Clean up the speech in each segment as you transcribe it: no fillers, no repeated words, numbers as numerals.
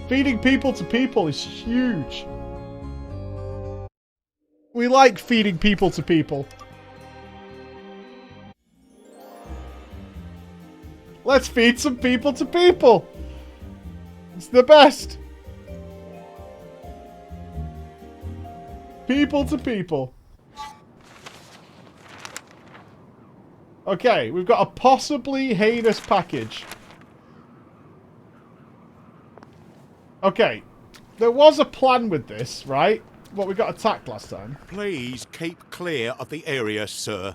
Feeding people to people is huge. We like feeding people to people. Let's feed some people to people. It's the best. People to people. Okay, we've got a possibly heinous package. Okay, there was a plan with this, right? What, we got attacked last time. Please keep clear of the area, sir.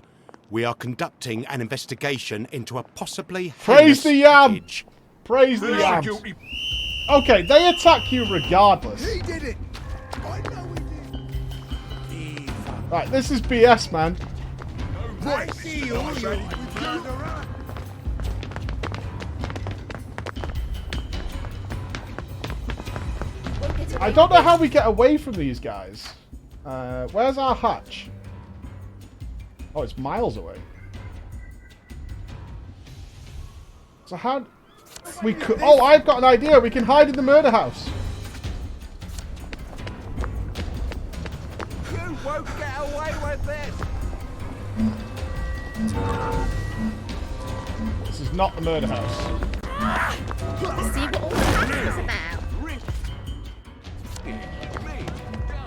We are conducting an investigation into a possibly Praise the yam! package. Praise the yam! Okay, they attack you regardless. He did it! I know he did! Right, this is BS, man. I see you! I don't know how we get away from these guys. Where's our hutch? Oh, it's miles away. So how... We could... Oh, I've got an idea. We can hide in the murder house. You won't get away with this! This is not the murder house. See what all the fuss was about.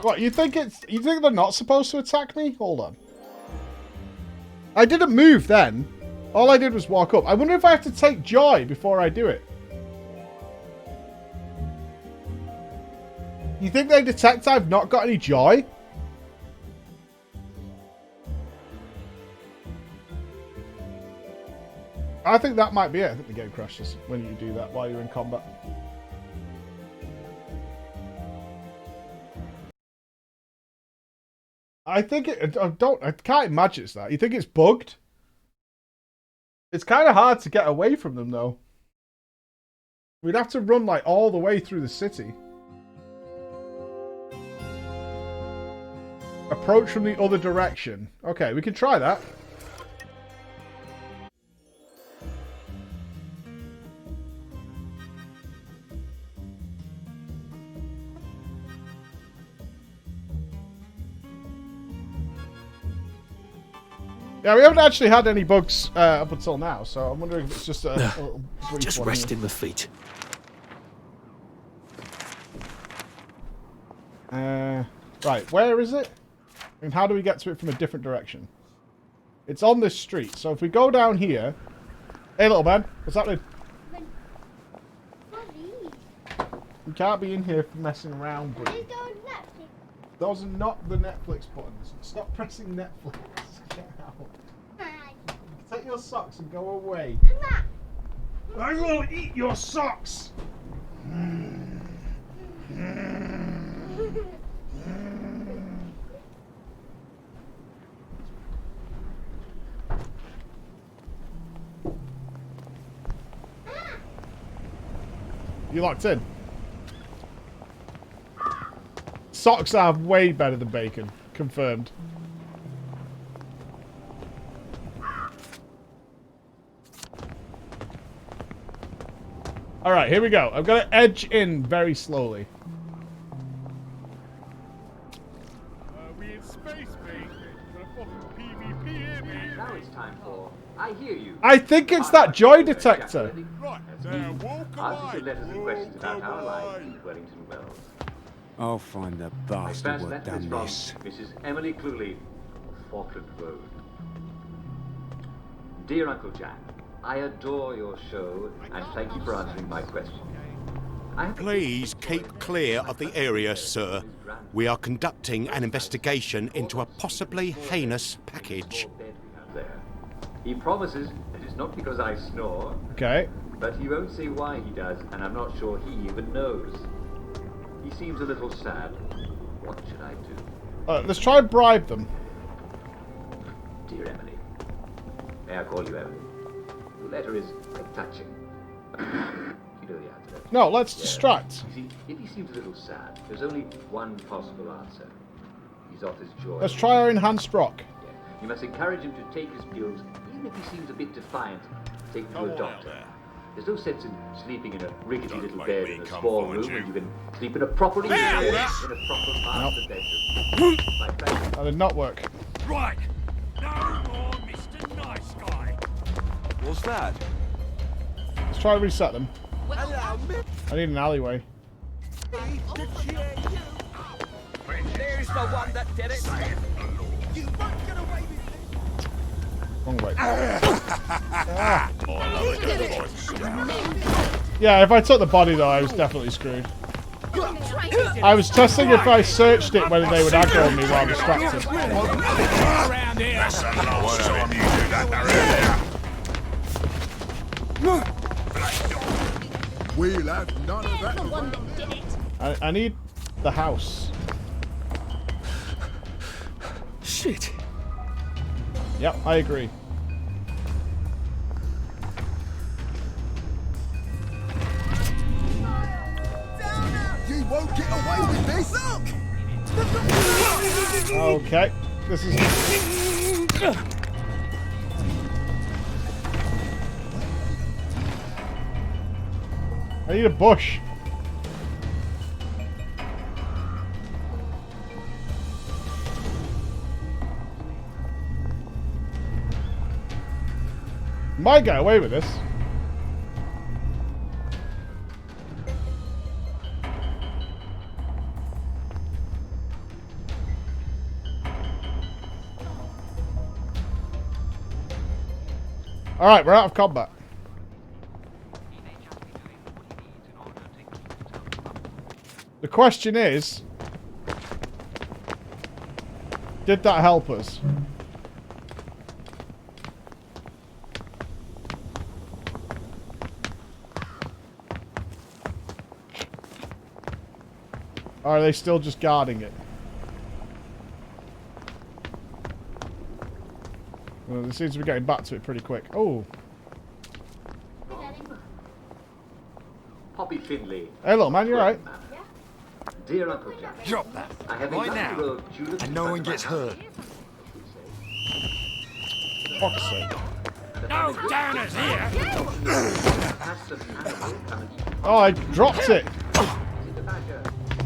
What, you think it's... You think they're not supposed to attack me? Hold on. I didn't move then. All I did was walk up. I wonder if I have to take joy before I do it. You think they detect I've not got any joy? I think that might be it. I think the game crashes when you do that while you're in combat. I think it... I can't imagine it's that. You think it's bugged? It's kind of hard to get away from them, though. We'd have to run, like, all the way through the city. Approach from the other direction. Okay, we can try that. Yeah, we haven't actually had any bugs up until now, so I'm wondering if it's just a little brief Just one resting here. my feet. Right, where is it? And how do we get to it from a different direction? It's on this street, so if we go down here... Hey, little man, what's happening? You can't be in here for messing around, buddy. Those are not the Netflix buttons. Stop pressing Netflix. Get out. Take your socks and go away. I will eat your socks! You locked in? Socks are way better than bacon. Confirmed. Alright, here we go. I'm going to edge in very slowly. We in space, mate. Got a fucking PvP here, mate. Now it's time for I Hear You. I think it's that joy detector. Right, walk Answer away. to letters and questions about our lives in Wellington Wells. I'll find the My bastard first what letter is done from this. Mrs. Emily Cluley, Falkland Road. Dear Uncle Jack, I adore your show and thank you for answering my question. Please keep clear of the area, sir. We are conducting an investigation into a possibly heinous package. There. He promises that it's not because I snore, Okay. but he won't say why he does, and I'm not sure he even knows. He seems a little sad. What should I do? Let's try and bribe them. Dear Emily. May I call you Emily? The letter is quite touching. You know the answer. No, let's distract. You see, if he seems a little sad, there's only one possible answer. He's off his joy. Let's try our enhanced rock. Yeah. You must encourage him to take his pills, even if he seems a bit defiant. Take him to a doctor. There's no sense in sleeping in a rickety little bed in a small room when you can sleep in a properly in a proper master bedroom. That did not work. Right. No more Mr. Nice Guy. What's that? Let's try to reset them. Hello, me. I need an alleyway. There's the one that did it. You won't get away with it. Wrong way. Oh, Yeah, if I took the body though, I was definitely screwed. I was testing if I searched it whether they would aggro me while distracted. Around here. That's the last time you do that, we'll have none of that. The one that did it. I need the house. Shit. Yep, I agree. You won't get away with this. Look. Okay, this is. I need a bush. Might get away with this. Alright, we're out of combat. The question is, did that help us? Or are they still just guarding it? Well, it seems to be getting back to it pretty quick. Oh. Poppy Finley. Hey, little man, you alright? Dear Uncle Jack. Drop that. I have Right a now. row of tulips And no one gets hurt. Fuck's sake. No downers here. Oh, I dropped it.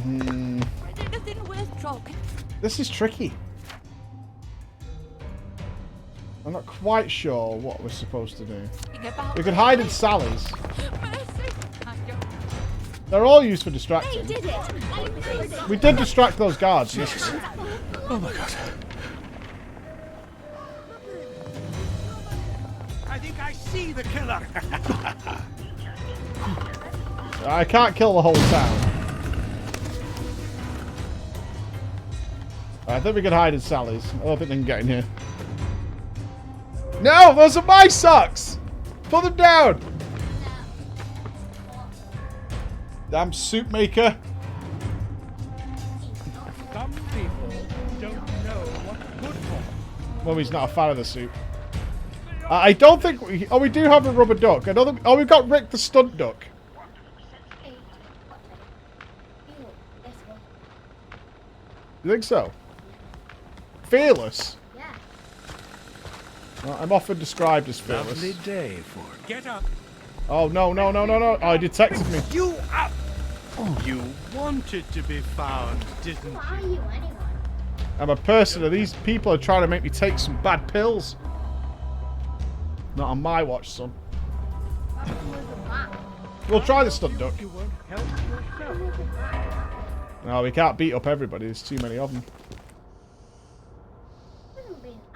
Nothing worth dropping. This is tricky. I'm not quite sure what we're supposed to do. We could hide in Sally's. They're all used for distracting. Did it? We did distract those guards. Oh my god. I think I see the killer. I can't kill the whole town. I think we could hide in Sally's. I don't think they can get in here. No, those are my socks! Put them down! Damn soup maker. Some people don't know what's good for. Well, he's not a fan of the soup. I don't think we... Oh, we do have a rubber duck. I don't think... Oh, we've got Rick the stunt duck. You think so? Fearless? Yeah. Well, I'm often described as fearless. Lovely day for it. Get up. Oh, no, no, no, no, no. Oh, he detected me. You up. You wanted to be found, didn't Who are you anyway? I'm a person, and these people are trying to make me take some bad pills. Not on my watch, son. We'll try the stunt duck. you won't help yourself? No, we can't beat up everybody. There's too many of them.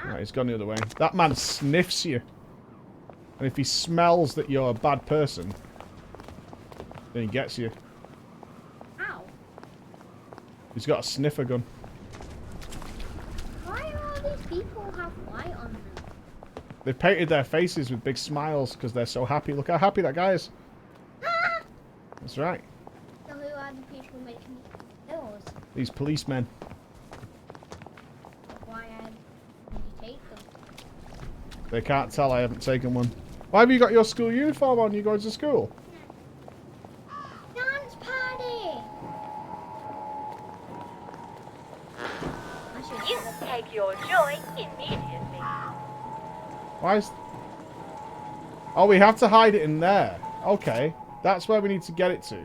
Right, he's gone the other way. That man sniffs you. And if he smells that you're a bad person, then he gets you. Ow. He's got a sniffer gun. Why do all these people have white on them? They've painted their faces with big smiles because they're so happy. Look how happy that guy is. That's right. So who are the people making pills? These policemen. Why did you take them? They can't tell I haven't taken one. Why have you got your school uniform on? You going to school? Dance party! You take your joy immediately. Why is... Oh, we have to hide it in there. Okay. That's where we need to get it to.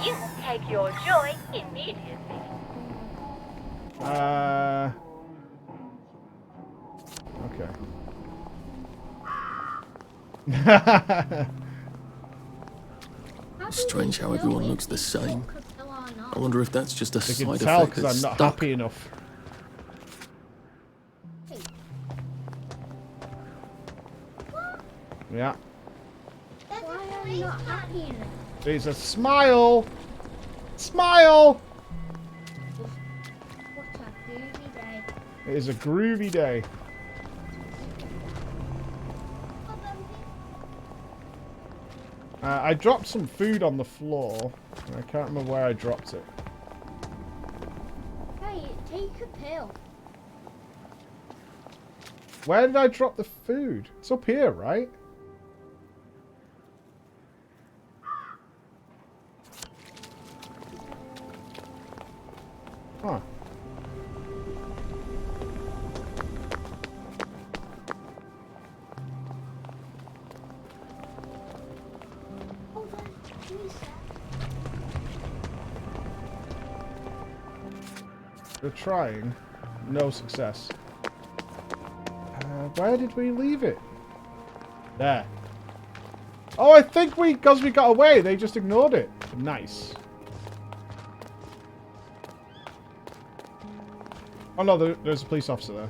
You will take your joy immediately. Okay. Strange how everyone looks the same. I wonder if that's just a You side can tell effect because that's I'm not stuck. happy enough. Yeah. Why are you not happy enough? It's a smile. Smile. What a groovy day. It is a groovy day. I dropped some food on the floor. I can't remember where I dropped it. Hey, take a pill. Where did I drop the food? It's up here, right? Huh. We're trying. No success. Where did we leave it? There. Oh, I think because we got away, they just ignored it. Nice. Oh no, there's a police officer there.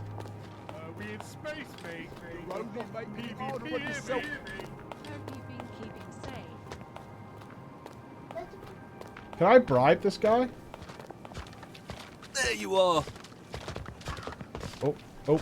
We in space, mate. Robot make me harder PvP on here, yourself. mate. Have you been keeping safe? Can I bribe this guy? There you are. Oh, oh.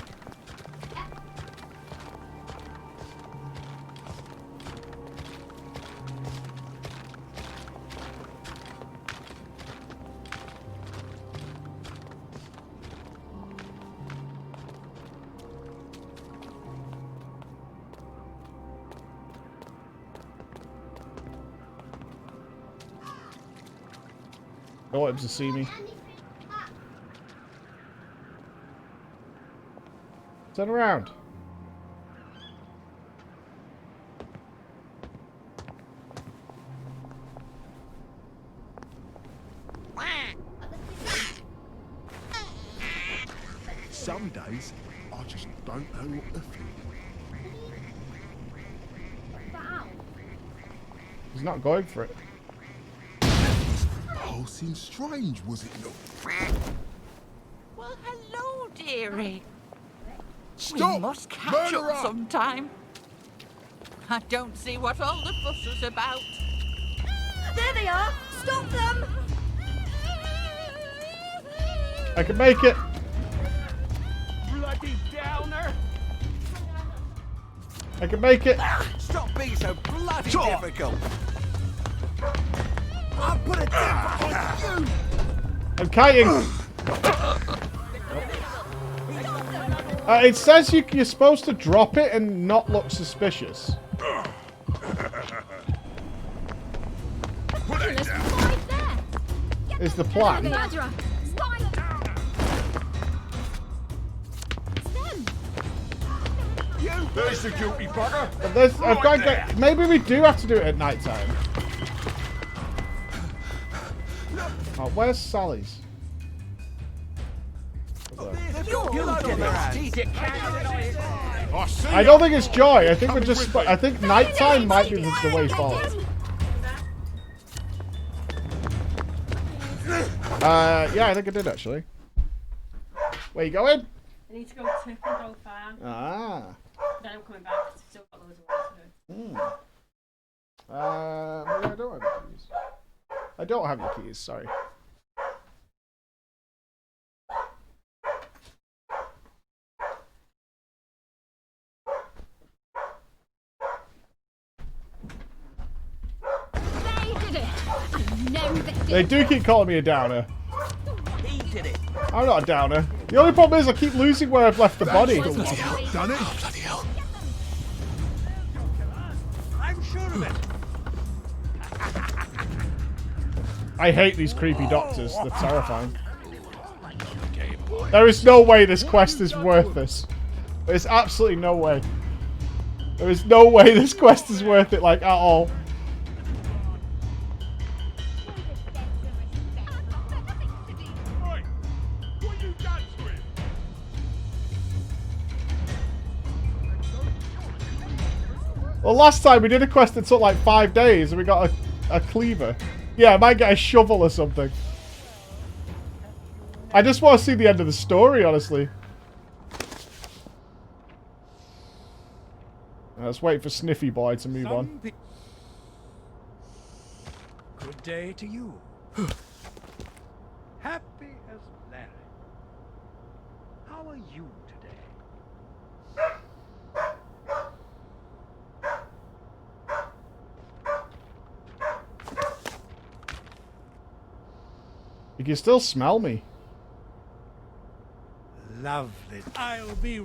I want him to see me. Turn around. Some days, I just don't know what to feel. He's not going for it. Oh, seems strange, was it not? Well, hello, dearie. Stop! We must catch Murderer! up sometime. I don't see what all the fuss is about. There they are! Stop them! I can make it. Bloody downer! I can make it. Stop being so bloody difficult! I'll put it down on you! I'm kiting. It says you're supposed to drop it and not look suspicious. Put it down. Is the plan. There's the guilty bugger. But I've got to get, maybe we do have to do it at night time. Oh, where's Sally's? I don't think it's Joy. I think we're just. I think nighttime might be the way forward. Yeah, I think I did actually. Where you going? I need to go to Fingle farm. Ah. Then I'm coming back. I've still got loads of work to do. Maybe I don't have your keys. I don't have your keys. Sorry. They do keep calling me a downer. He did it. I'm not a downer. The only problem is I keep losing where I've left the body. Bloody hell, done it. Oh, bloody hell. I'm sure of it. I hate these creepy doctors. They're terrifying. There is no way this quest is worth this. There's absolutely no way. There is no way this quest is worth it, like, at all. Right. What you done to him? Well, last time we did a quest that took like 5 days and we got a cleaver. Yeah, I might get a shovel or something. I just want to see the end of the story, honestly. Let's wait for Sniffy Boy to move on. Good day to you. Happy as Larry. How are you today? You can still smell me. Lovely. I'll be.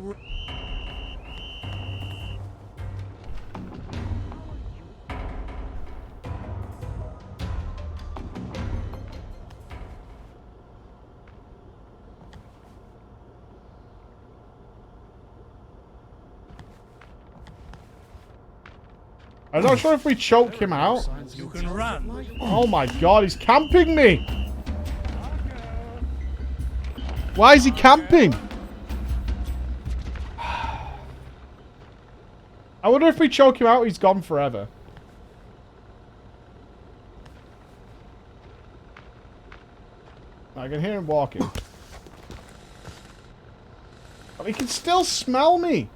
I'm not sure if we choke him out. You can run. Oh my god, he's camping me! Why is he camping? I wonder if we choke him out, he's gone forever. I can hear him walking. But he can still smell me.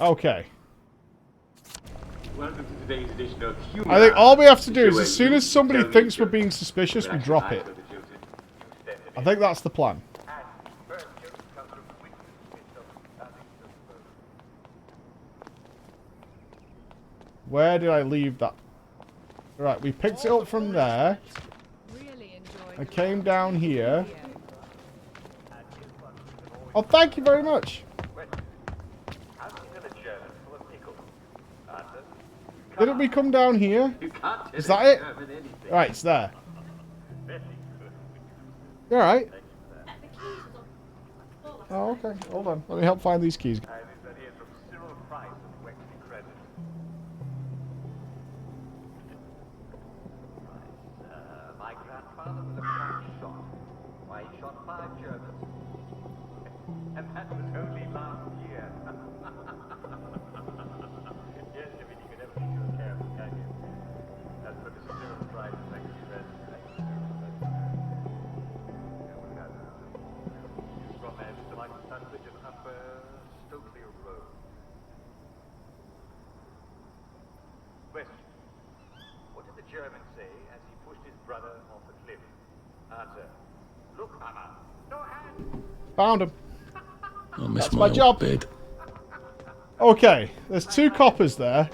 Okay. Welcome to today's edition of Human. I think all we have to do is, as soon as somebody thinks we're being suspicious, we drop it. I think that's the plan. Where did I leave that? Right, we picked it up from there. I came down here. Oh, thank you very much. Didn't we come down here? Is that it? Right, it's there. You alright? Oh, okay. Hold on. Let me help find these keys. My grandfather was a crack shot. Why, he shot 5 Germans. And that was only last year. Yes, I mean, you can never be too careful, can you? That's what the Cyril Prize is like to rest. From to like Tunbridge and Upper Stokely Road. Question. What did the German say as he pushed his brother off the cliff? Answer. Look, Mama. No hand. Found him. I miss That's my my old job. bed. Okay, there's 2 coppers there.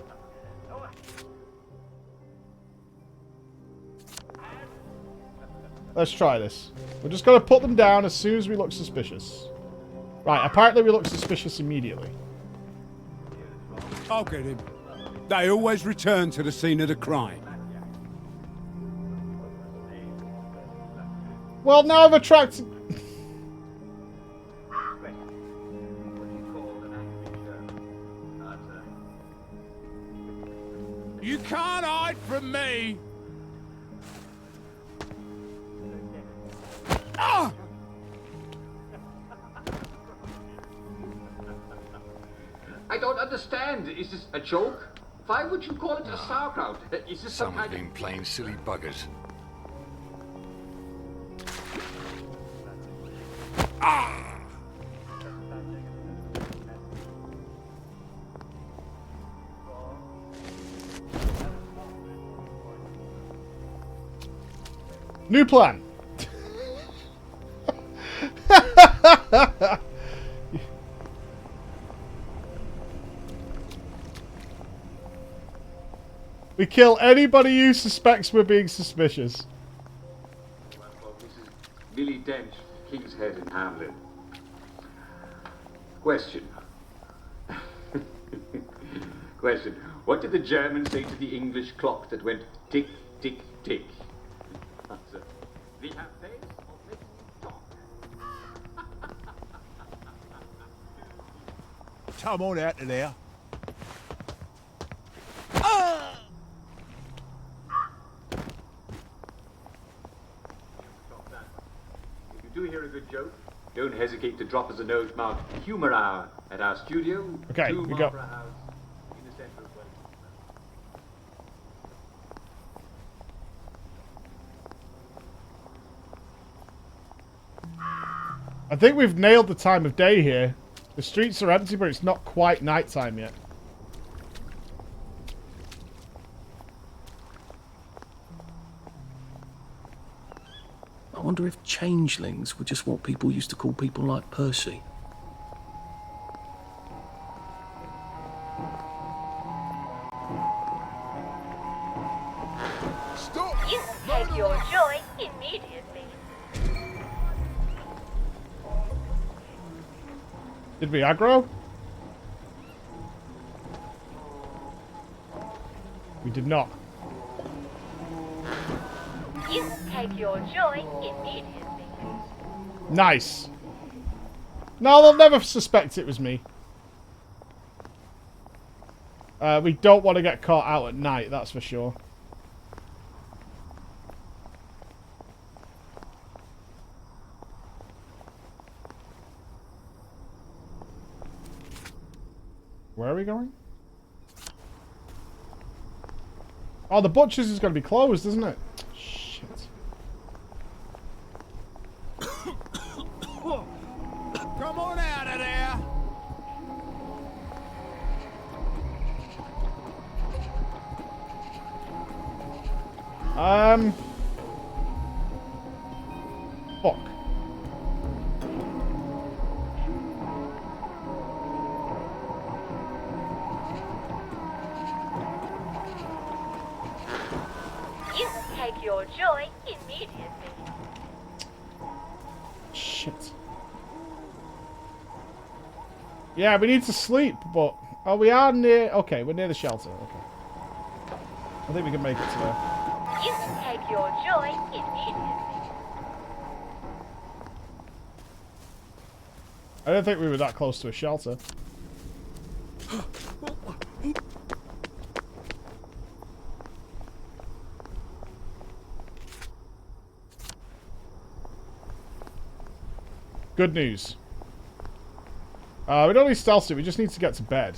Let's try this. We're just going to put them down as soon as we look suspicious. Right, apparently we look suspicious immediately. I'll get him. They always return to the scene of the crime. Well, now I've attracted... You can't hide from me! Ah! I don't understand. Is this a joke? Why would you call it a sauerkraut? Is this some kind Been plain silly buggers. Ah! New plan. We kill anybody who suspects we're being suspicious. This is Billy Dent, King's Head in Hamlin. Question. Question. What did the Germans say to the English clock that went tick, tick, tick? Answer. We have ways of making you talk. Come on out of there. Stop that. If you do hear a good joke, don't hesitate to drop us a note marked Humor Hour at our studio. Okay, 2 we go. Marlborough House in the center of Wellington. I think we've nailed the time of day here. The streets are empty, but it's not quite nighttime yet. I wonder if changelings were just what people used to call people like Percy. Stop! You can take your joy immediately. Did we aggro? We did not. You can take your joy immediately. Nice. No, they'll never suspect it was me. We don't want to get caught out at night, that's for sure. Where are we going? Oh, the butcher's is going to be closed, isn't it? Shit. Come on out of there. Fuck. You can take your joy immediately. Shit. Yeah, we need to sleep, but... Oh, we are near... Okay, we're near the shelter. Okay. I think we can make it to there. You can take your joy immediately. I don't think we were that close to a shelter. Good news. We don't need stealth, we just need to get to bed.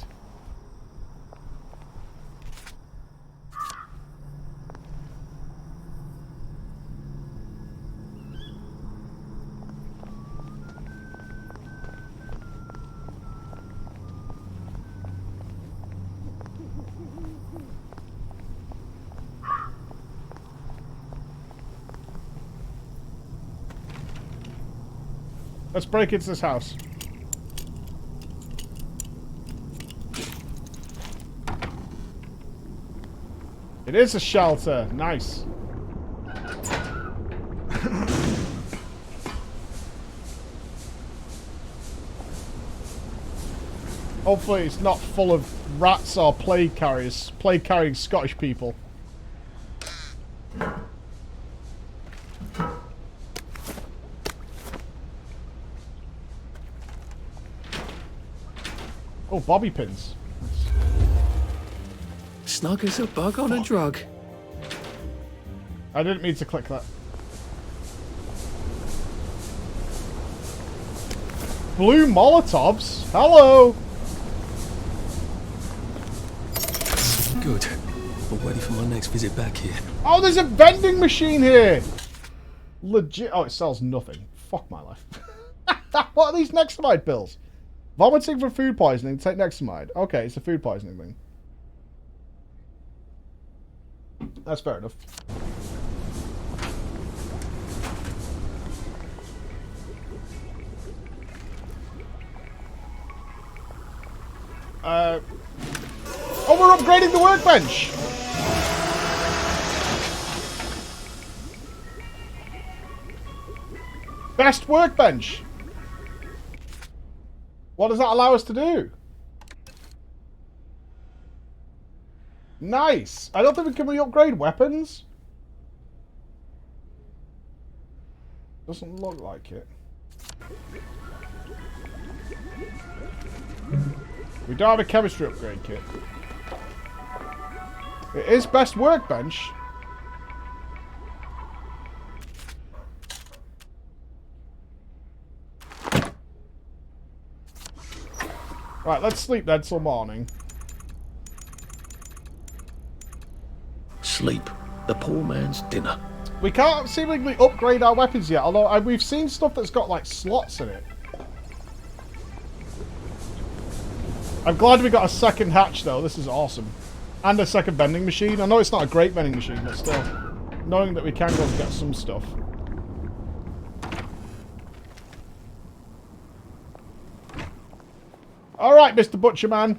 Let's break into this house. It is a shelter. Nice. Hopefully it's not full of rats or plague carriers. Plague carrying Scottish people. Oh, bobby pins. Snug as a bug on a drug. I didn't mean to click that. Blue Molotovs? Hello! Good. I'm ready for my next visit back here. Oh, there's a vending machine here! Legit. Oh, it sells nothing. Fuck my life. What are these Nexamide pills? Vomiting from food poisoning. Take Nexamide. Okay, it's a food poisoning thing. That's fair enough. Oh, we're upgrading the workbench! Best workbench! What does that allow us to do? Nice. I don't think can we upgrade weapons? Doesn't look like it. We don't have a chemistry upgrade kit. It is best workbench. Right, let's sleep then till morning. Sleep. The poor man's dinner. We can't seemingly upgrade our weapons yet, although we've seen stuff that's got like slots in it. I'm glad we got a second hatch though, this is awesome. And a second vending machine. I know it's not a great vending machine, but still. Knowing that we can go and get some stuff. Alright, Mr. Butcherman.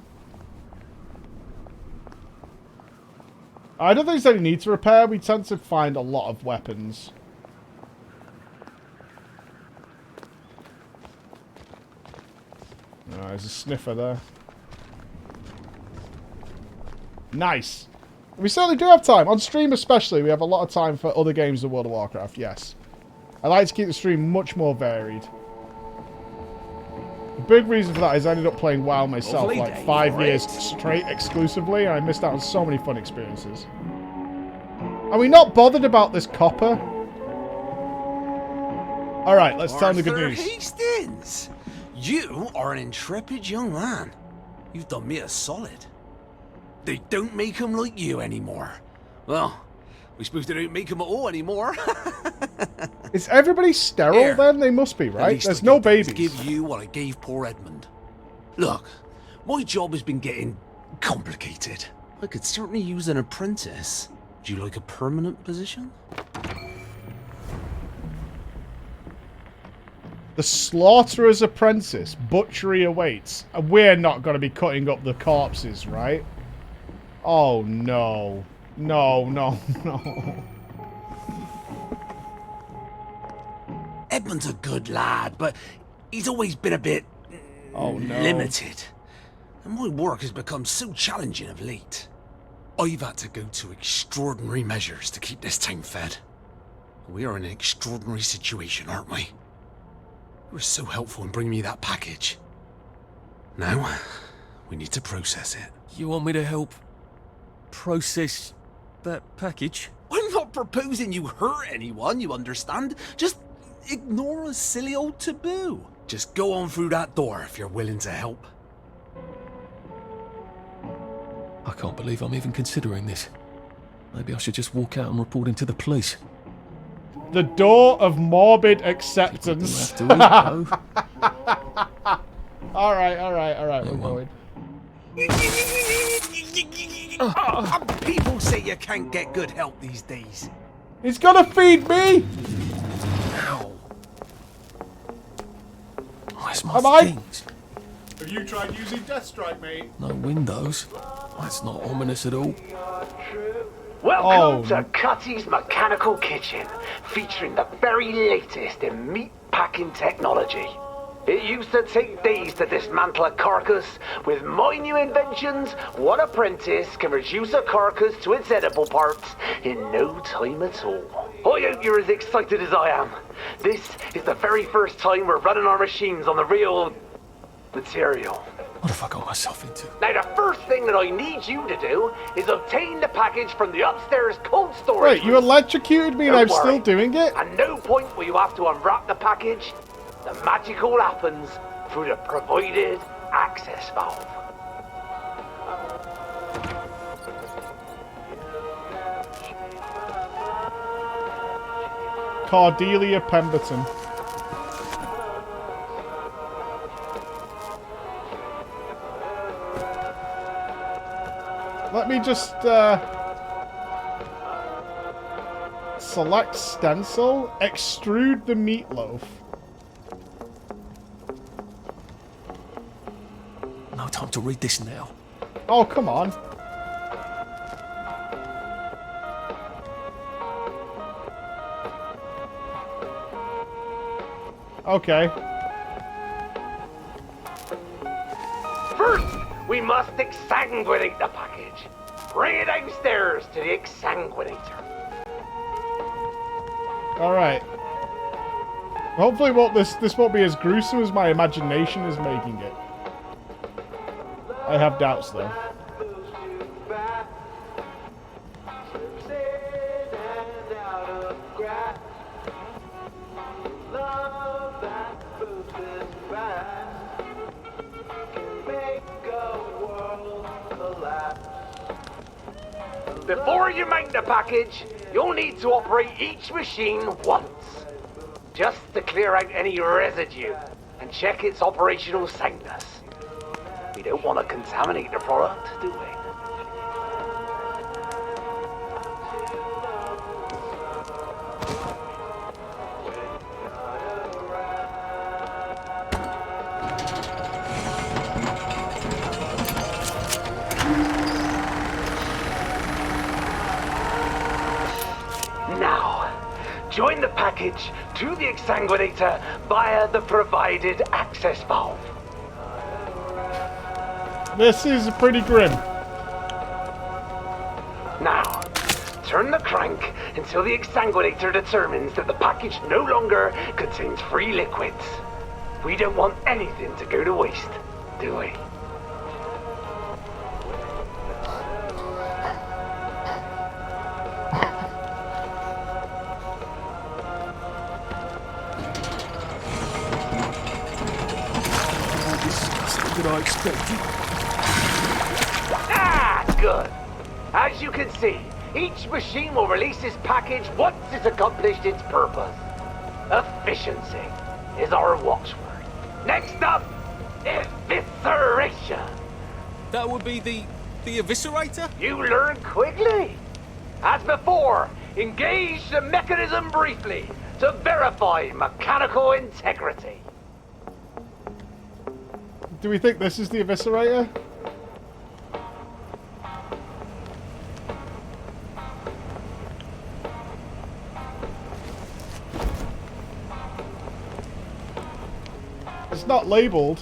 I don't think there's any need to repair. We tend to find a lot of weapons. Oh, there's a sniffer there. Nice. We certainly do have time. On stream especially, we have a lot of time for other games of World of Warcraft, yes. I like to keep the stream much more varied. The big reason for that is I ended up playing WoW myself like 5 years straight exclusively, and I missed out on so many fun experiences. Are we not bothered about this copper? Alright, let's tell him the good news. Hastings! You are an intrepid young man. You've done me a solid. They don't make them like you anymore. Well, we suppose they don't make them at all anymore. Is everybody sterile then? They must be, right? There's no babies. Give you what I gave poor Edmund. Look, my job has been getting complicated. I could certainly use an apprentice. Would you like a permanent position? The Slaughterer's Apprentice. Butchery awaits. We're not going to be cutting up the corpses, right? Oh, no. No, no, no. Edmund's a good lad, but he's always been a bit limited. And my work has become so challenging of late. I've had to go to extraordinary measures to keep this town fed. We are in an extraordinary situation, aren't we? You were so helpful in bringing me that package. Now, we need to process it. You want me to help process that package? I'm not proposing you hurt anyone, you understand? Just ignore a silly old taboo. Just go on through that door if you're willing to help. I can't believe I'm even considering this. Maybe I should just walk out and report into the police. The door of morbid acceptance. Alright, we're going. People say you can't get good help these days. He's gonna feed me! Ow. Where's my things? Have you tried using Death Strike, mate? No windows. That's not ominous at all. Welcome to Cutty's Mechanical Kitchen, featuring the very latest in meat packing technology. It used to take days to dismantle a carcass. With my new inventions, one apprentice can reduce a carcass to its edible parts in no time at all. I hope you're as excited as I am. This is the very first time we're running our machines on the real material. What have I got myself into? Now the first thing that I need you to do is obtain the package from the upstairs cold storage. Wait, you electrocuted me and I'm still doing it? At no point will you have to unwrap the package. The magic all happens through the provided access valve. Cordelia Pemberton. Let me just select stencil, extrude the meatloaf. No time to read this now. Oh, come on. Okay. First, we must exsanguinate the package. Bring it downstairs to the exsanguinator. Alright. Hopefully this won't be as gruesome as my imagination is making it. I have doubts though. Before you make the package, you'll need to operate each machine once. Just to clear out any residue and check its operational soundness. We don't want to contaminate the product, do we? Now, join the package to the exsanguinator via the provided access valve. This is pretty grim. Now, turn the crank until the exsanguinator determines that the package no longer contains free liquids. We don't want anything to go to waste, do we? I expected. Ah, good. As you can see, each machine will release its package once it's accomplished its purpose. Efficiency is our watchword. Next up, evisceration. That would be the eviscerator? You learn quickly. As before, engage the mechanism briefly to verify mechanical integrity. Do we think this is the eviscerator? It's not labeled.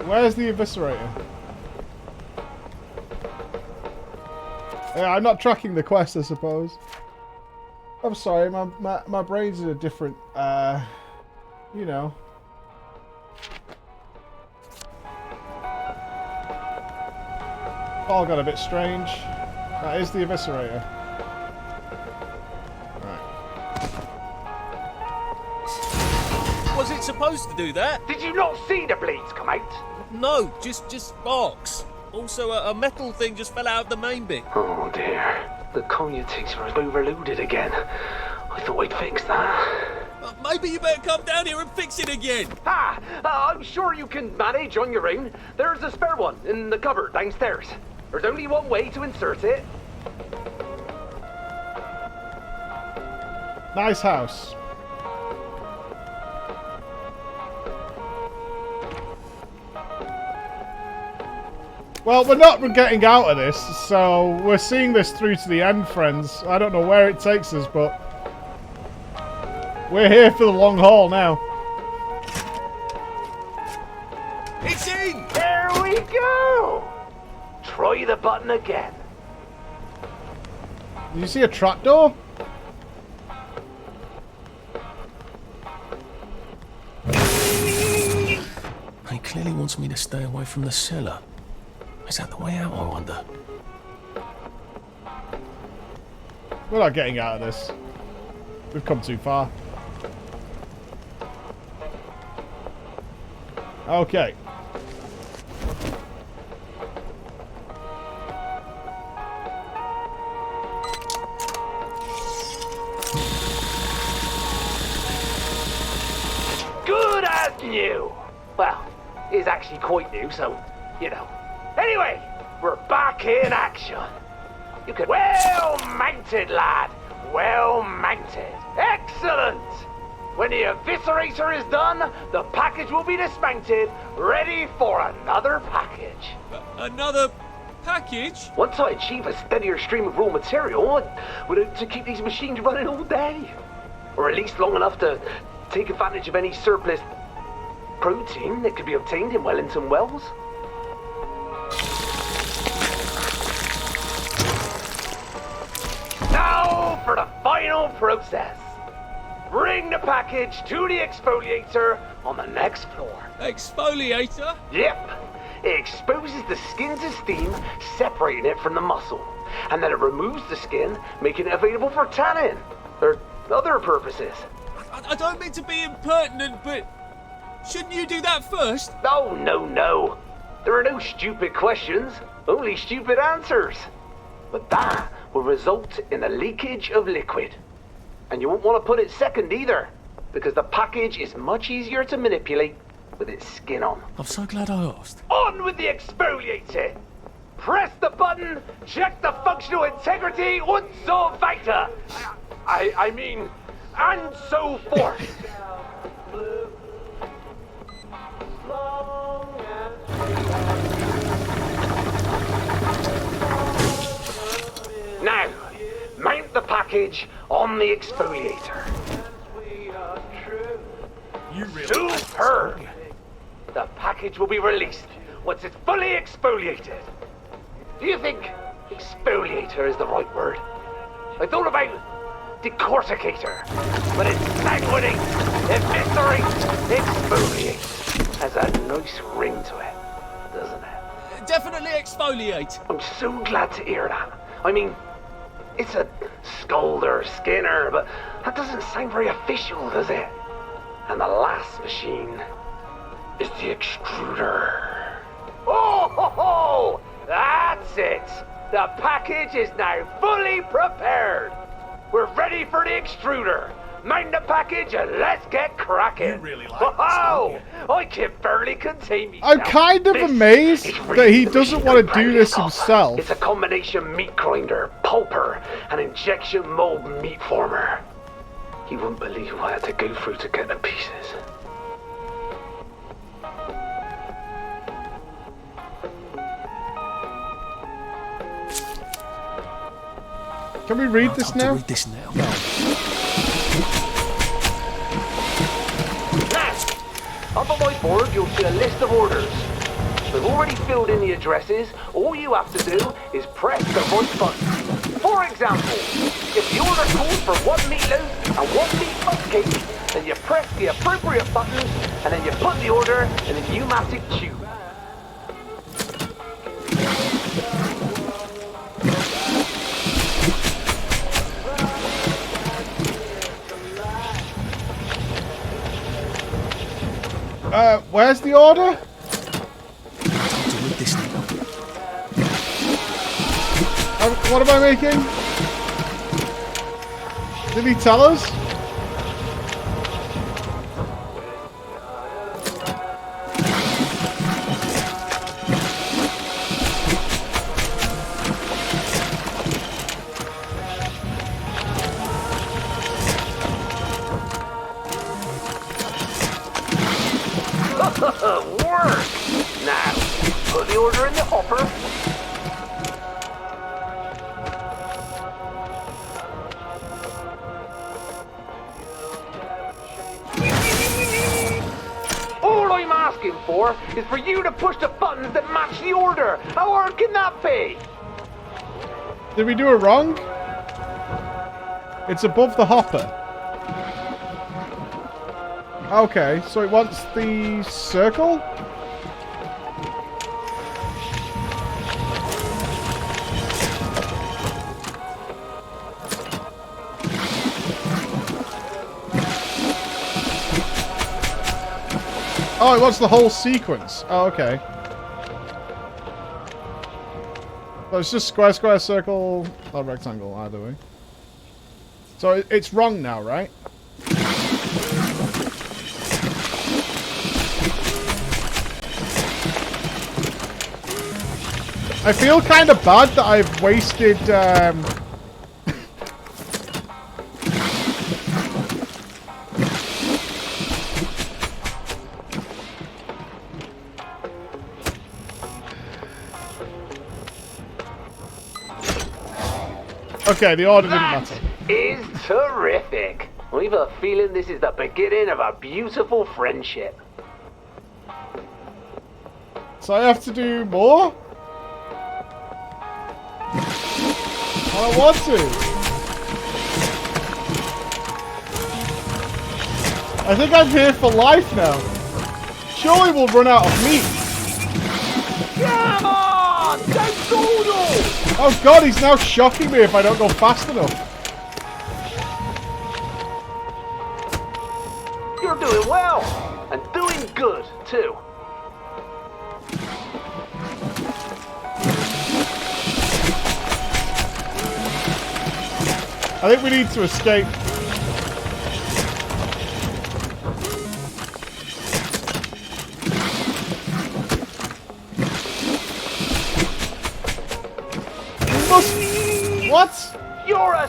Where's the eviscerator? Yeah, I'm not tracking the quest, I suppose. I'm sorry, my brain's in a different, you know. All got a bit strange. That is the eviscerator. Right. Was it supposed to do that? Did you not see the blades come out? No, just sparks. Also, a metal thing just fell out of the main bit. Oh dear. The commutator is overloaded again. I thought I'd fix that. Maybe you better come down here and fix it again. I'm sure you can manage on your own. There's a spare one in the cupboard downstairs. There's only one way to insert it. Nice house. Well, we're not getting out of this, so we're seeing this through to the end, friends. I don't know where it takes us, but we're here for the long haul now. It's in! There we go! Try the button again. Did you see a trapdoor? He clearly wants me to stay away from the cellar. Is that the way out, I wonder? We're not getting out of this. We've come too far. Okay. Good as new. Well, it's actually quite new, so, you know. Anyway, we're back in action. You can... Well mounted, lad. Well mounted. Excellent. When the eviscerator is done, the package will be dismounted, ready for another package. Another package? Once I achieve a steadier stream of raw material, I would hope to keep these machines running all day. Or at least long enough to take advantage of any surplus protein that could be obtained in Wellington Wells. Now for the final process. Bring the package to the exfoliator on the next floor. Exfoliator? Yep. It exposes the skin to steam, separating it from the muscle. And then it removes the skin, making it available for tanning. Or other purposes. I don't mean to be impertinent, but shouldn't you do that first? Oh, no. There are no stupid questions, only stupid answers. But that will result in the leakage of liquid. And you won't want to put it second either, because the package is much easier to manipulate with its skin on. I'm so glad I asked. On with the exfoliator! Press the button, check the functional integrity und so weiter. I mean, and so forth. Now, mount the package on the exfoliator. Superb! The package will be released once it's fully exfoliated. Do you think exfoliator is the right word? I thought about decorticator, but it's sanguinate, eviscerate, exfoliate. Has a nice ring to it, doesn't it? Definitely exfoliate. I'm so glad to hear that. I mean, it's a scalder, skinner, but that doesn't sound very official, does it? And the last machine is the extruder. Oh, ho, ho! That's it! The package is now fully prepared. We're ready for the extruder. Mount the package and let's get cracking. You really like this, I can barely contain myself. I'm kind of amazed that he doesn't want to do this himself. It's a combination meat grinder, pulper, and injection mold meat former. You wouldn't believe what I had to go through to get the pieces. Can we read this now? Read this now. Now, up on my board you'll see a list of orders. We've already filled in the addresses. All you have to do is press the right button. For example, if the order calls for 1 meatloaf and 1 meat fuck cake, then you press the appropriate buttons and then you put the order in a pneumatic tube. Where's the order? What am I making? Did he tell us? Work! Now, put the order in the hopper. All I'm asking for is for you to push the buttons that match the order. How hard can that be? Did we do it wrong? It's above the hopper. Okay, so it wants the circle? Oh, it wants the whole sequence. Oh, okay. So it's just square, square, circle, or rectangle, either way. So it's wrong now, right? I feel kind of bad that I've wasted, Okay, the order didn't matter. Is terrific. We've a feeling this is the beginning of a beautiful friendship. So I have to do more? I don't want to. I think I'm here for life now. Surely we'll run out of meat. Come on! Don't go! Oh god, he's now shocking me if I don't go fast enough. You're doing well. And doing good, too. I think we need to escape. What? You're a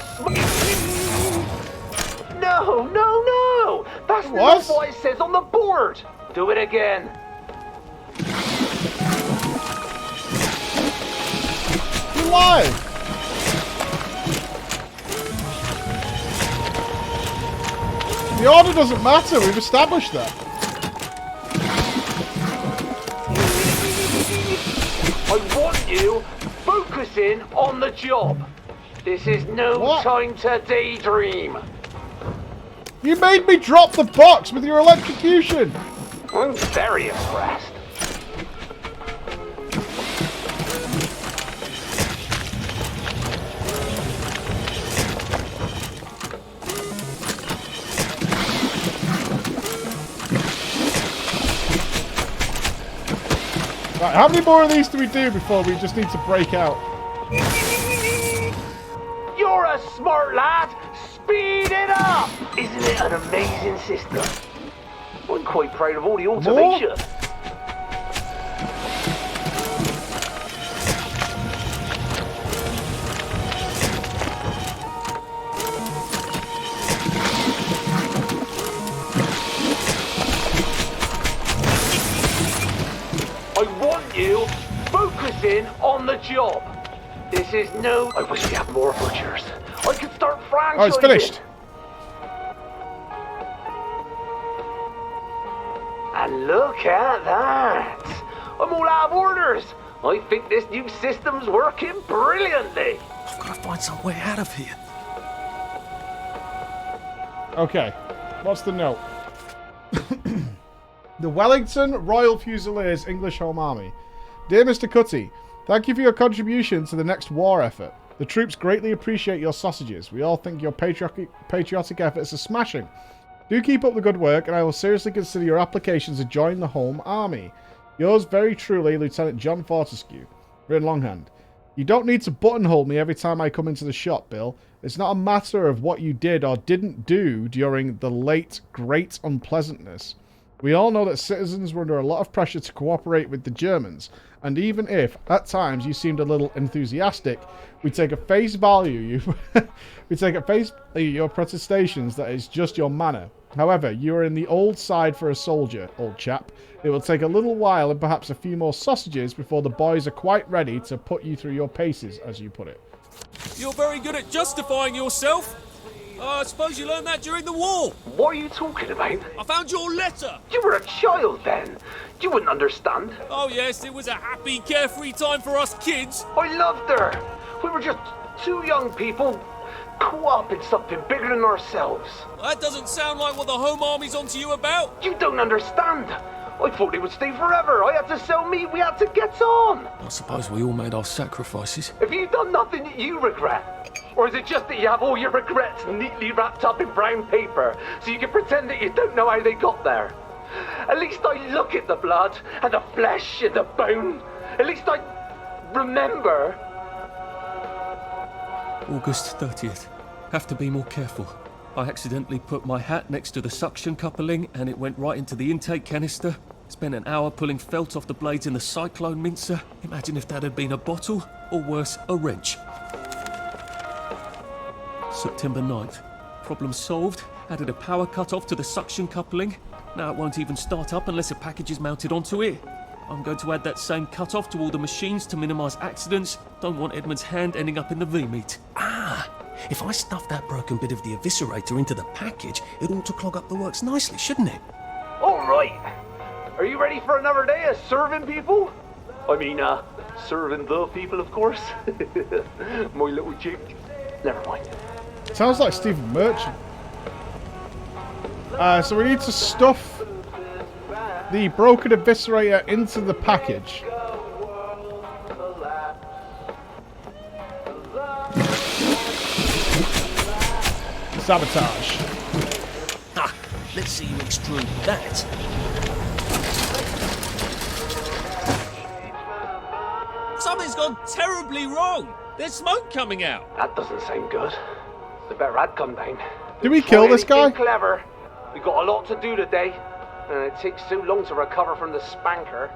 No! That's not what it says on the board. Do it again. You lied. The order doesn't matter. We've established that. I want you focusing on the job. This is no time to daydream. You made me drop the box with your electrocution. I'm very impressed. Right, how many more of these do we do before we just need to break out? You're a smart lad. Speed it up. Isn't it an amazing system? I'm quite proud of all the automation. I want you focusing on the job. This is no... I wish we had more butchers. I could start franchising. Oh, it's finished. And look at that. I'm all out of orders. I think this new system's working brilliantly. I've got to find some way out of here. Okay, what's the note? The Wellington Royal Fusiliers English Home Army. Dear Mr. Cutty, thank you for your contribution to the next war effort. The troops greatly appreciate your sausages. We all think your patriotic efforts are smashing. Do keep up the good work, and I will seriously consider your applications to join the Home Army. Yours very truly, Lieutenant John Fortescue. Written longhand. You don't need to buttonhole me every time I come into the shop, Bill. It's not a matter of what you did or didn't do during the late Great Unpleasantness. We all know that citizens were under a lot of pressure to cooperate with the Germans, and even if, at times, you seemed a little enthusiastic, we take at face value your protestations that it's just your manner. However, you are in the old side for a soldier, old chap. It will take a little while and perhaps a few more sausages before the boys are quite ready to put you through your paces, as you put it. You're very good at justifying yourself. I suppose you learned that during the war. What are you talking about? I found your letter. You were a child then. You wouldn't understand. Oh yes, it was a happy, carefree time for us kids. I loved her. We were just two young people caught up in something bigger than ourselves. That doesn't sound like what the Home Army's onto you about. You don't understand. I thought they would stay forever. I had to sell meat. We had to get on. I suppose we all made our sacrifices. Have you done nothing that you regret? Or is it just that you have all your regrets neatly wrapped up in brown paper so you can pretend that you don't know how they got there? At least I look at the blood and the flesh and the bone. At least I remember. August 30th. Have to be more careful. I accidentally put my hat next to the suction coupling and it went right into the intake canister. Spent an hour pulling felt off the blades in the cyclone mincer. Imagine if that had been a bottle, or worse, a wrench. September 9th. Problem solved. Added a power cut-off to the suction coupling. Now it won't even start up unless a package is mounted onto it. I'm going to add that same cut-off to all the machines to minimise accidents. Don't want Edmund's hand ending up in the V-meat. Ah! If I stuff that broken bit of the eviscerator into the package, it ought to clog up the works nicely, shouldn't it? All right. Are you ready for another day of serving people? I mean, serving the people, of course. My little chick. Never mind. Sounds like Stephen Merchant. So we need to stuff the broken eviscerator into the package. Sabotage. Ha! Let's see you extrude that. Something's gone terribly wrong. There's smoke coming out. That doesn't sound good. The better I'd come down. Did we kill this guy? Clever. We got a lot to do today, and it takes too long to recover from the spanker.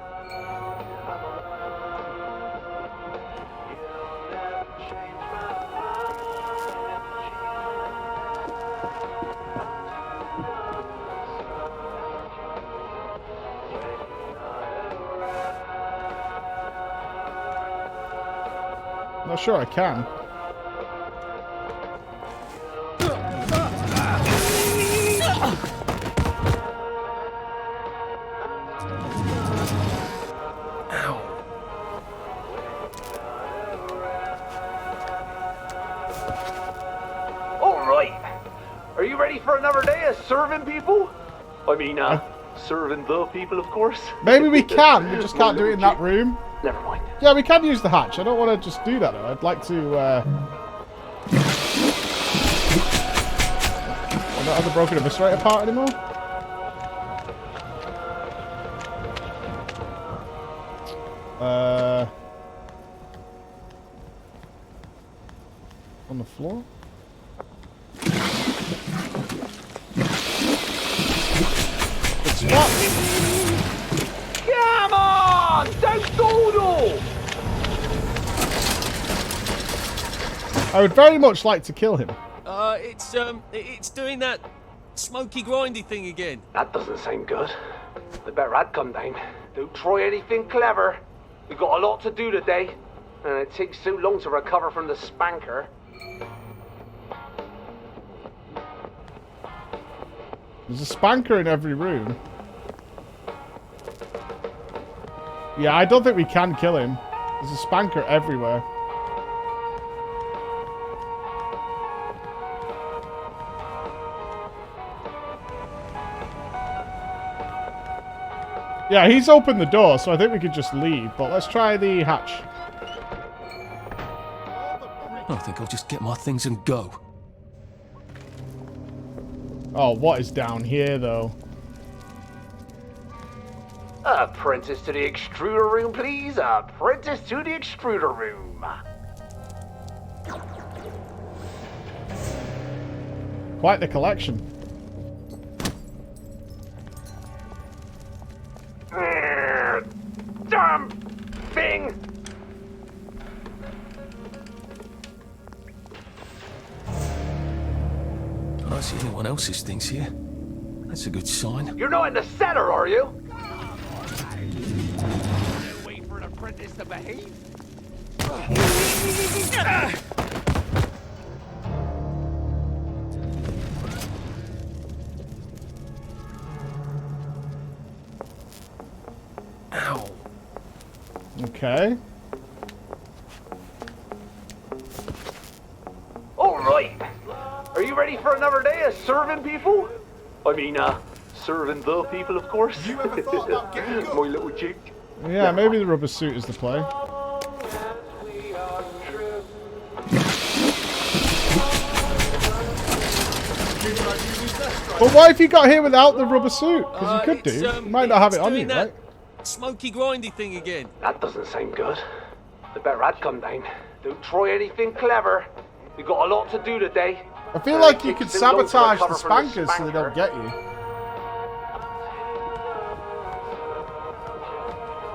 Not sure I can. Are you ready for another day of serving people? I mean, serving the people, of course. Maybe we can, we just can't do it in that room. Never mind. Yeah, we can use the hatch. I don't want to just do that, though. I'd like to, I don't have the broken eviscerator part anymore. On the floor? Come on! Don't dawdle! I would very much like to kill him. It's doing that smoky grindy thing again. That doesn't sound good. The better I'd come down. Don't try anything clever. We've got a lot to do today, and it takes too long to recover from the spanker. There's a spanker in every room. Yeah, I don't think we can kill him. There's a spanker everywhere. Yeah, he's opened the door, so I think we could just leave. But let's try the hatch. I think I'll just get my things and go. Oh, what is down here, though? Apprentice to the extruder room, please. Apprentice to the extruder room. Quite the collection. Damn thing! I don't see anyone else's things here. That's a good sign. You're not in the cellar, are you? Wait for an apprentice to behave. Ow. Okay. All right. Are you ready for another day of serving people? I mean, serving the people, of course. You ever thought about getting my little chick? Yeah, maybe the rubber suit is the play. But what if you got here without the rubber suit? Because you could do. You might not have it on you, right? Smoky grindy thing again. That doesn't sound good. The better I'd come down. Don't try anything clever. We've got a lot to do today. I feel like you could sabotage the spankers so they don't get you.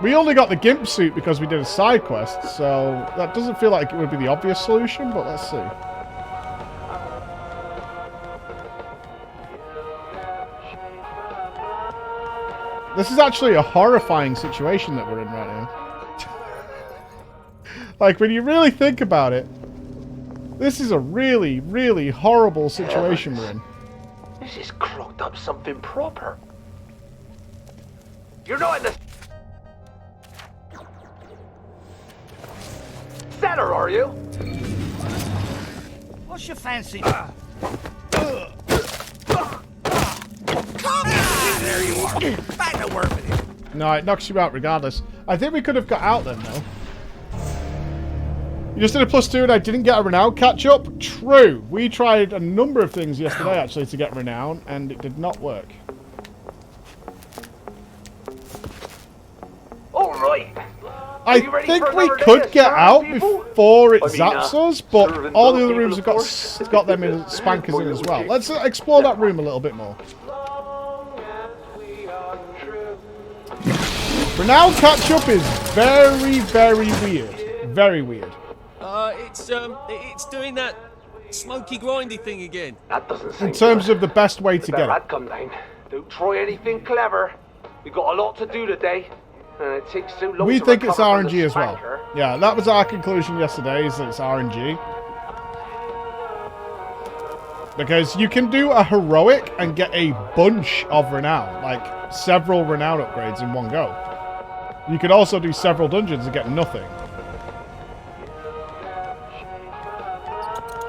We only got the gimp suit because we did a side quest, so that doesn't feel like it would be the obvious solution, but let's see. This is actually a horrifying situation that we're in right now. Like, when you really think about it, This is a really, really horrible situation we're in. This is clogged up something proper. You're not in the cellar, are you? What's your fancy? There you are. Back to work with you. No, it knocks you out regardless. I think we could have got out then, though. You just did a +2 and I didn't get a renown catch-up? True. We tried a number of things yesterday, actually, to get renown, and it did not work. All right. I think we could get out before it zaps us, but all the other rooms have got them in spankers in as well. Let's explore that room a little bit more. Renown catch-up is very, very weird. Very weird. It's doing that smoky grindy thing again. That doesn't seem In terms of the best way to get it. Come down. Don't try anything clever. We've got a lot to do today. And it takes so long We to think it's recover from RNG the as well. spanker. Yeah, that was our conclusion yesterday, is that it's RNG. Because you can do a heroic and get a bunch of renown, like several renown upgrades in one go. You could also do several dungeons and get nothing.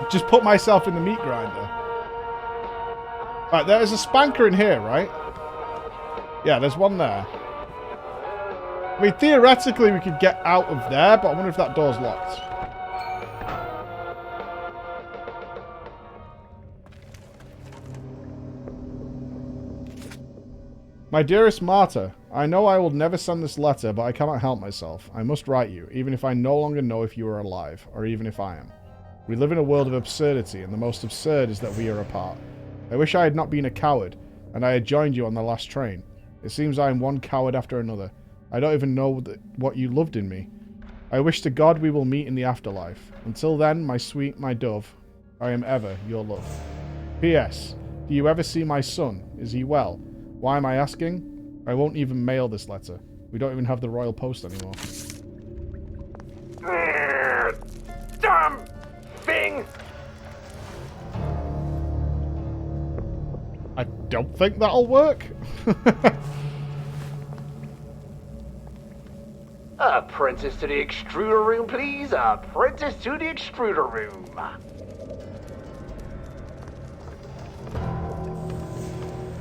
Just put myself in the meat grinder. Right, there is a spanker in here, right? Yeah, there's one there. I mean, theoretically, we could get out of there, but I wonder if that door's locked. My dearest Marta, I know I will never send this letter, but I cannot help myself. I must write you, even if I no longer know if you are alive, or even if I am. We live in a world of absurdity, and the most absurd is that we are apart. I wish I had not been a coward, and I had joined you on the last train. It seems I am one coward after another. I don't even know what you loved in me. I wish to God we will meet in the afterlife. Until then, my sweet, my dove, I am ever your love. P.S. Do you ever see my son? Is he well? Why am I asking? I won't even mail this letter. We don't even have the royal post anymore. Damn thing! I don't think that'll work. Apprentice to the extruder room, please. Apprentice to the extruder room.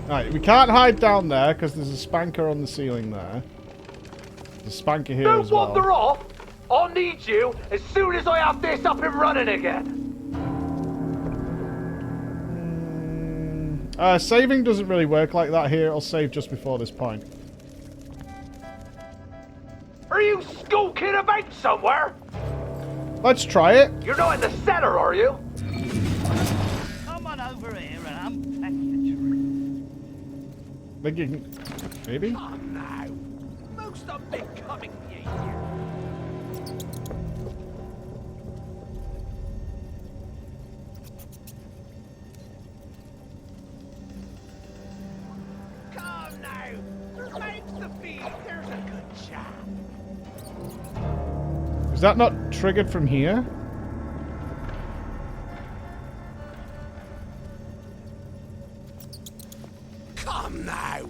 Right, we can't hide down there because there's a spanker on the ceiling there. There's a spanker here as well. Don't wander off. I'll need you as soon as I have this up and running again. Saving doesn't really work like that here. I'll save just before this point. Are you skulking about somewhere? Let's try it. You're not in the cellar, are you? Come on over here and unpack the tree. Maybe? Come now. Most unbecoming behavior. Come now. Thanks the feed. There's a good chap. Is that not triggered from here? Come now.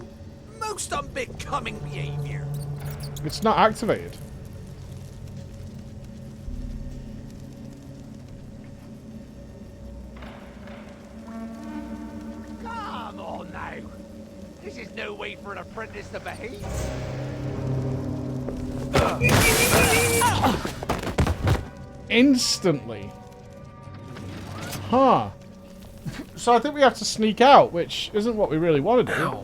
Most unbecoming behavior. It's not activated. Come on now. This is no way for an apprentice to behave. Instantly. Huh. So I think we have to sneak out, which isn't what we really want to do.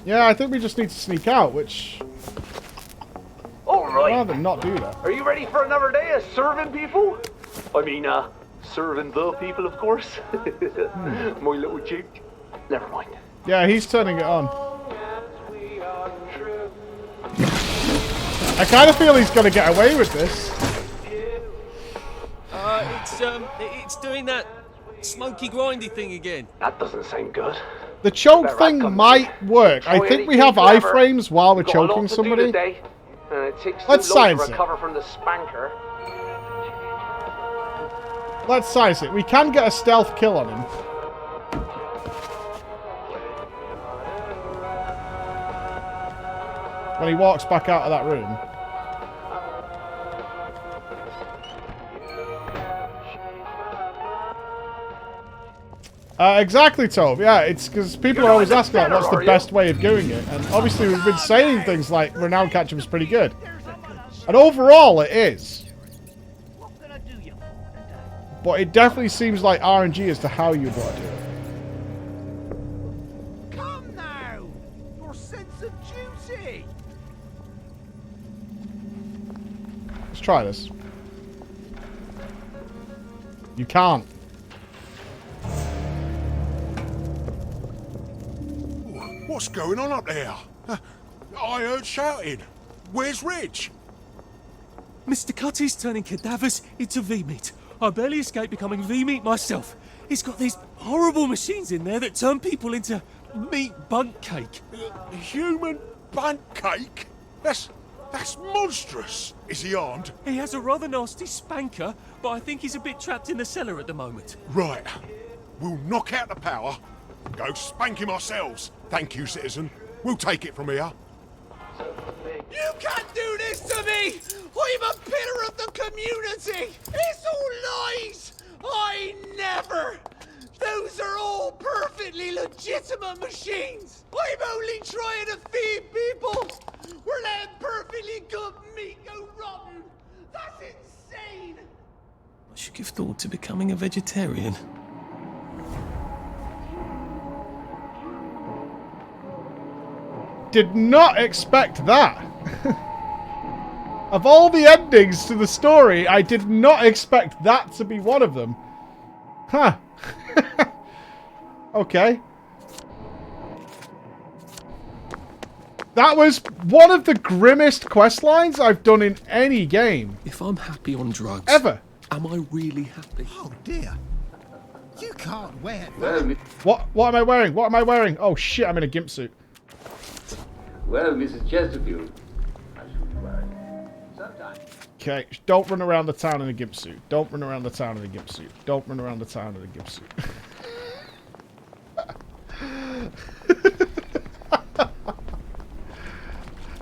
Yeah, I think we just need to sneak out, which... All right. I'd rather not do that. Are you ready for another day of serving people? I mean, serving the people, of course. My little cheek. Never mind. Yeah, he's turning it on. I kind of feel he's going to get away with this. It's doing that smoky grindy thing again. That doesn't sound good. The choke thing might work. I think we have iframes while we're choking somebody. It takes Let's too long science to it. recover from the spanker. Let's size it. We can get a stealth kill on him. When he walks back out of that room. Exactly, Tove. Yeah, it's because people are always asking like, what's the best way of doing it. And obviously we've been saying things like Renowned Catcher was pretty good. And overall it is. But it definitely seems like RNG as to how you want to do it. Come now! Your sense of duty! Let's try this. You can't. What's going on up there? I heard shouting. Where's Rich? Mr. Cutty's turning cadavers into V-meat. I barely escaped becoming V-meat myself. He's got these horrible machines in there that turn people into meat bunt cake. Human bunt cake? That's monstrous. Is he armed? He has a rather nasty spanker, but I think he's a bit trapped in the cellar at the moment. Right. We'll knock out the power. Go spank him ourselves. Thank you, citizen. We'll take it from here. You can't do this to me! I'm a pillar of the community! It's all lies! I never! Those are all perfectly legitimate machines! I'm only trying to feed people! We're letting perfectly good meat go rotten! That's insane! I should give thought to becoming a vegetarian. Did not expect that. Of all the endings to the story, I did not expect that to be one of them. Huh. Okay. That was one of the grimmest quest lines I've done in any game. If I'm happy on drugs... Ever. Am I really happy? Oh dear. You can't wear that. What am I wearing? What am I wearing? Oh shit, I'm in a gimp suit. Well, Mrs. Chesterfield, I should be worried. Sometimes. Okay, don't run around the town in a gimp suit. Don't run around the town in a gimp suit. Don't run around the town in a gimp suit.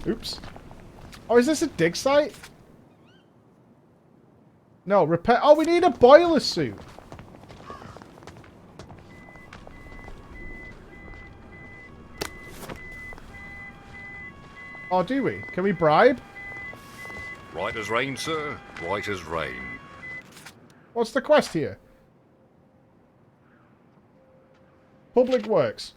Oops. Oh, is this a dig site? No, repair. Oh, we need a boiler suit. Oh, do we? Can we bribe? Right as rain, sir. Right as rain. What's the quest here? Public Works.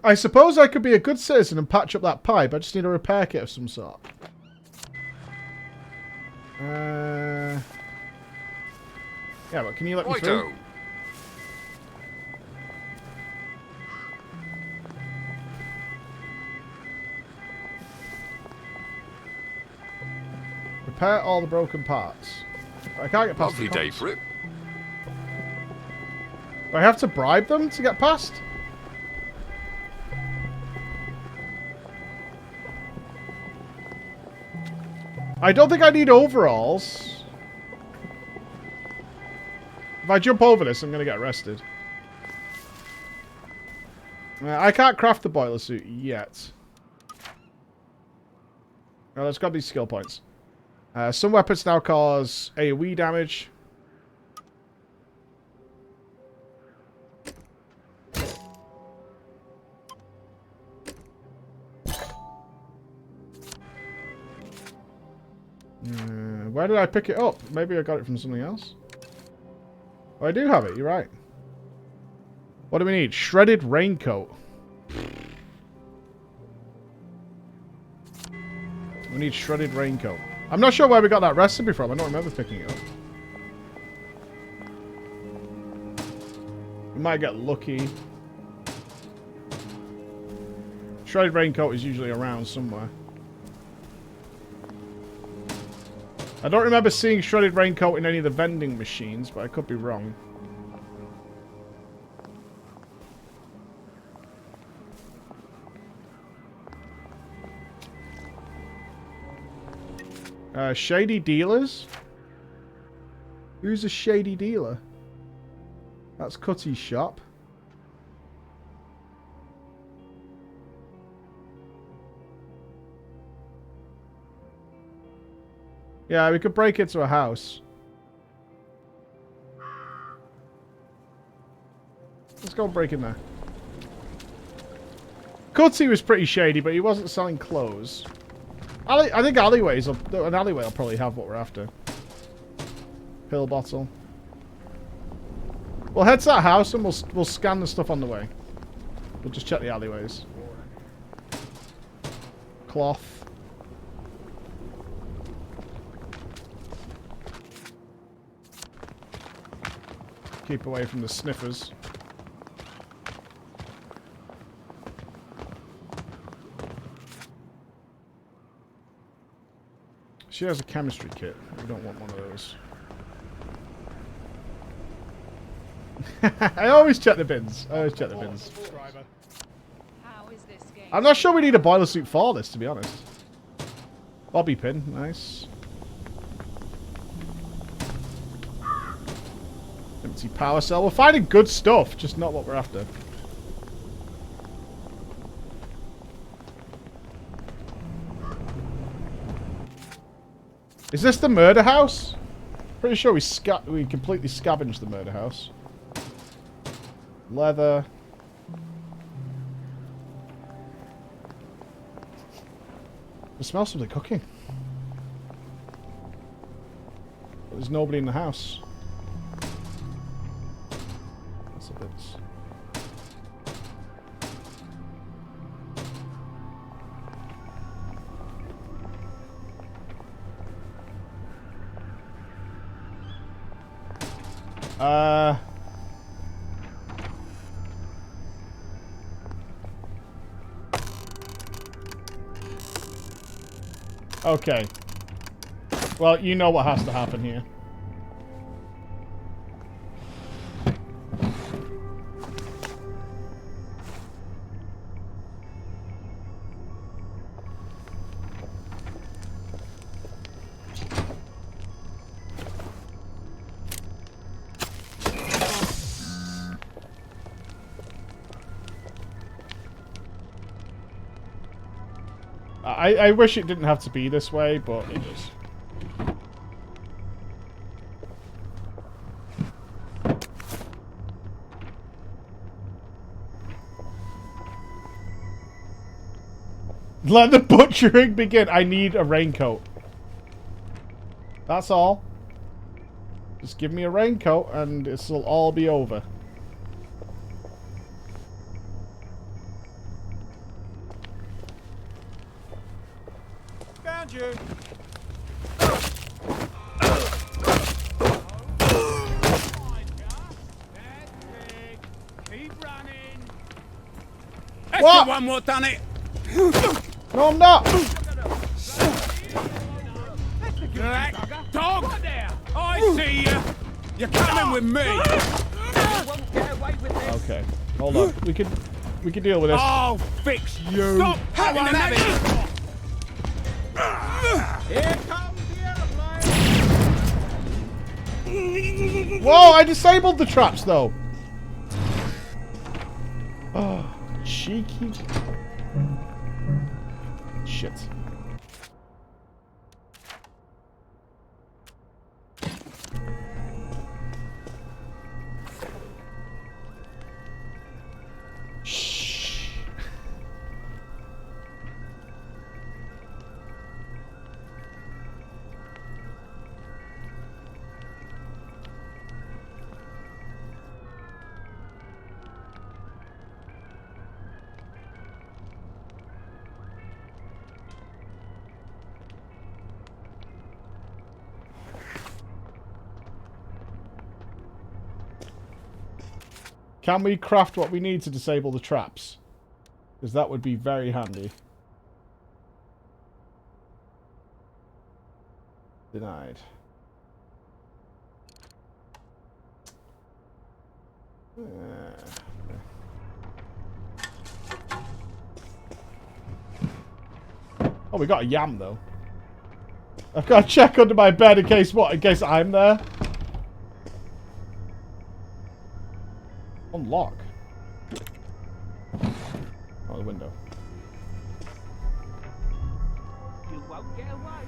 I suppose I could be a good citizen and patch up that pipe. I just need a repair kit of some sort. Yeah, but can you let me through? Repair all the broken parts. I can't get past. Lovely day for it. Do I have to bribe them to get past? I don't think I need overalls. If I jump over this, I'm going to get arrested. I can't craft the boiler suit yet. Well, let's grab these skill points. Some weapons now cause AoE damage. Where did I pick it up? Maybe I got it from something else. Oh, I do have it. You're right. What do we need? Shredded raincoat. We need shredded raincoat. I'm not sure where we got that recipe from. I don't remember picking it up. We might get lucky. Shredded raincoat is usually around somewhere. I don't remember seeing shredded raincoat in any of the vending machines, but I could be wrong. Shady dealers. Who's a shady dealer? That's Cutty's shop. Yeah, we could break into a house. Let's go break in there. Cutty was pretty shady, but he wasn't selling clothes. I think alleyways, an alleyway will probably have what we're after. Pill bottle. We'll head to that house and we'll scan the stuff on the way. We'll just check the alleyways. Cloth. Keep away from the sniffers. She has a chemistry kit. We don't want one of those. I always check the bins. I always check the bins. I'm not sure we need a boiler suit for this, to be honest. Bobby pin. Nice. Empty power cell. We're finding good stuff, just not what we're after. Is this the murder house? Pretty sure we completely scavenged the murder house. Leather. I smell something cooking. But there's nobody in the house. That's a bit. Okay. Well, you know what has to happen here. I wish it didn't have to be this way, but it is. Let the butchering begin. I need a raincoat. That's all. Just give me a raincoat and this'll all be over. You. Keep running. What? One more done it. No, I'm not. Black dog. I see you. You're coming with me. Okay, hold on. We can deal with this. I'll fix you. Stop having it. Here comes the airplane. Whoa, I disabled the traps though. Oh, cheeky. Shit. Can we craft what we need to disable the traps? Because that would be very handy. Denied. Oh, we got a yam though. I've got to check under my bed in case what? In case I'm there. unlock? Oh, the window. You won't get away.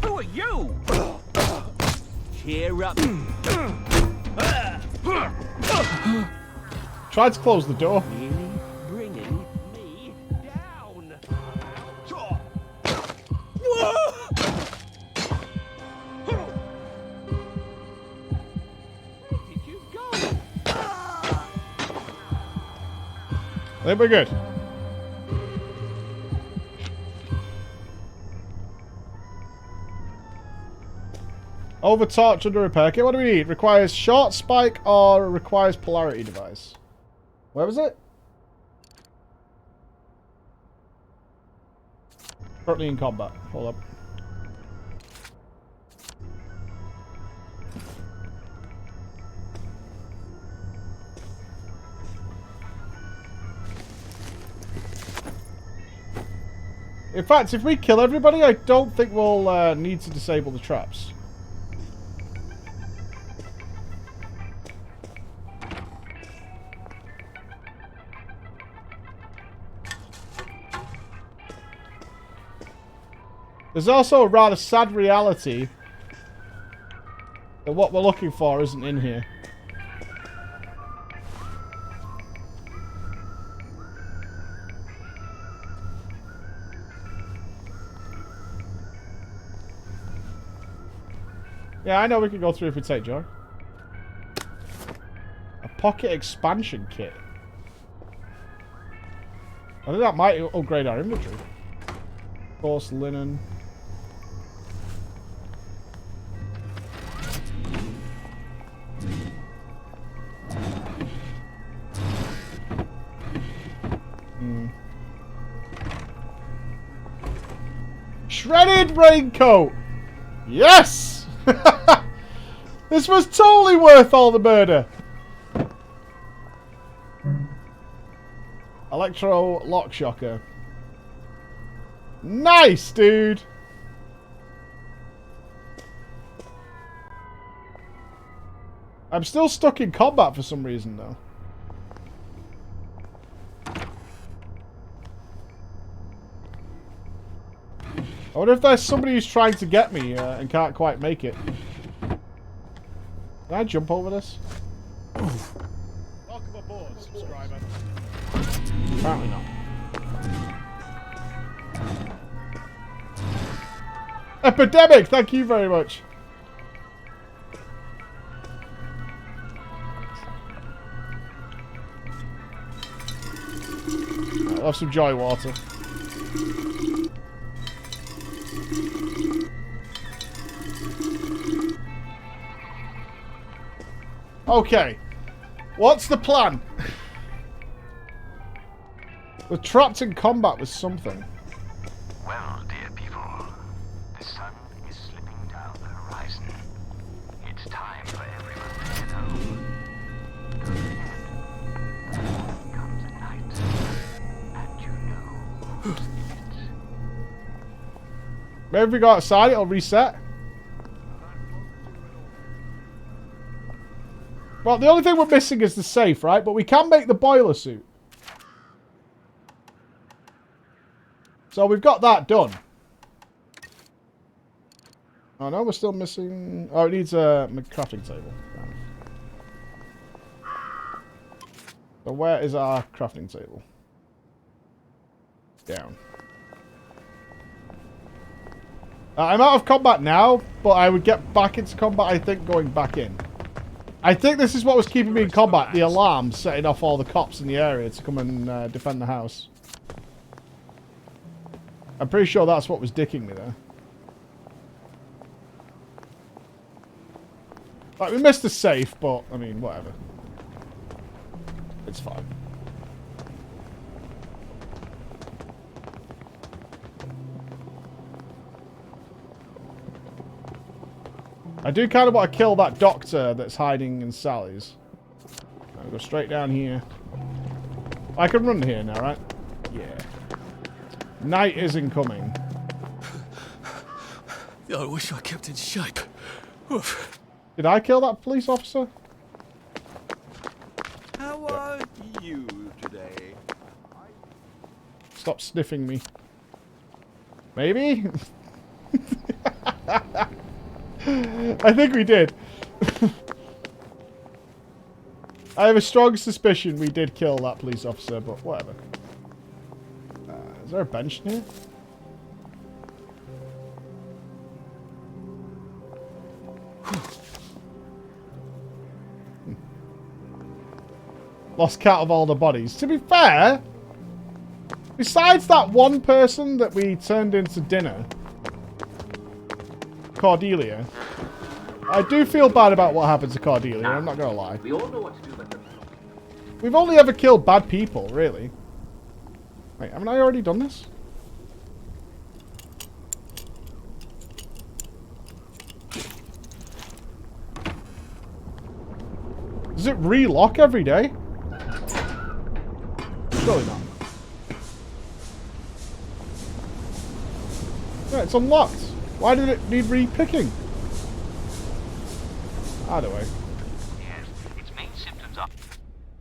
Who are you? Cheer up. Tried to close the door. Really bringing me down. Where did you go? I think we're good. Over torch under repair. Okay, what do we need? Requires short spike or requires polarity device? Where was it? Currently in combat. Hold up. In fact, if we kill everybody, I don't think we'll need to disable the traps. There's also a rather sad reality that what we're looking for isn't in here. Yeah, I know we can go through if we take Joy. A pocket expansion kit. I think that might upgrade our inventory. Coarse linen. Shredded raincoat! Yes! This was totally worth all the murder! Electro lock shocker. Nice, dude! I'm still stuck in combat for some reason, though. I wonder if there's somebody who's trying to get me and can't quite make it. Can I jump over this? Welcome aboard, subscriber. Apparently not. Epidemic, thank you very much. I'll have some joy water. Okay, what's the plan? We're trapped in combat with something. Well, dear people, the sun is slipping down the horizon. It's time for everyone to head home. Comes at night, and you know. Maybe if we go outside, it'll reset. Well, the only thing we're missing is the safe, right? But we can make the boiler suit. So we've got that done. Oh no, we're still missing... Oh, it needs a crafting table. So where is our crafting table? Down. I'm out of combat now, but I would get back into combat, I think, going back in. I think this is what was keeping me in combat. The alarm setting off all the cops in the area to come and defend the house. I'm pretty sure that's what was dicking me there. Like, we missed the safe, but, I mean, whatever. It's fine. I do kind of want to kill that doctor that's hiding in Sally's. I'll go straight down here. I can run here now, right? Yeah. Night isn't coming. I wish I kept in shape. Oof. Did I kill that police officer? Stop sniffing me. Maybe? I think we did. I have a strong suspicion we did kill that police officer, but whatever. Is there a bench near? Lost count of all the bodies. To be fair, besides that one person that we turned into dinner, Cordelia, I do feel bad about what happened to Cordelia, I'm not gonna lie. We all know what to do with them. We've only ever killed bad people, really. Wait, haven't I already done this? Does it re-lock every day? Surely not. Yeah, it's unlocked. Why did it need re-picking? Either way. Yes, its main symptoms are...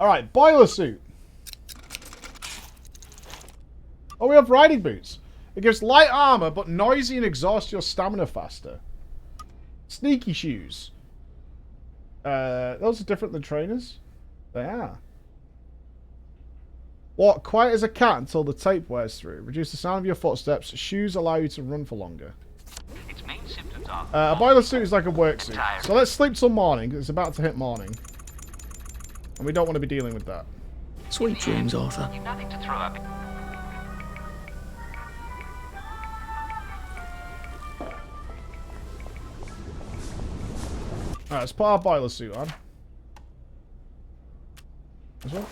Alright, boiler suit. Oh, we have riding boots. It gives light armor, but noisy and exhausts your stamina faster. Sneaky shoes. Those are different than trainers? They are. Walk quiet as a cat until the tape wears through. Reduce the sound of your footsteps. Shoes allow you to run for longer. Its main symptoms are... A boiler suit is like a work suit. So let's sleep till morning. It's about to hit morning. And we don't want to be dealing with that. Sweet dreams, Arthur. You've nothing to throw up. Alright, let's put our boiler suit on. This one.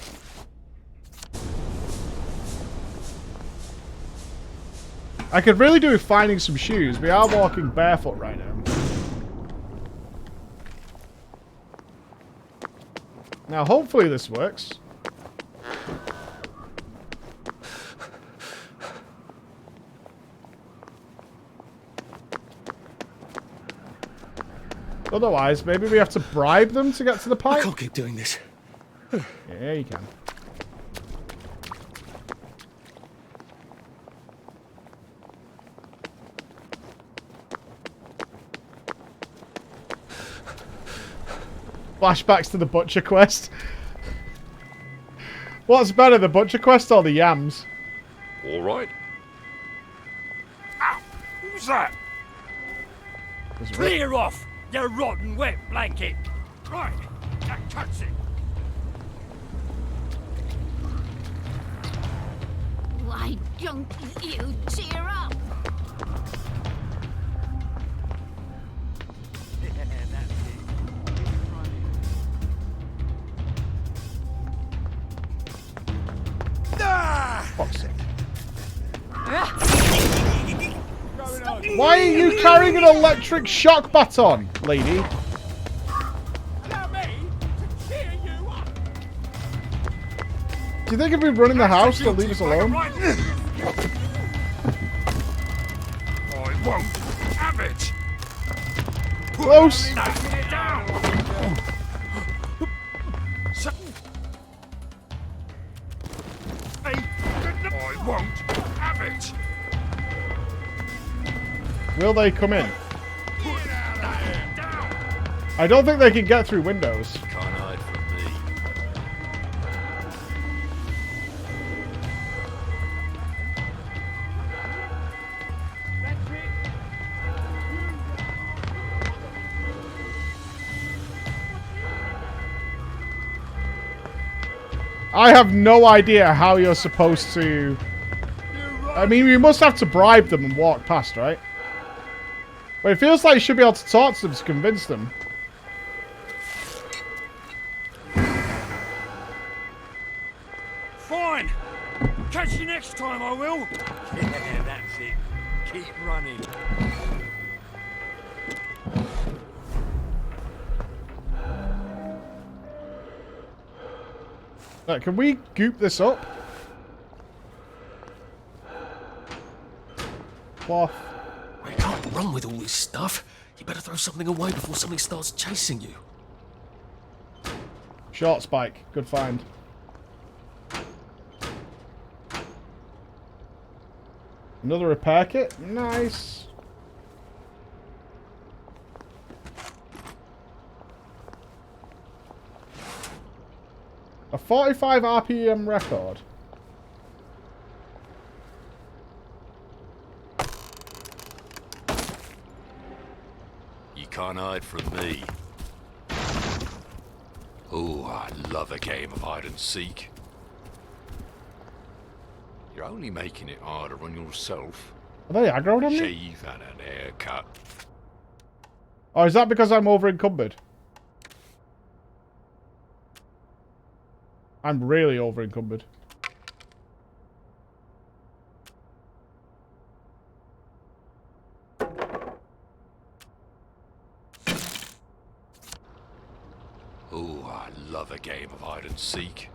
I could really do with finding some shoes. We are walking barefoot right now. Now, hopefully this works. Otherwise, maybe we have to bribe them to get to the pipe? I can't keep doing this. Yeah, you can. Flashbacks to the butcher quest. What's better, the butcher quest or the yams? All right. Ow! Who's that? Clear off, you rotten wet blanket. Right, that cuts it. Why don't you cheer up? Fuck's sake. Why are you carrying an electric shock baton, lady? Do you think if we run in the house, they'll leave us alone? I won't have it. Close. I won't have it. Will they come in? I don't think they can get through windows. Can't hide from me. I have no idea how you're supposed to... I mean, we must have to bribe them and walk past, right? But it feels like you should be able to talk to them to convince them. Fine. Catch you next time, I will. Yeah, that's it. Keep running. Right, can we goop this up? Cloth. I can't run with all this stuff. You better throw something away before something starts chasing you. Short spike. Good find. Another repair kit. Nice. A 45 RPM record. You can't hide from me. Oh, I love a game of hide and seek. You're only making it harder on yourself. Are they aggroed on me? Shave and an haircut. Oh, is that because I'm over encumbered? I'm really over encumbered. Oh, I love a game of hide and seek.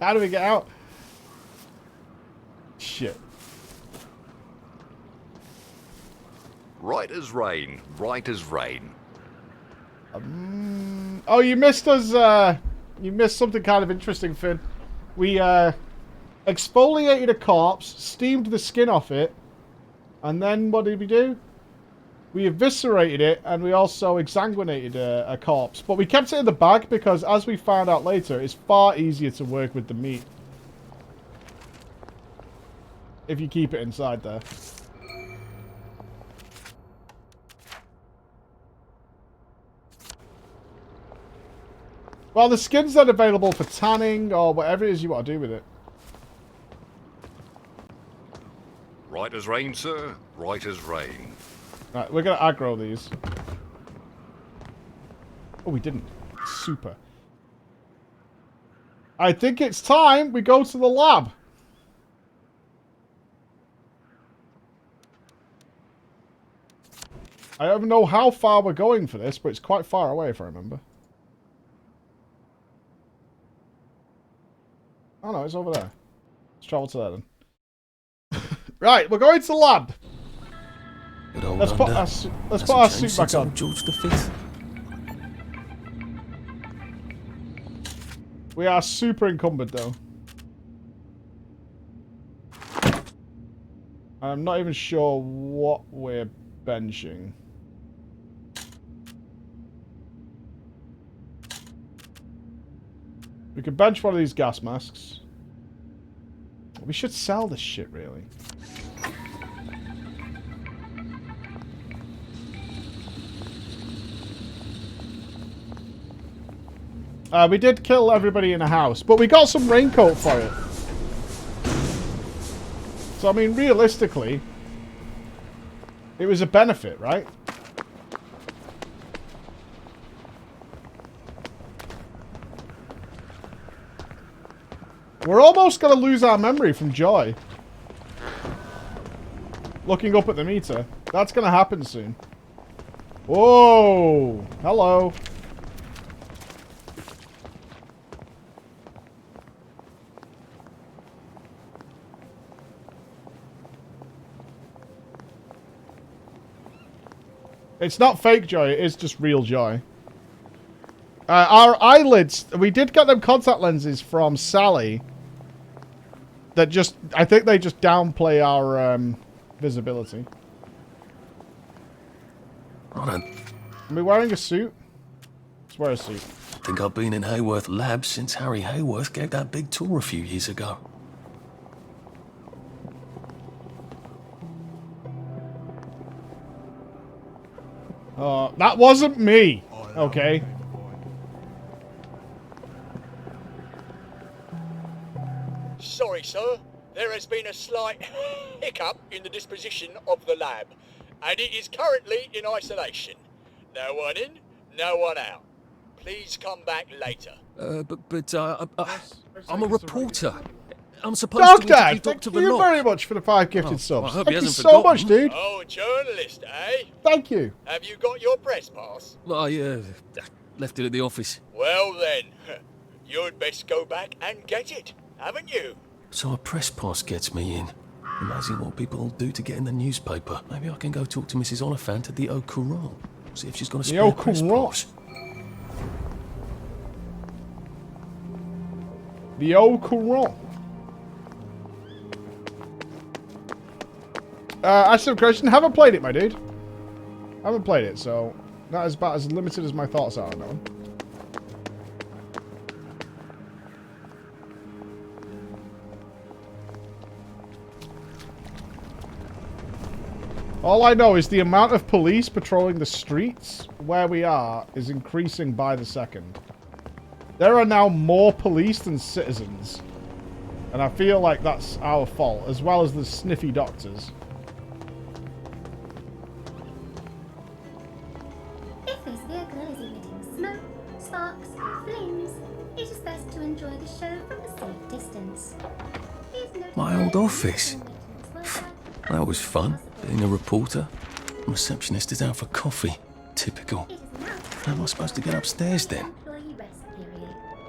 How do we get out? Shit. Right as rain, right as rain. Oh, you missed us, you missed something kind of interesting, Finn. We, exfoliated a corpse, steamed the skin off it, and then what did we do? We eviscerated it, and we also exsanguinated a corpse. But we kept it in the bag because, as we found out later, it's far easier to work with the meat if you keep it inside there. Well, the skin's then available for tanning or whatever it is you want to do with it. Right as rain, sir. Right as rain. Right, we're going to aggro these. Oh, we didn't. Super. I think it's time we go to the lab. I don't know how far we're going for this, but it's quite far away if I remember. Oh no, it's over there. Let's travel to there then. Right, we're going to the lab. Let's put our suit back on. George V. We are super encumbered though. I'm not even sure what we're benching. We could bench one of these gas masks. We should sell this shit, really. We did kill everybody in a house, but we got some raincoat for it. So, I mean, realistically, it was a benefit, right? We're almost going to lose our memory from joy. Looking up at the meter. That's going to happen soon. Whoa! Hello. It's not fake joy, it is just real joy. Our eyelids, we did get them contact lenses from Sally. That just, I think they just downplay our visibility. Are we wearing a suit? Let's wear a suit. I think I've been in Hayworth Labs since Harry Hayworth gave that big tour a few years ago. That wasn't me, okay? Sorry, sir. There has been a slight hiccup in the disposition of the lab, and it is currently in isolation. No one in, no one out. Please come back later. I'm a reporter. I'm supposed to interview Dr. Thank you very much for the 5 gifted subs. I hope Thank he you hasn't so forgotten. much, dude. Oh, journalist, eh? Thank you. Have you got your press pass? I left it at the office. Well then, you'd best go back and get it, haven't you? So a press pass gets me in. Amazing what people will do to get in the newspaper. Maybe I can go talk to Mrs. Oliphant at the Au Courant. See if she's got a spare press pass. The Au Courant. Actually, question. Haven't played it, my dude. Haven't played it, so that is about as limited as my thoughts are on that one. All I know is the amount of police patrolling the streets where we are is increasing by the second. There are now more police than citizens. And I feel like that's our fault, as well as the sniffy doctors. If this vehicle is emitting smoke, sparks, or flames, it is best to enjoy the show from a safe distance. My old office. That was fun, being a reporter. The receptionist is out for coffee. Typical. How am I supposed to get upstairs then?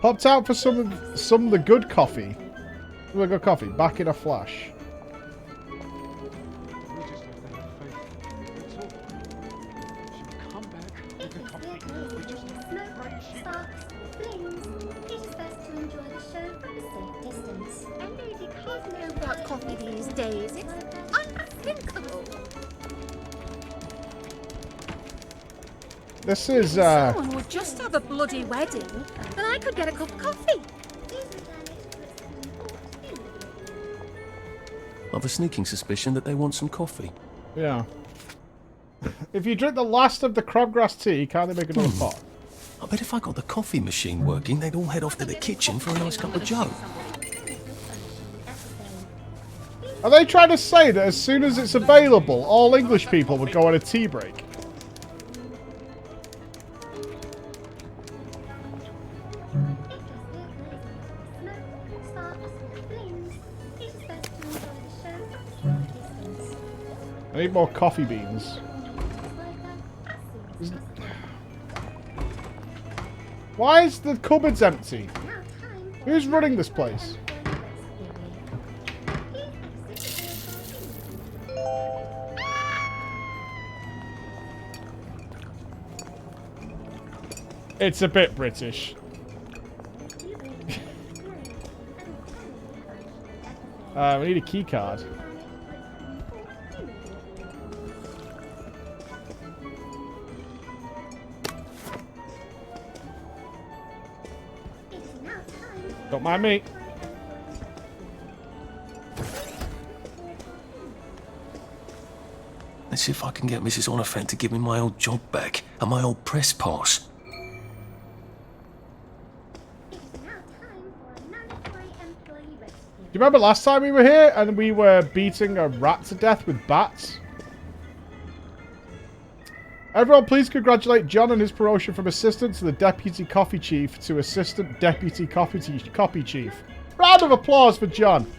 Popped out for some of the good coffee. Some of the good coffee. Back in a flash. About coffee these days, it's unthinkable. This is Someone would just have a bloody wedding, and I could get a cup of coffee. I've a sneaking suspicion that they want some coffee. Yeah. If you drink the last of the crabgrass tea, can't they make another pot? I bet if I got the coffee machine working, they'd all head off to the kitchen for a nice cup of joe. Are they trying to say that as soon as it's available, all English people would go on a tea break? I need more coffee beans. Why is the cupboards empty? Who's running this place? It's a bit British. We need a key card. Don't mind me. Let's see if I can get Mrs. Oliphant to give me my old job back and my old press pass. Do you remember last time we were here and we were beating a rat to death with bats? Everyone, please congratulate John on his promotion from assistant to the deputy coffee chief to assistant deputy coffee chief. Round of applause for John.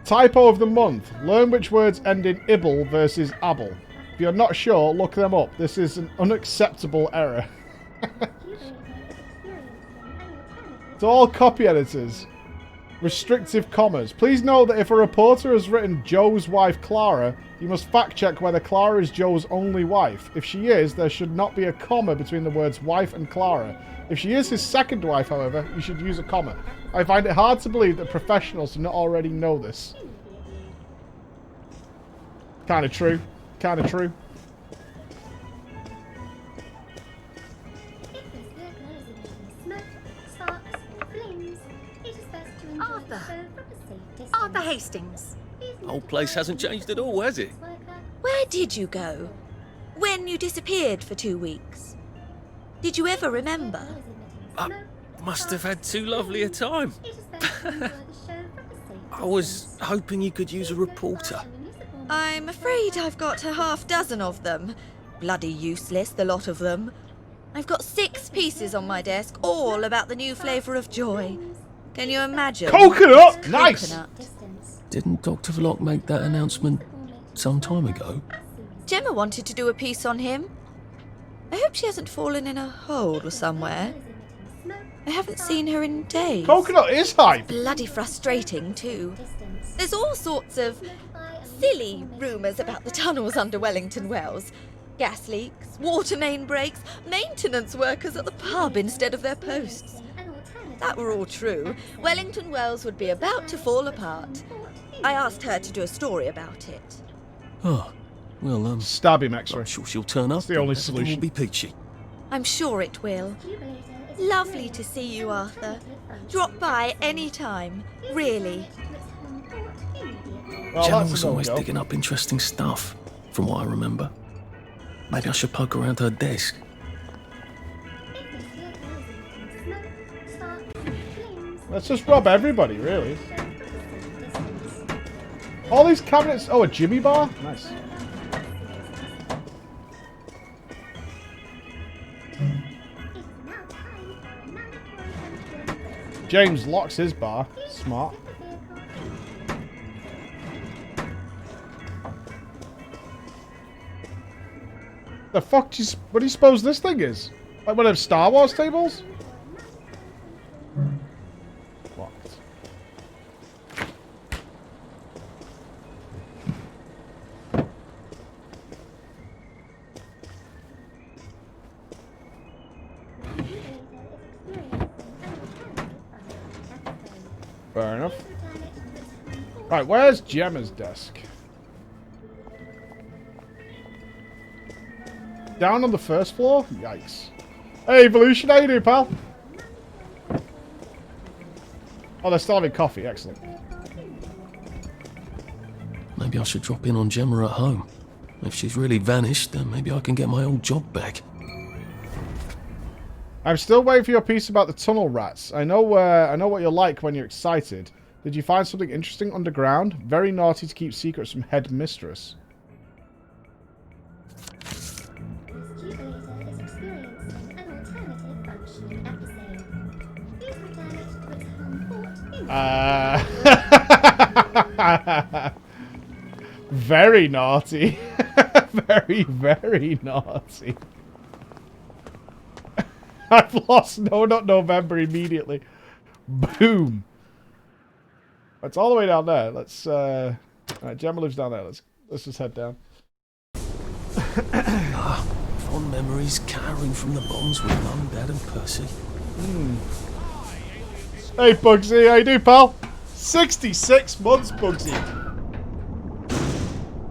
Typo of the month. Learn which words end in ibble versus abble. If you're not sure, look them up. This is an unacceptable error. To all copy editors, restrictive commas. Please note that if a reporter has written Joe's wife Clara, you must fact check whether Clara is Joe's only wife. If she is, there should not be a comma between the words wife and Clara. If she is his second wife, however, you should use a comma. I find it hard to believe that professionals do not already know this. Kind of true. Kind of true. Arthur Hastings. Whole place hasn't changed at all, has it? Where did you go? When you disappeared for 2 weeks? Did you ever remember? I must have had too lovely a time. I was hoping you could use a reporter. I'm afraid I've got a half dozen of them. Bloody useless, the lot of them. I've got 6 pieces on my desk, all about the new flavour of joy. Can you imagine? Coconut! Nice! Didn't Dr. Vlok make that announcement some time ago? Gemma wanted to do a piece on him. I hope she hasn't fallen in a hole somewhere. I haven't seen her in days. Coconut is hype. Bloody frustrating, too. There's all sorts of silly rumours about the tunnels under Wellington Wells. Gas leaks, water main breaks, maintenance workers at the pub instead of their posts. That were all true, Wellington Wells would be about to fall apart. I asked her to do a story about it. Oh, well, stab him, X-ray. I'm sure she'll turn up. That's the only Everything solution. will be peachy. I'm sure it will. Lovely to see you, Arthur. Drop by any time, really. Well, Gemma that's was a always no-go. digging up interesting stuff, from what I remember. Maybe I should poke around her desk. Let's just rob everybody, really. All these cabinets. Oh, a Jimmy bar? Nice. James locks his bar. Smart. The fuck do you, what do you suppose this thing is? Like one of them Star Wars tables? What? Fair enough. Right, where's Gemma's desk? Down on the first floor? Yikes. Hey, Evolution, how you doing, pal? Oh, they're still having coffee. Excellent. Maybe I should drop in on Gemma at home. If she's really vanished, then maybe I can get my old job back. I'm still waiting for your piece about the tunnel rats. I know what you're like when you're excited. Did you find something interesting underground? Very naughty to keep secrets from head mistress. Very naughty. Very, very naughty. I've lost No Not November immediately. Boom. It's all the way down there. Let's alright, Gemma lives down there. Let's just head down. Fond memories carrying from the bonds with Mum, Dad and Percy. Hey Bugsy, how you doing, pal? 66 months, Bugsy.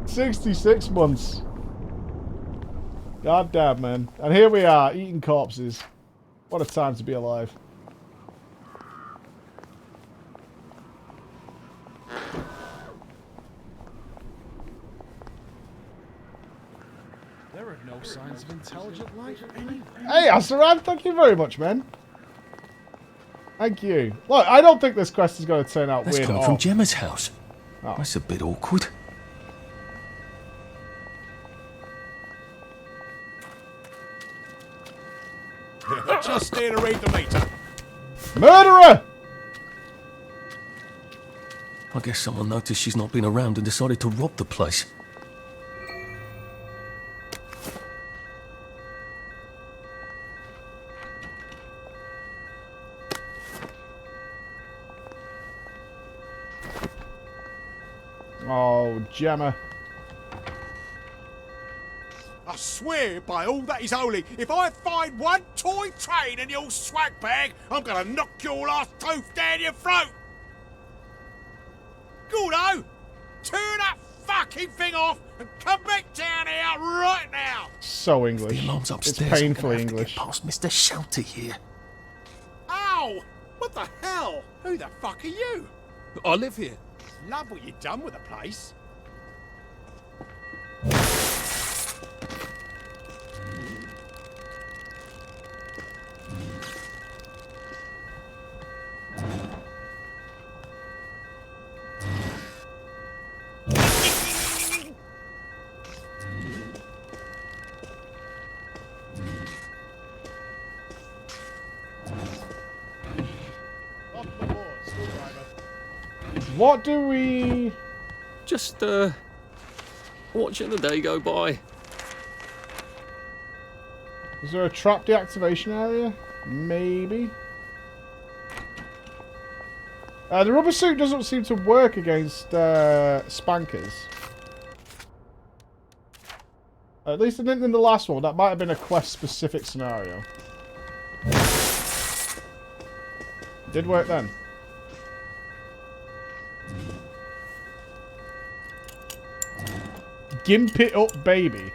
66 months. God damn, man. And here we are, eating corpses. What a time to be alive. There are no signs of intelligent life anywhere. Hey, Asaran, thank you very much, man. Thank you. Look, I don't think this quest is going to turn out That's weird at come all. from Gemma's house. Oh. That's a bit awkward. Just there to read the meter. Murderer! I guess someone noticed she's not been around and decided to rob the place. Oh, Gemma. I swear by all that is holy, if I find one toy train in your swag bag, I'm gonna knock your last tooth down your throat! Gordo! Turn that fucking thing off and come back down here right now! So English. The alarm's upstairs. It's painfully I'm gonna have English. To get past Mr. Shouty here. Ow! What the hell? Who the fuck are you? I live here. Love what you've done with the place. What do we... Just, watching the day go by. Is there a trap deactivation area? Maybe. The rubber suit doesn't seem to work against spankers. At least it didn't in the last one. That might have been a quest-specific scenario. Did work then. Gimp it up, baby.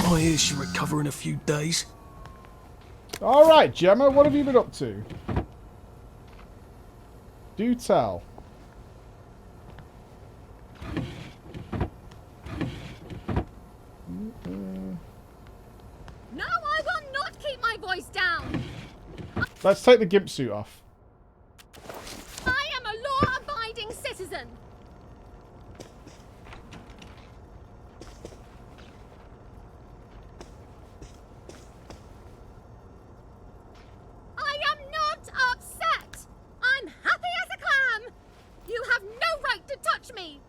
My ears should recover in a few days. Alright, Gemma, what have you been up to? Do tell. No, I will not keep my voice down. Let's take the gimp suit off. I am a law-abiding citizen. I am not upset. I'm happy as a clam. You have no right to touch me.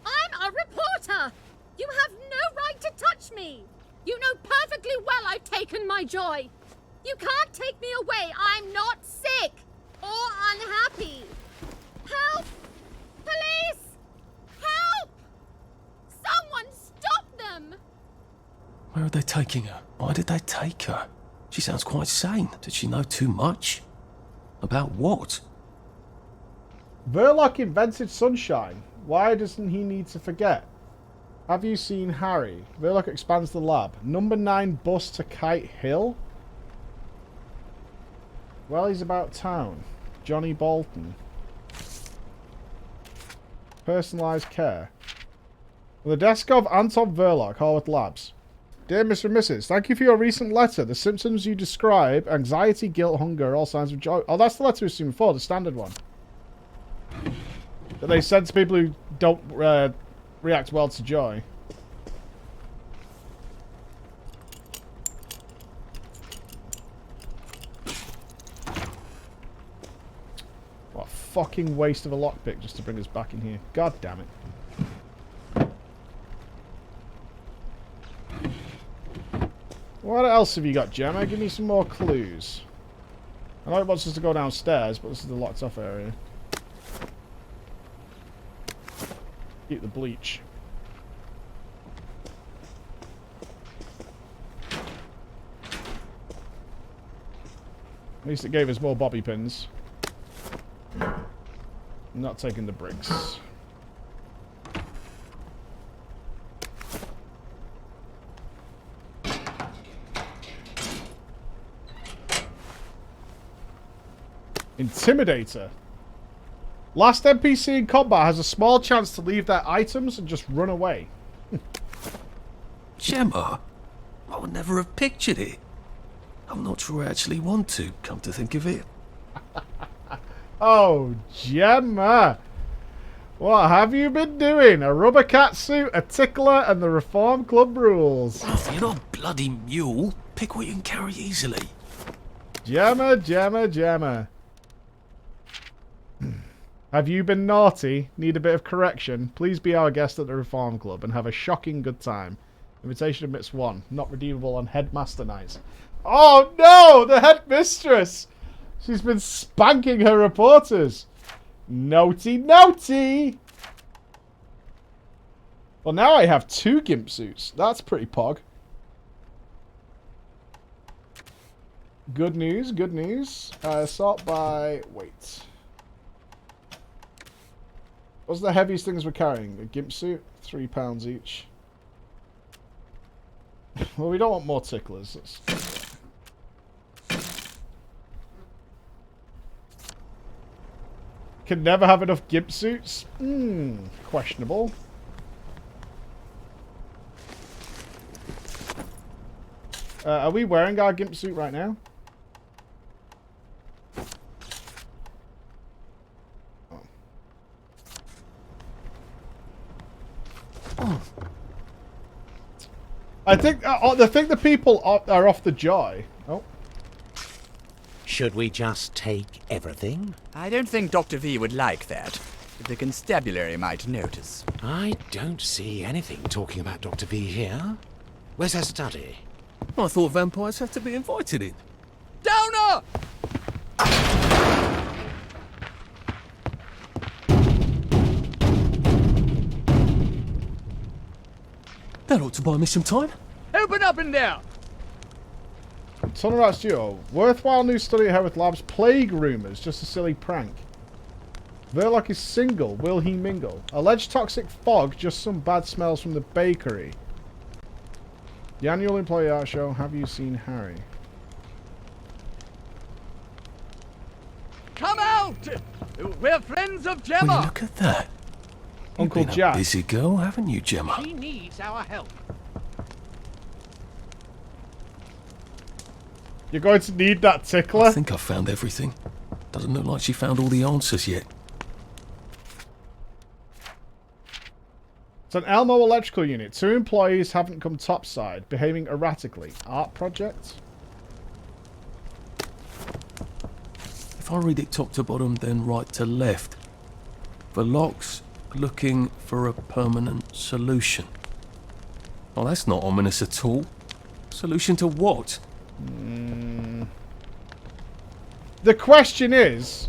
I'm a reporter. You have no right to touch me. You know perfectly well I've taken my joy. You can't take me away. I'm not sick or unhappy. Help! Police! Help! Someone stop them! Where are they taking her? Why did they take her? She sounds quite sane. Did she know too much? About what? Verloc invented sunshine. Why doesn't he need to forget? Have you seen Harry? Verloc expands the lab. Number 9 bus to Kite Hill? Well, he's about town. Johnny Bolton. Personalised care. The desk of Anton Verloc, Harvard Labs. Dear Mr. and Mrs., thank you for your recent letter. The symptoms you describe, anxiety, guilt, hunger, are all signs of joy. Oh, that's the letter we've seen before, the standard one. That they send to people who don't react well to joy. What a fucking waste of a lockpick just to bring us back in here. God damn it. What else have you got, Gemma? Give me some more clues. I know it wants us to go downstairs, but this is the locked off area. Keep the bleach. At least it gave us more bobby pins. I'm not taking the bricks. Intimidator. Last NPC in combat has a small chance to leave their items and just run away. Gemma? I would never have pictured it. I'm not sure I actually want to, come to think of it. Oh, Gemma. What have you been doing? A rubber cat suit, a tickler, and the Reform Club rules. You're not a bloody mule. Pick what you can carry easily. Gemma, Gemma, Gemma. Have you been naughty? Need a bit of correction? Please be our guest at the Reform Club and have a shocking good time. Invitation admits 1. Not redeemable on Headmaster nights. Oh no! The headmistress! She's been spanking her reporters. Naughty, naughty! Well, now I have 2 gimp suits. That's pretty pog. Good news, good news. Sort by weight. What's the heaviest things we're carrying? A gimp suit? £3 each. Well, we don't want more ticklers. Can never have enough gimp suits? Questionable. Are we wearing our gimp suit right now? I think the people are off the joy. Oh. Should we just take everything? I don't think Dr. V would like that. The constabulary might notice. I don't see anything talking about Dr. V here. Where's her study? I thought vampires had to be invited in. Downer! That ought to buy me some time. Open up in there! Tunnel Rat Studio. Worthwhile new study at Hereth Labs. Plague rumours. Just a silly prank. Verloc is single. Will he mingle? Alleged toxic fog. Just some bad smells from the bakery. The annual employee art show. Have you seen Harry? Come out! We're friends of Gemma! Will you look at that? Uncle You've been Jack. a busy girl, haven't you, Gemma? She needs our help. You're going to need that tickler. I think I've found everything. Doesn't look like she found all the answers yet. It's an Elmo electrical unit. 2 employees haven't come topside, behaving erratically. Art project? If I read it top to bottom, then right to left. Verloc's looking for a permanent solution. Oh, that's not ominous at all. Solution to what? The question is,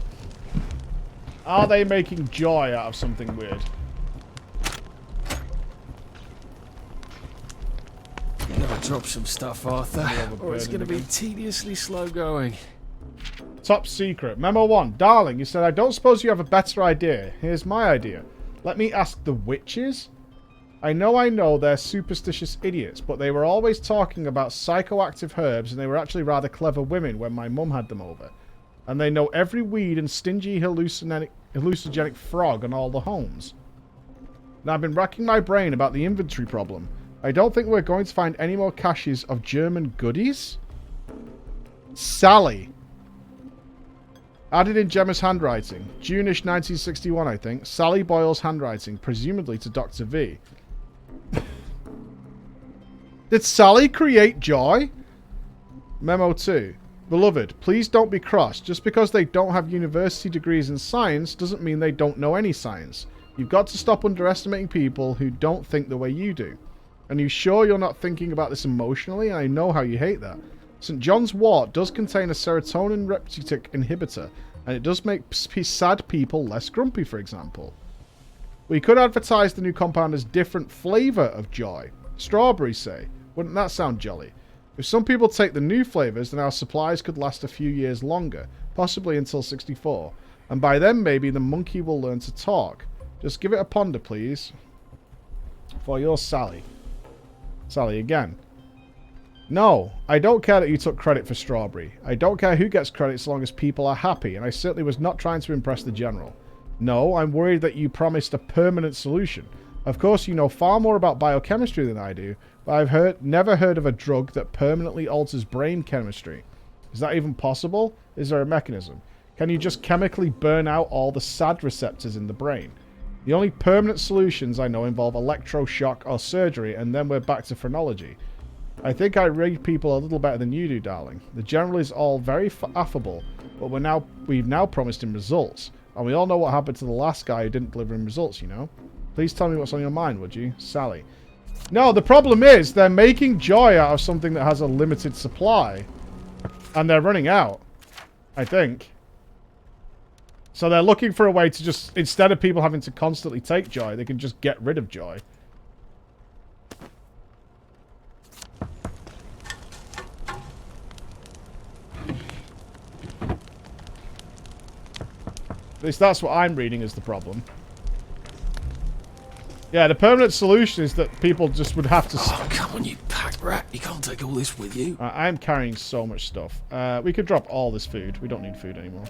are they making joy out of something weird? You never drop some stuff, Arthur, or it's going to be tediously slow going. Top secret. Memo 1. Darling, you said, I don't suppose you have a better idea. Here's my idea. Let me ask the witches? I know they're superstitious idiots, but they were always talking about psychoactive herbs, and they were actually rather clever women when my mum had them over. And they know every weed and stingy hallucinogenic frog on all the homes. Now, I've been racking my brain about the inventory problem. I don't think we're going to find any more caches of German goodies. Sally. Added in Gemma's handwriting. June-ish 1961, I think. Sally Boyle's handwriting, presumably to Dr. V. Did Sally create joy? Memo 2. Beloved, please don't be cross. Just because they don't have university degrees in science doesn't mean they don't know any science. You've got to stop underestimating people who don't think the way you do. And you sure you're not thinking about this emotionally? I know how you hate that. St. John's wort does contain a serotonin reuptake inhibitor, and it does make sad people less grumpy, for example. We could advertise the new compound as different flavour of joy. Strawberry, say. Wouldn't that sound jolly? If some people take the new flavours, then our supplies could last a few years longer, possibly until 64. And by then, maybe the monkey will learn to talk. Just give it a ponder, please. For your Sally. Sally again. No, I don't care that you took credit for Strawberry. I don't care who gets credit so long as people are happy, and I certainly was not trying to impress the General. No, I'm worried that you promised a permanent solution. Of course, you know far more about biochemistry than I do, but I've never heard of a drug that permanently alters brain chemistry. Is that even possible? Is there a mechanism? Can you just chemically burn out all the SAD receptors in the brain? The only permanent solutions I know involve electroshock or surgery, and then we're back to phrenology. I think I read people a little better than you do, darling. The General is all very affable, but we've now promised him results. And we all know what happened to the last guy who didn't deliver him results, you know? Please tell me what's on your mind, would you? Sally. No, the problem is they're making joy out of something that has a limited supply. And they're running out. I think. So they're looking for a way to just, instead of people having to constantly take joy, they can just get rid of joy. At least that's what I'm reading as the problem. Yeah, the permanent solution is that people just would have to... Oh, come on, you pack rat. You can't take all this with you. I'm carrying so much stuff. We could drop all this food. We don't need food anymore.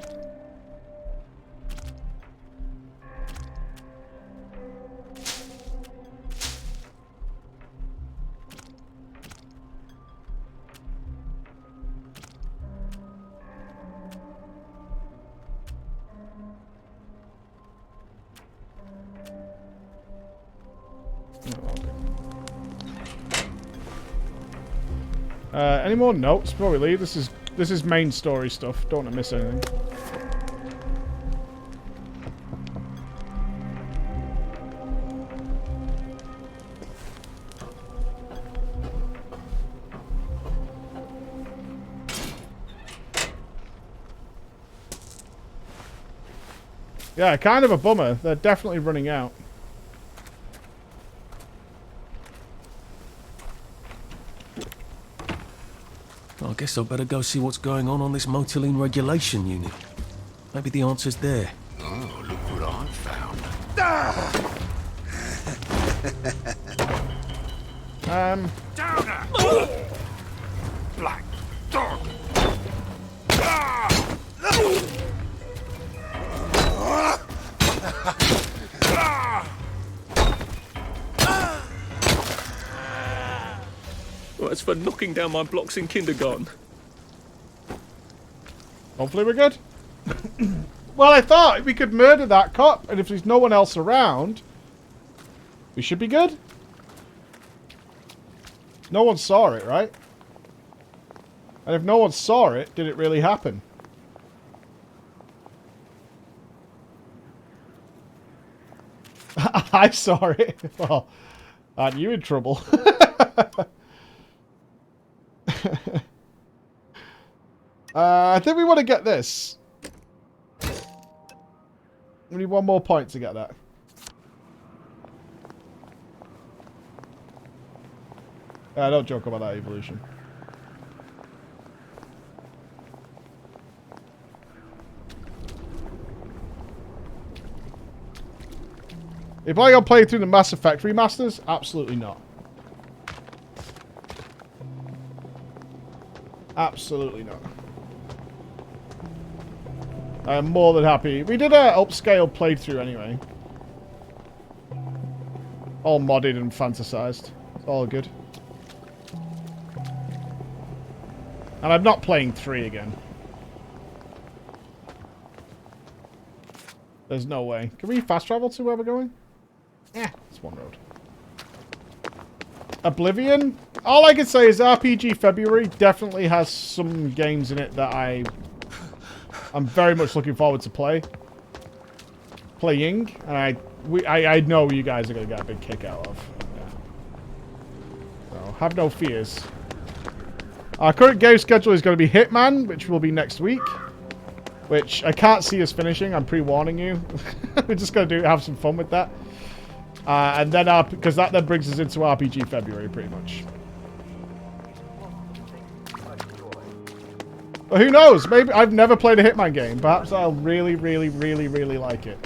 Any more notes before we leave? This is This is main story stuff. Don't want to miss anything. Yeah, kind of a bummer. They're definitely running out. I guess I'd better go see what's going on this motiline regulation unit. Maybe the answer's there. Oh, look what I found. Downer! Black dog! Well, that's for knocking down my blocks in kindergarten. Hopefully we're good. Well, I thought we could murder that cop, and if there's no one else around, we should be good. No one saw it, right? And if no one saw it, did it really happen? I saw it. Well, aren't you in trouble? I think we want to get this. We need one more point to get that. Don't joke about that evolution. If I go play through the Mass Effect remasters, absolutely not. Absolutely not. I am more than happy. We did a upscale playthrough anyway. All modded and fantasized. It's all good. And I'm not playing 3 again. There's no way. Can we fast travel to where we're going? Yeah, it's one road. Oblivion? All I can say is RPG February definitely has some games in it that I'm very much looking forward to playing, and I know you guys are going to get a big kick out of. Yeah. So, have no fears. Our current game schedule is going to be Hitman, which will be next week. Which I can't see us finishing, I'm pre-warning you. We're just going to have some fun with that. And then, because that then brings us into RPG February, pretty much. But who knows? Maybe I've never played a Hitman game. Perhaps I'll really, really, really, really like it.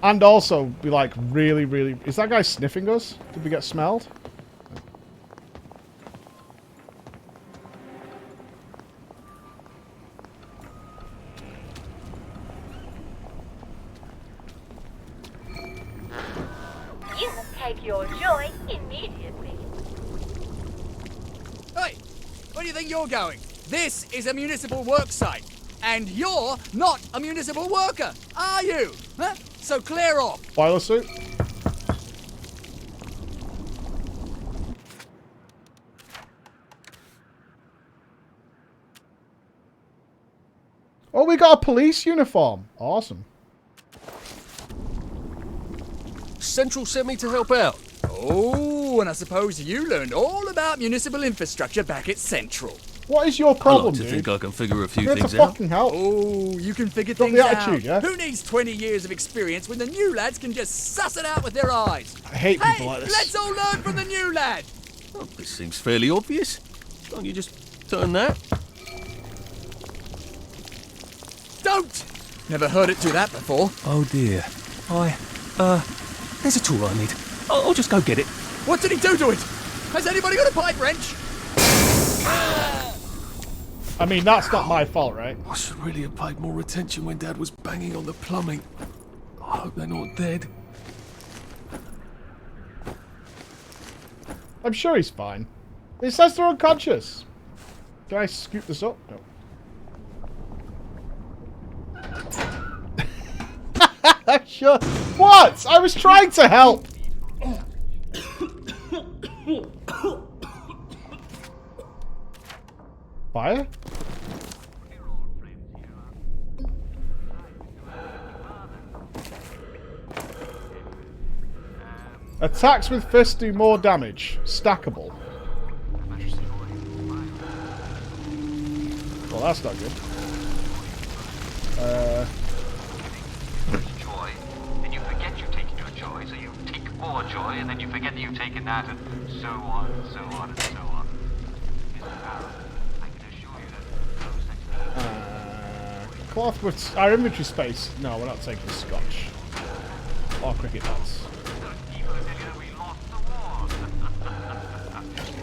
And also be like, really, really... Is that guy sniffing us? Did we get smelled? You will take your joy immediately. Hey, where do you think you're going? This is a municipal work site, and you're not a municipal worker, are you? Huh? So clear off. Boiler suit? Oh, we got a police uniform. Awesome. Central sent me to help out. Oh, and I suppose you learned all about municipal infrastructure back at Central. What is your problem, I like to dude? think I can figure a few You're things to out. fucking help. Oh, you can figure Got things the attitude, out. yeah? Who needs 20 years of experience when the new lads can just suss it out with their eyes? I hate people like this. Let's all learn from the new lad. Oh, this seems fairly obvious. Can't you just turn that? Don't! Never heard it do that before. Oh dear. There's a tool I need. I'll just go get it. What did he do to it? Has anybody got a pipe wrench? I mean, that's not my fault, right? I should really have paid more attention when Dad was banging on the plumbing. I hope they're not dead. I'm sure he's fine. It says they're unconscious. Can I scoop this up? No. Sure. What? I was trying to help. Fire? Attacks with fists do more damage. Stackable. Well, that's not good. Joy, and you forget you've taken your joy, so you take more joy, and then you forget that you've taken that, and so on, and so on, and so on. I can assure you that Cloth with our inventory space. No, we're not taking scotch. Or cricket bats.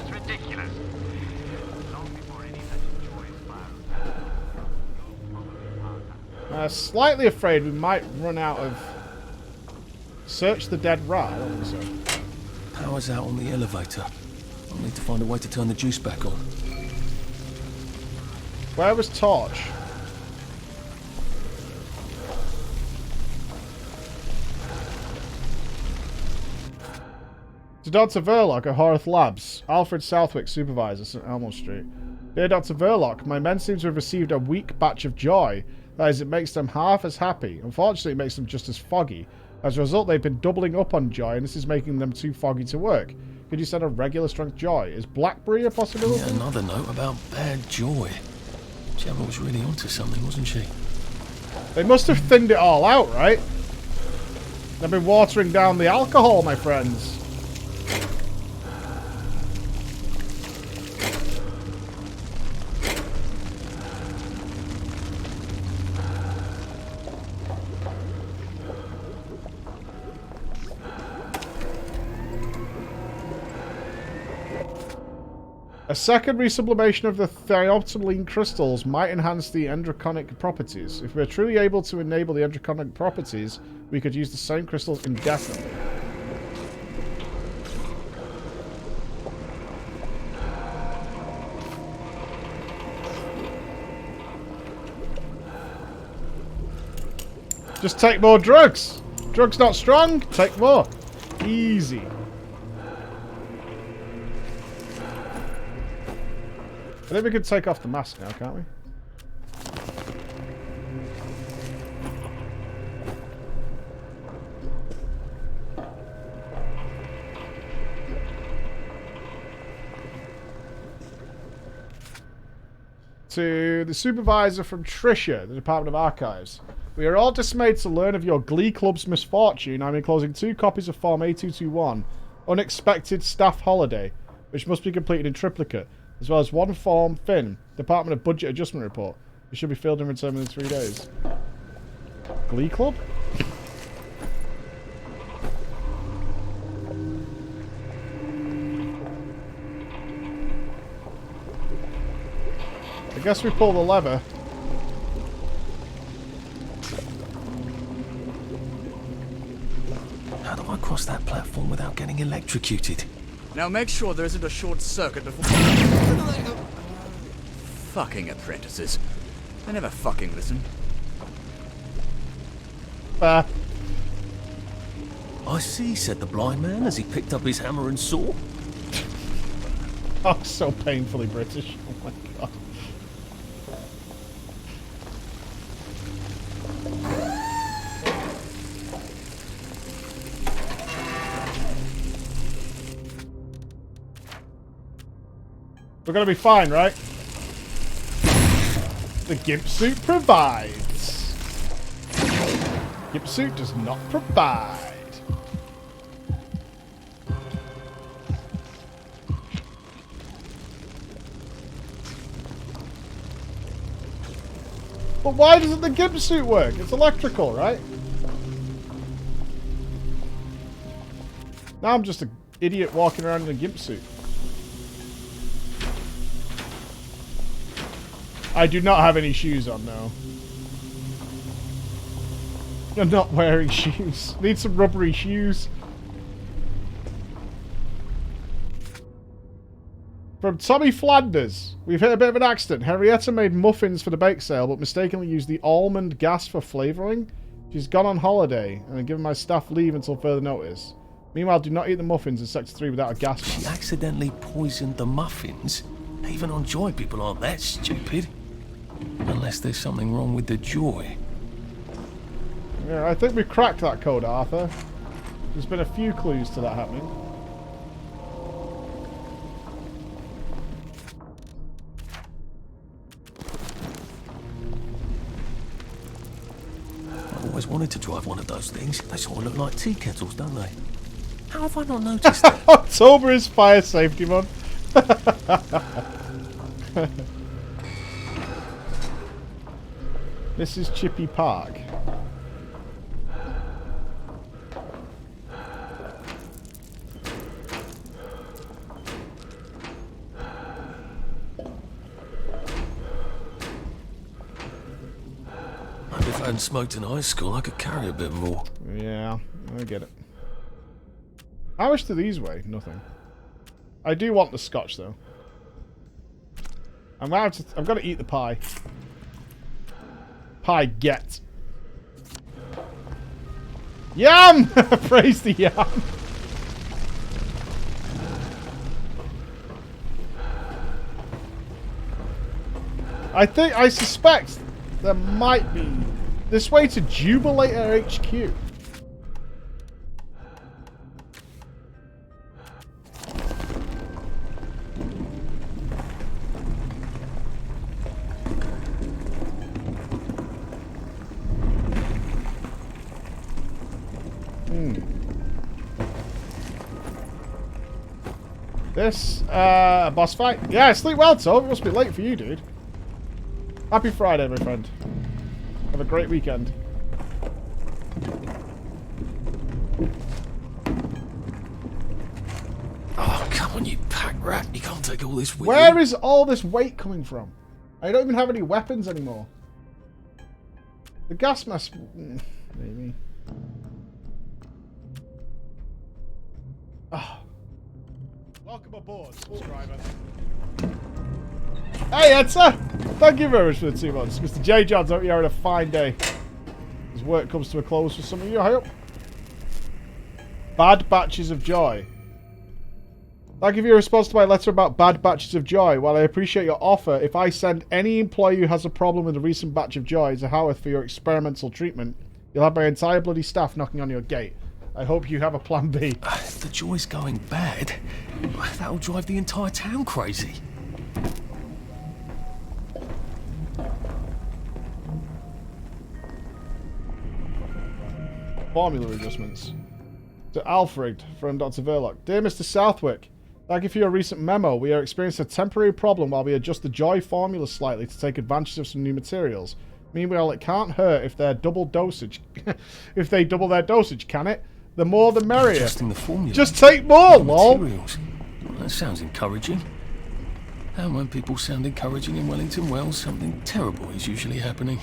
it's ridiculous. Slightly afraid we might run out of... Search the dead rat. I don't think so. Power's out on the elevator. I'll need to find a way to turn the juice back on. Where was Torch? To Dr. Verloc at Horace Labs. Alfred Southwick, Supervisor, St. Elmo Street. Dear Dr. Verloc, my men seem to have received a weak batch of joy. That is, it makes them half as happy. Unfortunately, it makes them just as foggy. As a result, they've been doubling up on joy, and this is making them too foggy to work. Could you send a regular strength joy? Is Blackberry a possibility? Yeah, another note about bad joy. Gemma was really onto something, wasn't she? They must have thinned it all out, right? They've been watering down the alcohol, my friends. A secondary sublimation of the thioptoline crystals might enhance the endocrinic properties. If we're truly able to enable the endocrinic properties, we could use the same crystals indefinitely. Just take more drugs. Drugs not strong? Take more. Easy. I think we could take off the mask now, can't we? To the supervisor from Tricia, the Department of Archives. We are all dismayed to learn of your Glee Club's misfortune. I'm enclosing 2 copies of Form A221, Unexpected Staff Holiday, which must be completed in triplicate, as well as 1 Form Fin, Department of Budget Adjustment Report. It should be filled and returned within 3 days. Glee Club? I guess we pull the lever. How do I cross that platform without getting electrocuted? Now make sure there isn't a short circuit before... Fucking apprentices. They never fucking listen. I see, said the blind man as he picked up his hammer and saw. Oh, so painfully British. Oh my god. We're gonna be fine, right? The gimp suit provides. Gimp suit does not provide. But why doesn't the gimp suit work? It's electrical, right? Now I'm just an idiot walking around in a gimp suit. I do not have any shoes on now. I'm not wearing shoes. Need some rubbery shoes. From Tommy Flanders. We've hit a bit of an accident. Henrietta made muffins for the bake sale, but mistakenly used the almond gas for flavouring. She's gone on holiday, and I've given my staff leave until further notice. Meanwhile, do not eat the muffins in Sector 3 without a gas mask. She accidentally poisoned the muffins? Even on Joy, people aren't that stupid. Unless there's something wrong with the Joy. Yeah, I think we cracked that code, Arthur. There's been a few clues to that happening. I've always wanted to drive one of those things. They sort of look like tea kettles, don't they? How have I not noticed that? October is fire safety month. This is Chippy Park. Maybe if I hadn't smoked in high school, I could carry a bit more. Yeah, I get it. How much do these weigh? Nothing. I do want the scotch though. I've got to eat the pie. Pie get. Yum! Praise the yum. I suspect there might be this way to Jubilator HQ. This, boss fight. Yeah, sleep well, Tom. It must be late for you, dude. Happy Friday, my friend. Have a great weekend. Oh, come on, you pack rat. You can't take all this with you. Where is all this weight coming from? I don't even have any weapons anymore. The gas mask... maybe. Oh. Welcome aboard, subscriber. Hey, Edsa! Thank you very much for the 2 months. Mr. J. Johns, I hope you're having a fine day. As work comes to a close for some of you, I hope. Bad batches of joy. Thank you for your response to my letter about bad batches of joy. While I appreciate your offer, if I send any employee who has a problem with a recent batch of joy to Howarth for your experimental treatment, you'll have my entire bloody staff knocking on your gate. I hope you have a plan B. If the joy's going bad, that'll drive the entire town crazy. Formula adjustments. To Alfred from Dr. Verloc. Dear Mr. Southwick, thank you for your recent memo. We are experiencing a temporary problem while we adjust the joy formula slightly to take advantage of some new materials. Meanwhile, it can't hurt if they're double dosage. If they double their dosage, can it? The more the merrier. Adjusting the formula. Just take more, lol. Materials. Well, that sounds encouraging. And when people sound encouraging in Wellington, well, something terrible is usually happening.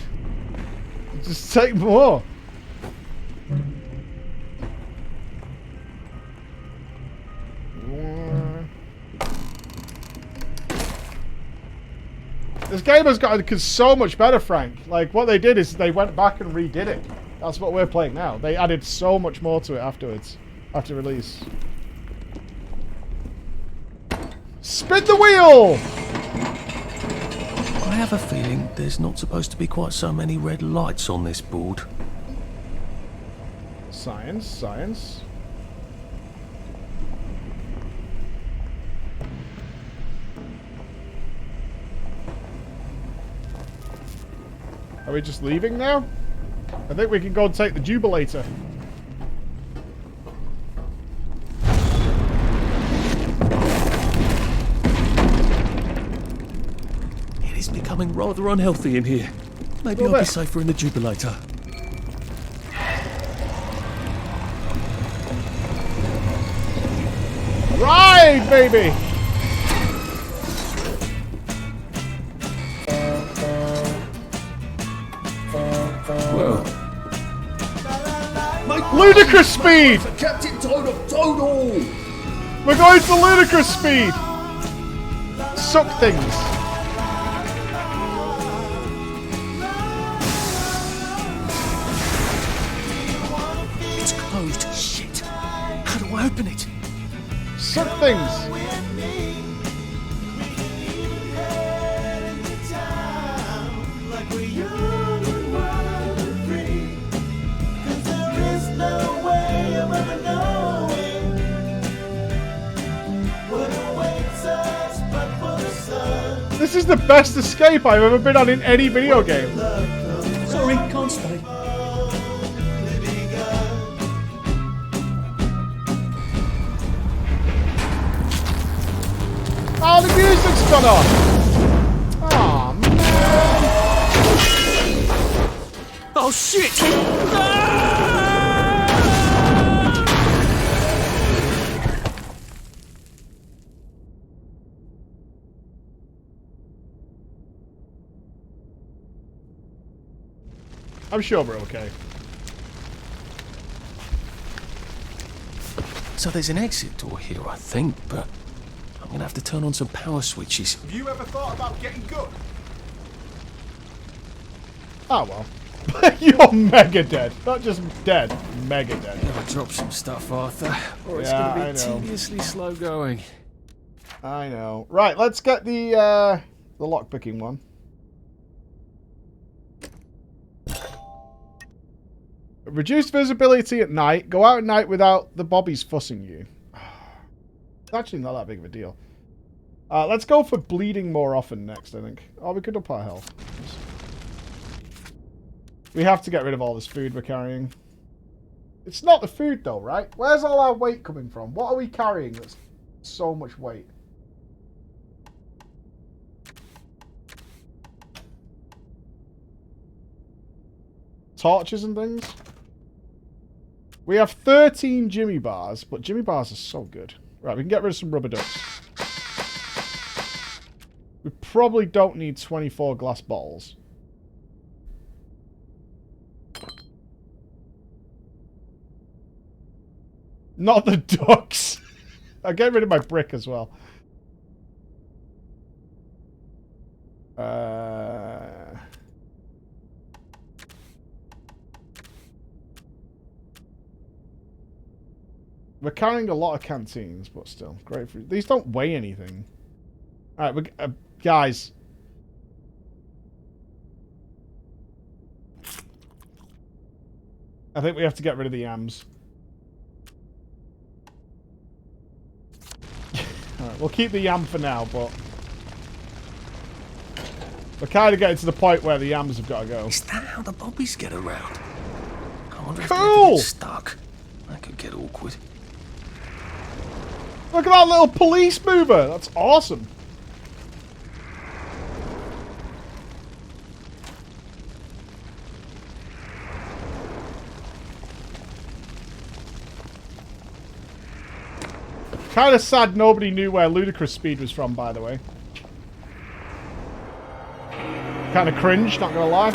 Just take more. This game has gotten so much better, Frank. Like, what they did is they went back and redid it. That's what we're playing now. They added so much more to it afterwards, after release. Spin the wheel! I have a feeling there's not supposed to be quite so many red lights on this board. Science, science. Are we just leaving now? I think we can go and take the Jubilator. It is becoming rather unhealthy in here. Maybe I'll be safer in the Jubilator. Ride, baby! Ludicrous speed! Captain Total! We're going to ludicrous speed! Suck things. It's closed. Shit. How do I open it? Suck things. No way I'm gonna know. is the best escape I've ever been on in any video game. Sorry, can't stay. Oh, the music's gone off! Oh, man! Oh, shit! I'm sure we're okay. So there's an exit door here, I think, but I'm gonna have to turn on some power switches. Have you ever thought about getting good? Oh well. You're mega dead. Not just dead, mega dead. Gotta drop some stuff, Arthur, or it's Yeah, gonna I be know. tediously slow going. I know. Right, let's get the lockpicking one. Reduced visibility at night. Go out at night without the bobbies fussing you. It's actually not that big of a deal. Let's go for bleeding more often next, I think. Oh, we could up our health. We have to get rid of all this food we're carrying. It's not the food though, right? Where's all our weight coming from? What are we carrying that's so much weight? Torches and things? We have 13 Jimmy bars, but Jimmy bars are so good. Right, we can get rid of some rubber ducks. We probably don't need 24 glass bottles. Not the ducks. I'll get rid of my brick as well. We're carrying a lot of canteens, but still. Grapefruit. These don't weigh anything. Alright, guys. I think we have to get rid of the yams. Alright, we'll keep the yam for now, but... we're kind of getting to the point where the yams have got to go. Is that how the bobbies get around? I wonder if Cool! they get stuck. That could get awkward. Look at that little police mover! That's awesome! Kind of sad nobody knew where ludicrous speed was from, by the way. Kind of cringe, not gonna lie.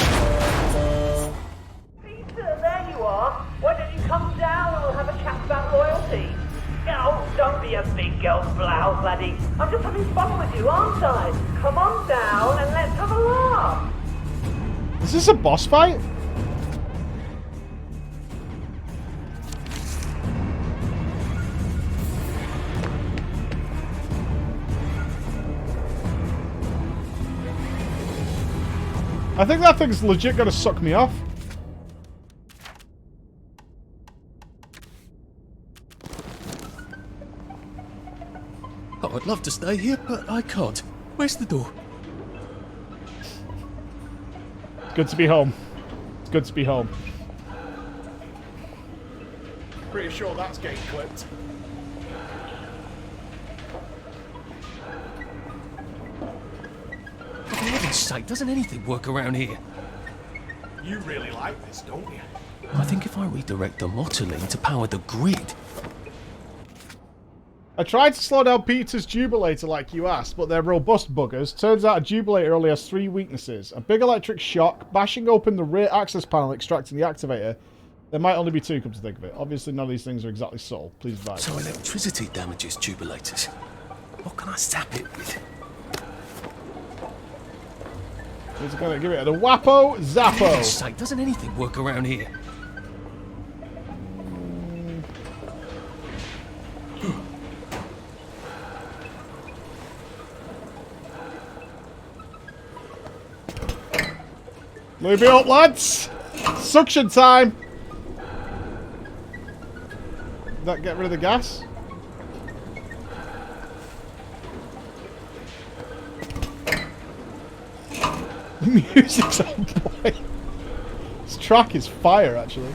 Peter, there you are. Why don't you come down and we'll have a chat about loyalty? Oh, don't be a big girl's blouse, laddie. I'm just having fun with you, aren't I? Come on down and let's have a laugh. Is this a boss fight? I think that thing's legit gonna suck me off. Oh, I'd love to stay here, but I can't. Where's the door? It's good to be home. It's good to be home. Pretty sure that's getting clipped. For heaven's sake, doesn't anything work around here? You really like this, don't you? I think if I redirect the motoline to power the grid... I tried to slow down Peter's Jubilator like you asked, but they're robust buggers. Turns out a Jubilator only has 3 weaknesses. A big electric shock, bashing open the rear access panel, extracting the activator. There might only be 2, come to think of it. Obviously none of these things are exactly subtle. Please advise. So electricity damages Jubilators. What can I zap it with? He's gonna give it the Wappo Zappo. For heaven's sake, doesn't anything work around here? Lube it up, lads! Suction time! Did that get rid of the gas? Music's on point. This track is fire, actually.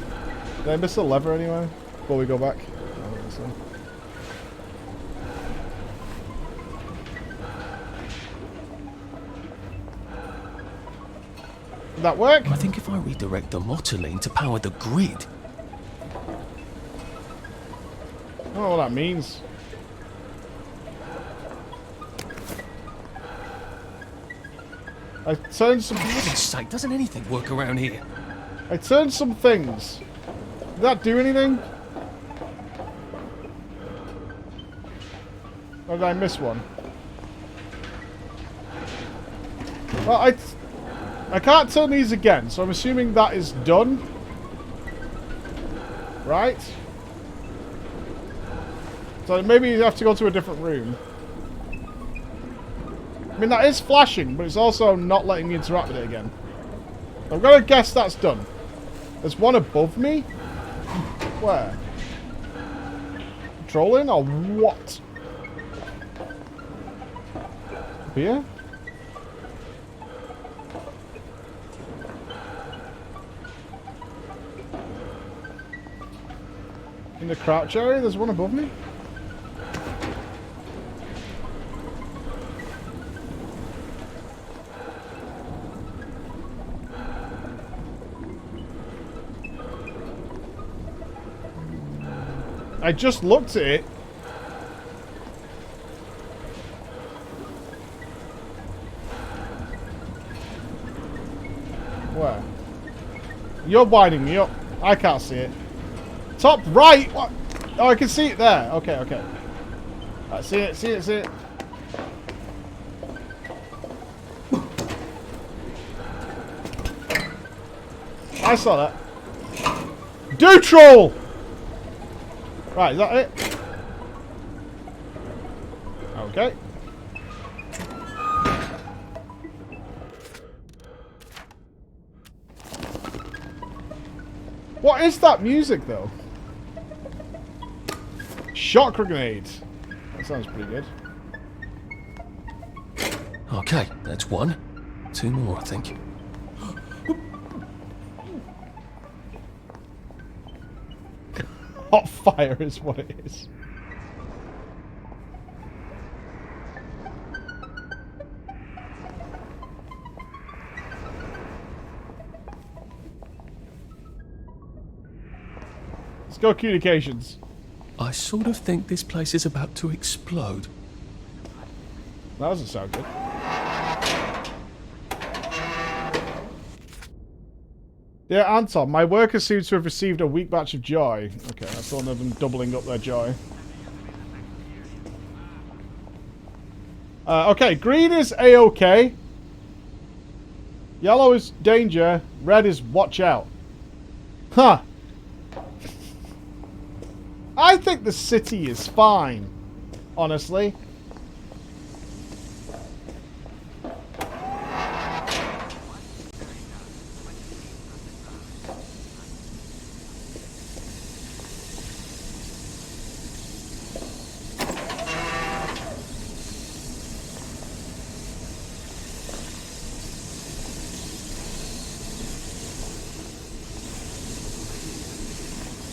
Did I miss a lever anyway? Before we go back? I don't think so. Did that work? I think if I redirect the motoline to power the grid. I don't know what that means. I turned some... For heaven's sake, doesn't anything work around here? I turned some things. Did that do anything? Or did I miss one? Well, I can't turn these again, so I'm assuming that is done. Right? So maybe you have to go to a different room. I mean, that is flashing, but it's also not letting me interact with it again. I'm going to guess that's done. There's one above me? Where? Trolling or what? Here? In the crouch area, there's one above me? I just looked at it. Where? You're winding me up. I can't see it. Top right! What? Oh, I can see it there. Okay, okay. Right, see it, see it, see it. I saw that. Do troll! Right, is that it? Okay. What is that music, though? Shock grenade. That sounds pretty good. Okay, that's one. Two more, I think. Hot fire is what it is. Let's go communications. I sort of think this place is about to explode. That doesn't sound good. Yeah, Anton, my workers seem to have received a weak batch of joy. Okay, that's one of them doubling up their joy. Okay, green is A-OK. Yellow is danger. Red is watch out. Huh. I think the city is fine, honestly.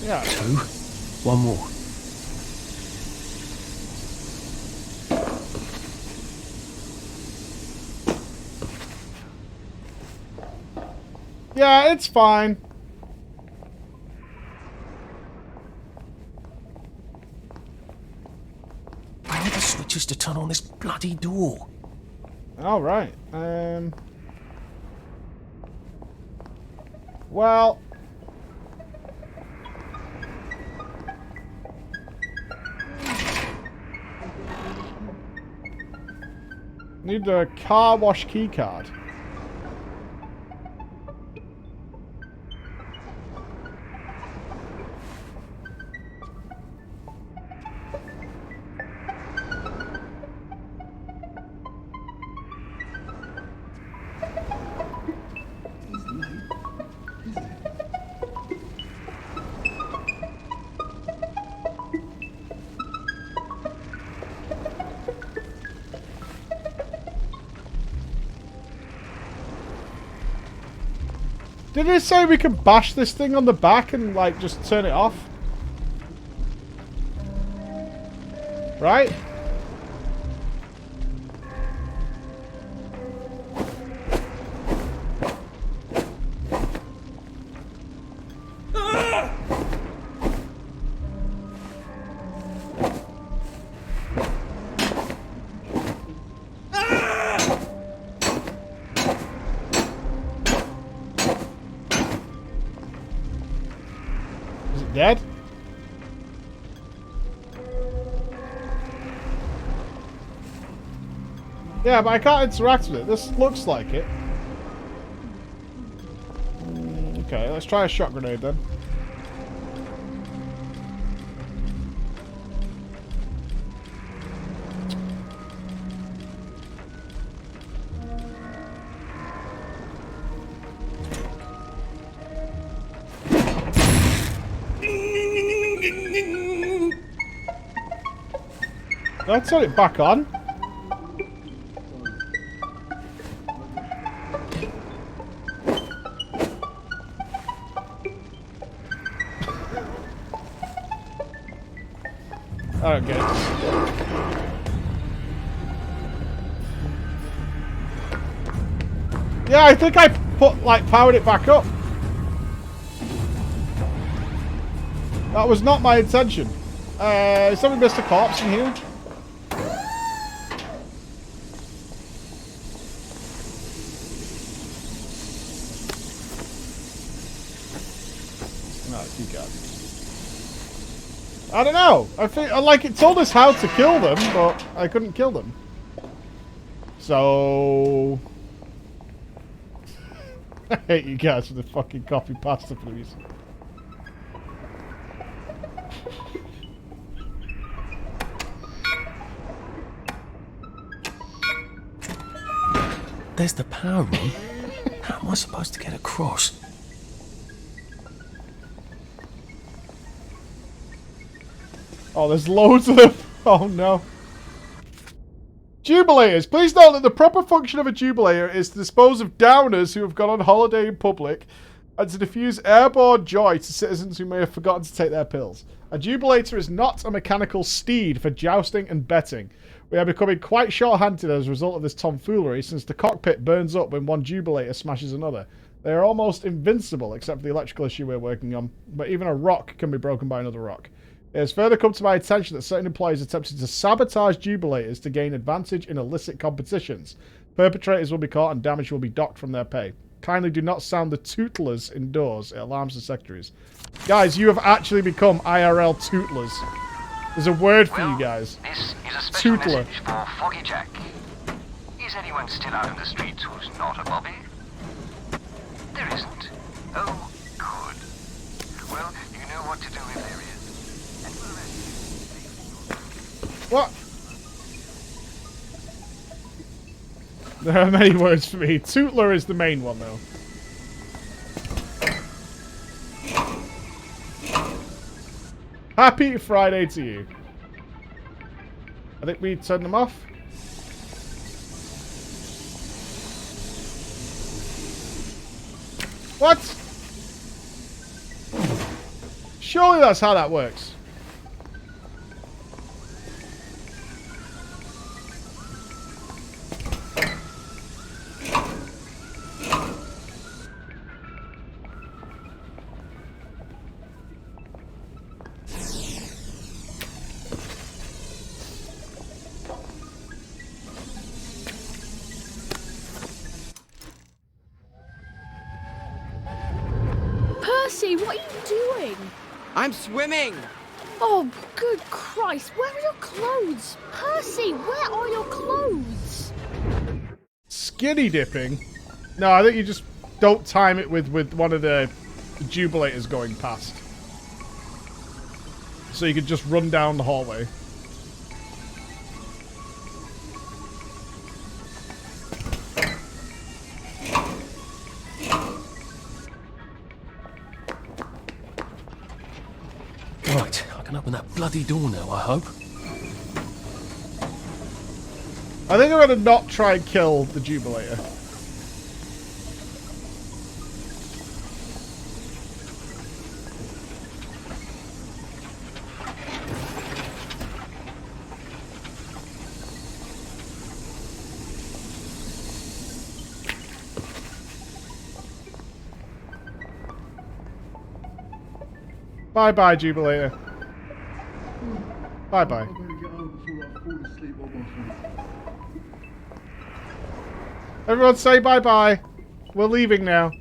Yeah. Two. One more. Yeah, it's fine. I need the switches to turn on this bloody door. All right. Well. Need the car wash key card. Did it say we could bash this thing on the back and, like, just turn it off? Right? Is it dead? Yeah, but I can't interact with it. This looks like it. Okay, let's try a shot grenade then. Did I turn it back on? I don't get it. Yeah, I think I powered it back up. That was not my intention. Is somebody missed a corpse in here? No, you got it. I don't know. I think like it told us how to kill them, but I couldn't kill them. So I hate you guys for the fucking copy pasta, please. There's the power room. How am I supposed to get across? Oh, there's loads of them. Oh, no. Jubilators. Please note that the proper function of a jubilator is to dispose of downers who have gone on holiday in public and to diffuse airborne joy to citizens who may have forgotten to take their pills. A jubilator is not a mechanical steed for jousting and betting. We are becoming quite short-handed as a result of this tomfoolery since the cockpit burns up when one jubilator smashes another. They are almost invincible except for the electrical issue we're working on, but even a rock can be broken by another rock. It has further come to my attention that certain employees attempted to sabotage jubilators to gain advantage in illicit competitions. Perpetrators will be caught and damage will be docked from their pay. Kindly do not sound the tootlers indoors. It alarms the secretaries. Guys, you have actually become IRL tootlers. There's a word for you guys. This is a special Tootler. message for Foggy Jack. Is anyone still out in the streets who's not a bobby? There isn't. Oh, good. Well, you know what to do if there is. What? There are many words for me. Tootler is the main one, though. Happy Friday to you. I think we turned them off. What? Surely that's how that works. Percy, what are you doing? I'm swimming! Oh, good Christ, where are your clothes? Percy, where are your clothes? Skinny dipping? No, I think you just don't time it with one of the jubilators going past. So you could just run down the hallway. Right, I can open that bloody door now, I hope. I think I'm going to not try and kill the jubilator. Bye-bye, Jubilator. Bye-bye. Everyone say bye-bye. We're leaving now.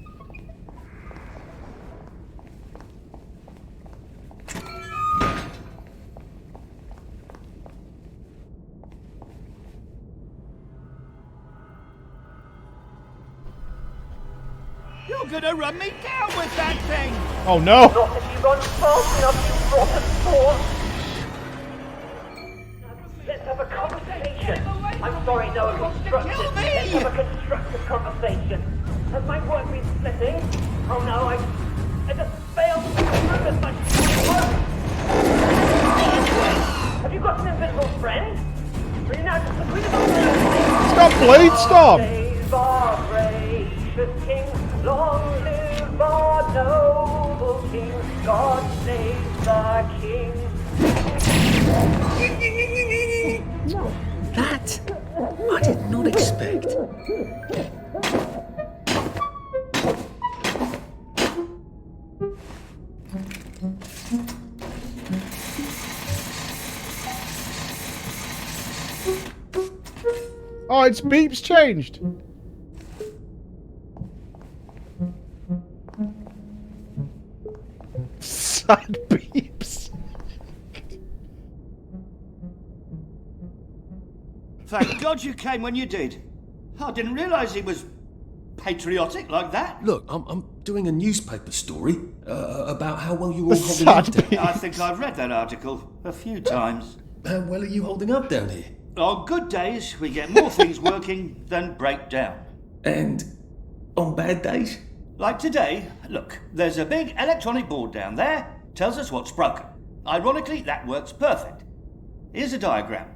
You're gonna run me down with that thing! Oh no! Not if you've gone fast enough, you rotten thorn! Let's have a conversation. I'm sorry, no, constructive. Let's have a constructive conversation. Has my work been splitting? Oh no, I just failed to remove as much work. Have you got an invisible friend? Are you now just agreeable? Stop, Blade, stop! Save our gracious king. Long live our noble king. God save the king. That I did not expect. Oh, its beep's changed. Sad beeps. Thank God you came when you did. I didn't realise he was patriotic like that. Look, I'm doing a newspaper story about how well you're all holding up down. I think I've read that article a few times. How well are you holding up down here? On good days, we get more things working than break down. And on bad days? Like today, look, there's a big electronic board down there, tells us what's broken. Ironically, that works perfect. Here's a diagram.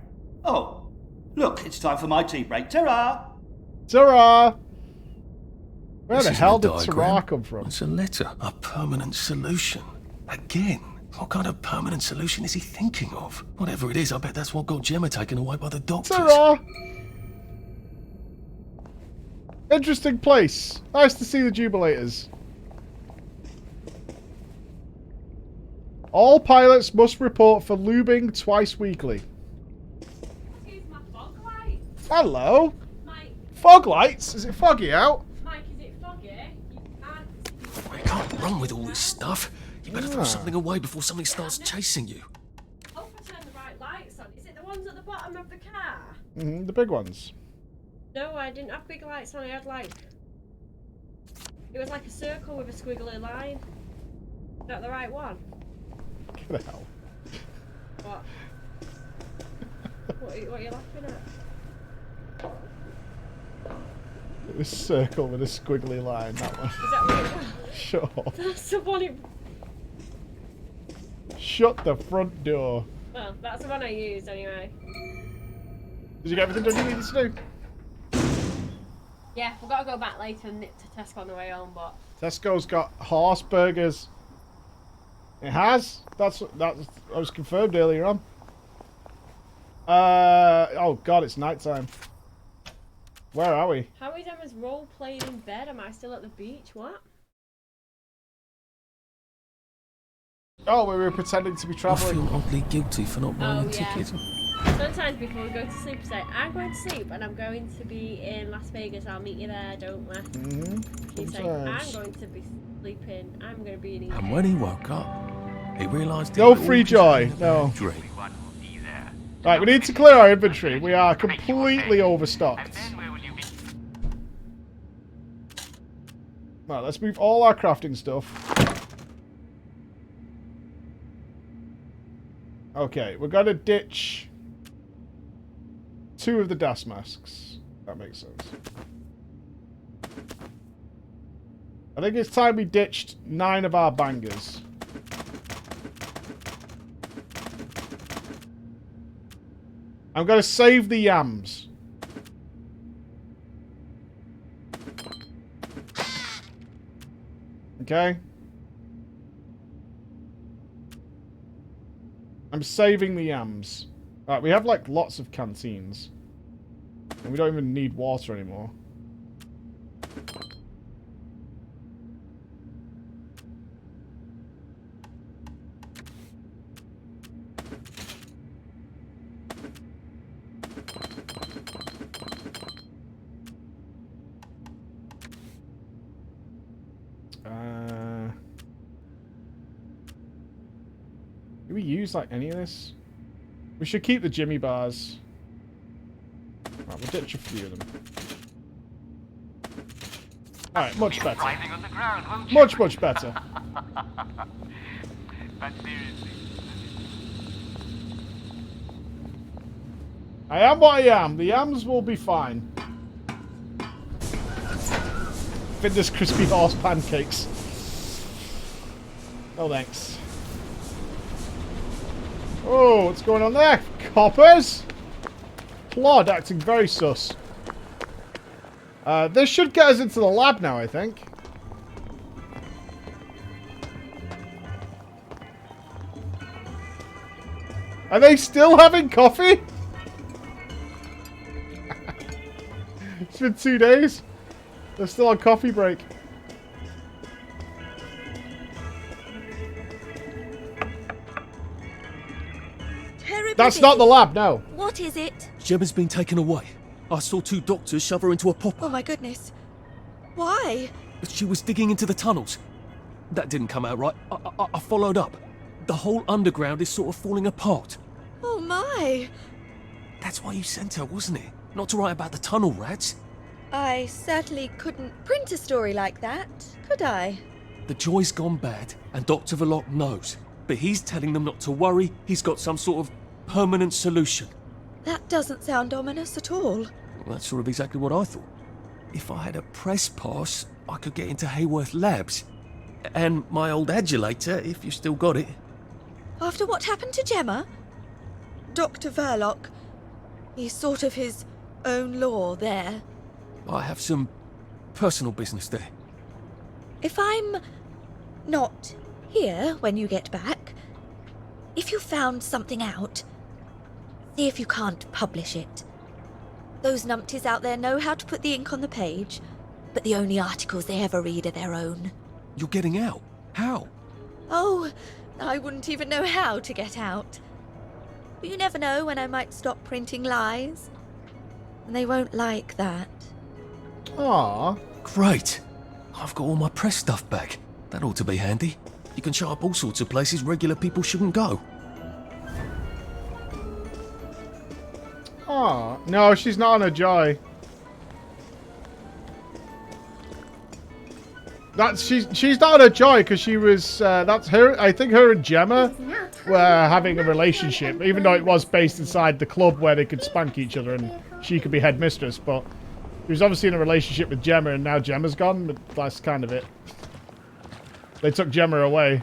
Oh, look, it's time for my tea break. Ta-ra! Ta-ra! Where This the isn't hell a did diagram. ta-ra come from? It's a letter. A permanent solution. Again. What kind of permanent solution is he thinking of? Whatever it is, I bet that's what got Gemma taken away by the doctors. Ta-ra! Interesting place. Nice to see the Jubilators. All pilots must report for lubing twice weekly. Hello? Mike. Fog lights? Is it foggy out? Mike, is it foggy? We can't run with all this stuff. You better throw something away before something starts chasing you. Hope I turned the right lights on. Is it the ones at the bottom of the car? The big ones. No, I didn't have big lights on. I had like... It was like a circle with a squiggly line. Is that the right one? Get out. What? What are you laughing at? It was circle with a squiggly line, that one. Is that what it was? Sure. That's the one it... Shut the front door. Well, that's the one I used anyway. Did you get everything done you needed to do? Yeah, we've got to go back later and nip to Tesco on the way home, but... Tesco's got horse burgers. It has? That was confirmed earlier on. Oh god, it's night time. Where are we? How is Emma's role playing in bed? Am I still at the beach? What? Oh, we were pretending to be I travelling. feel oddly guilty for not buying a ticket. Sometimes before we go to sleep, we say, I'm going to sleep and I'm going to be in Las Vegas. I'll meet you there, don't we? You say, I'm going to be sleeping. I'm going to be in Egypt. And when he woke up, he realised... No free joy. No. Dream. Right, we need to clear our inventory. We are completely overstocked. Right, let's move all our crafting stuff. Okay, we're going to ditch 2 of the DAS masks. That makes sense. I think it's time we ditched 9 of our bangers. I'm going to save the yams. Okay. I'm saving the yams. Right, we have like lots of canteens. And we don't even need water anymore. Do we use like any of this? We should keep the Jimmy bars. Right, we'll ditch a few of them. Alright, much better. Much, much better. But seriously. I am what I am. The yams will be fine. Findus crispy horse pancakes. No thanks. Oh, what's going on there? Coppers? Plod acting very sus. This should get us into the lab now, I think. Are they still having coffee? It's been 2 days. They're still on coffee break. Terribly That's not the lab, no. What is it? Gemma's been taken away. I saw 2 doctors shove her into a popper. Oh my goodness. Why? She was digging into the tunnels. That didn't come out right. I followed up. The whole underground is sort of falling apart. Oh my. That's why you sent her, wasn't it? Not to write about the tunnel rats. I certainly couldn't print a story like that, could I? The Joy's gone bad, and Dr. Verloc knows. But he's telling them not to worry. He's got some sort of permanent solution. That doesn't sound ominous at all. Well, that's sort of exactly what I thought. If I had a press pass, I could get into Hayworth Labs. And my old adulator, if you still got it. After what happened to Gemma? Dr. Verloc, he's sort of his own law there. I have some personal business there. If I'm not here when you get back, if you found something out, see if you can't publish it. Those numpties out there know how to put the ink on the page, but the only articles they ever read are their own. You're getting out? How? Oh, I wouldn't even know how to get out. But you never know when I might stop printing lies. And they won't like that. Aww. Great. I've got all my press stuff back. That ought to be handy. You can show up all sorts of places regular people shouldn't go. Oh, no, she's not on a Joy. She's not on a Joy because she was that's her. I think her and Gemma were having a relationship, even though it was based inside the club where they could spank each other and she could be headmistress. But he was obviously in a relationship with Gemma, and now Gemma's gone. But that's kind of it. They took Gemma away.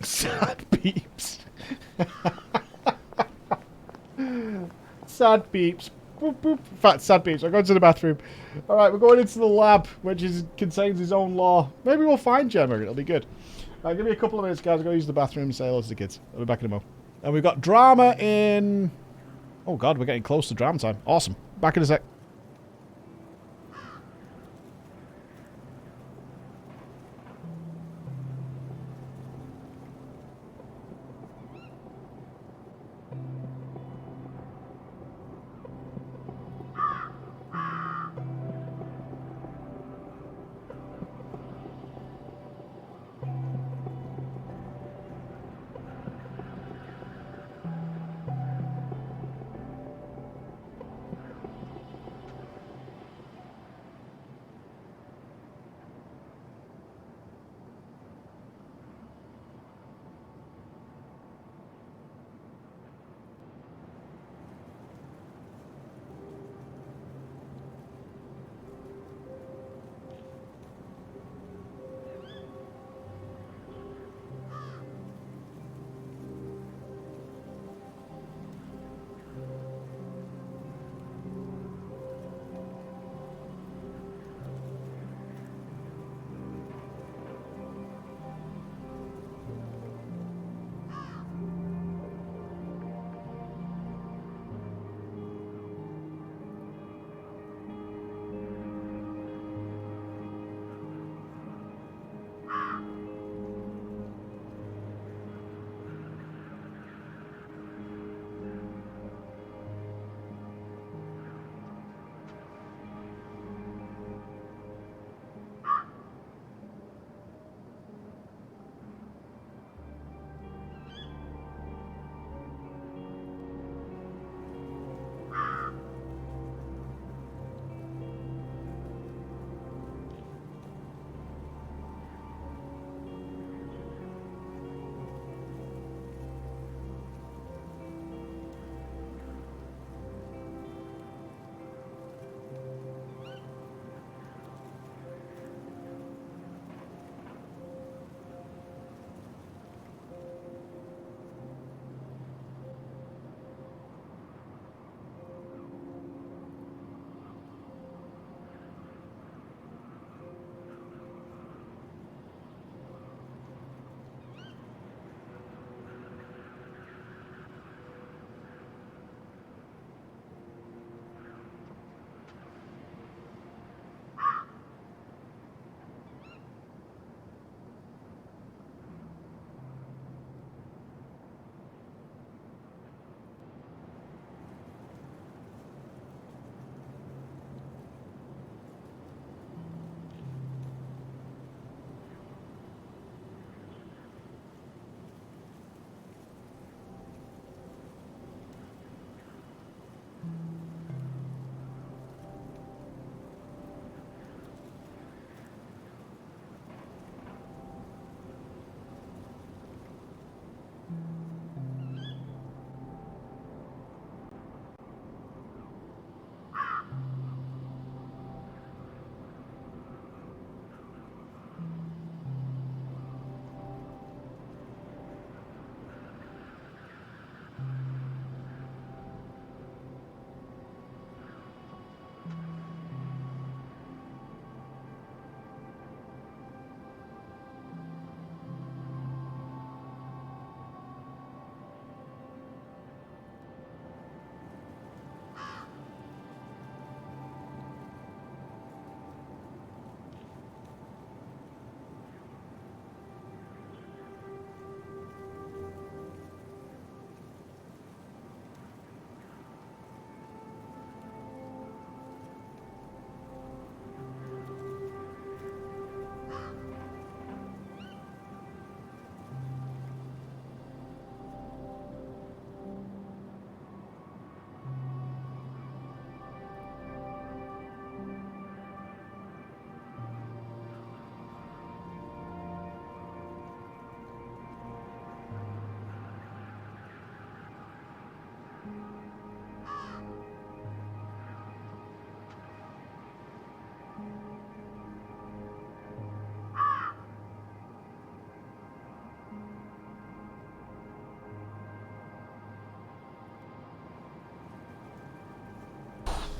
Sad beeps. Sad beeps. Boop, boop. In fact, sad beeps. I'm going to the bathroom. Alright, we're going into the lab, which contains his own law. Maybe we'll find Gemma. It'll be good. Give me a couple of minutes, guys. I'll go use the bathroom and say hello to the kids. I'll be back in a moment. And we've got drama in... Oh, God, we're getting close to drama time. Awesome. Back in a sec.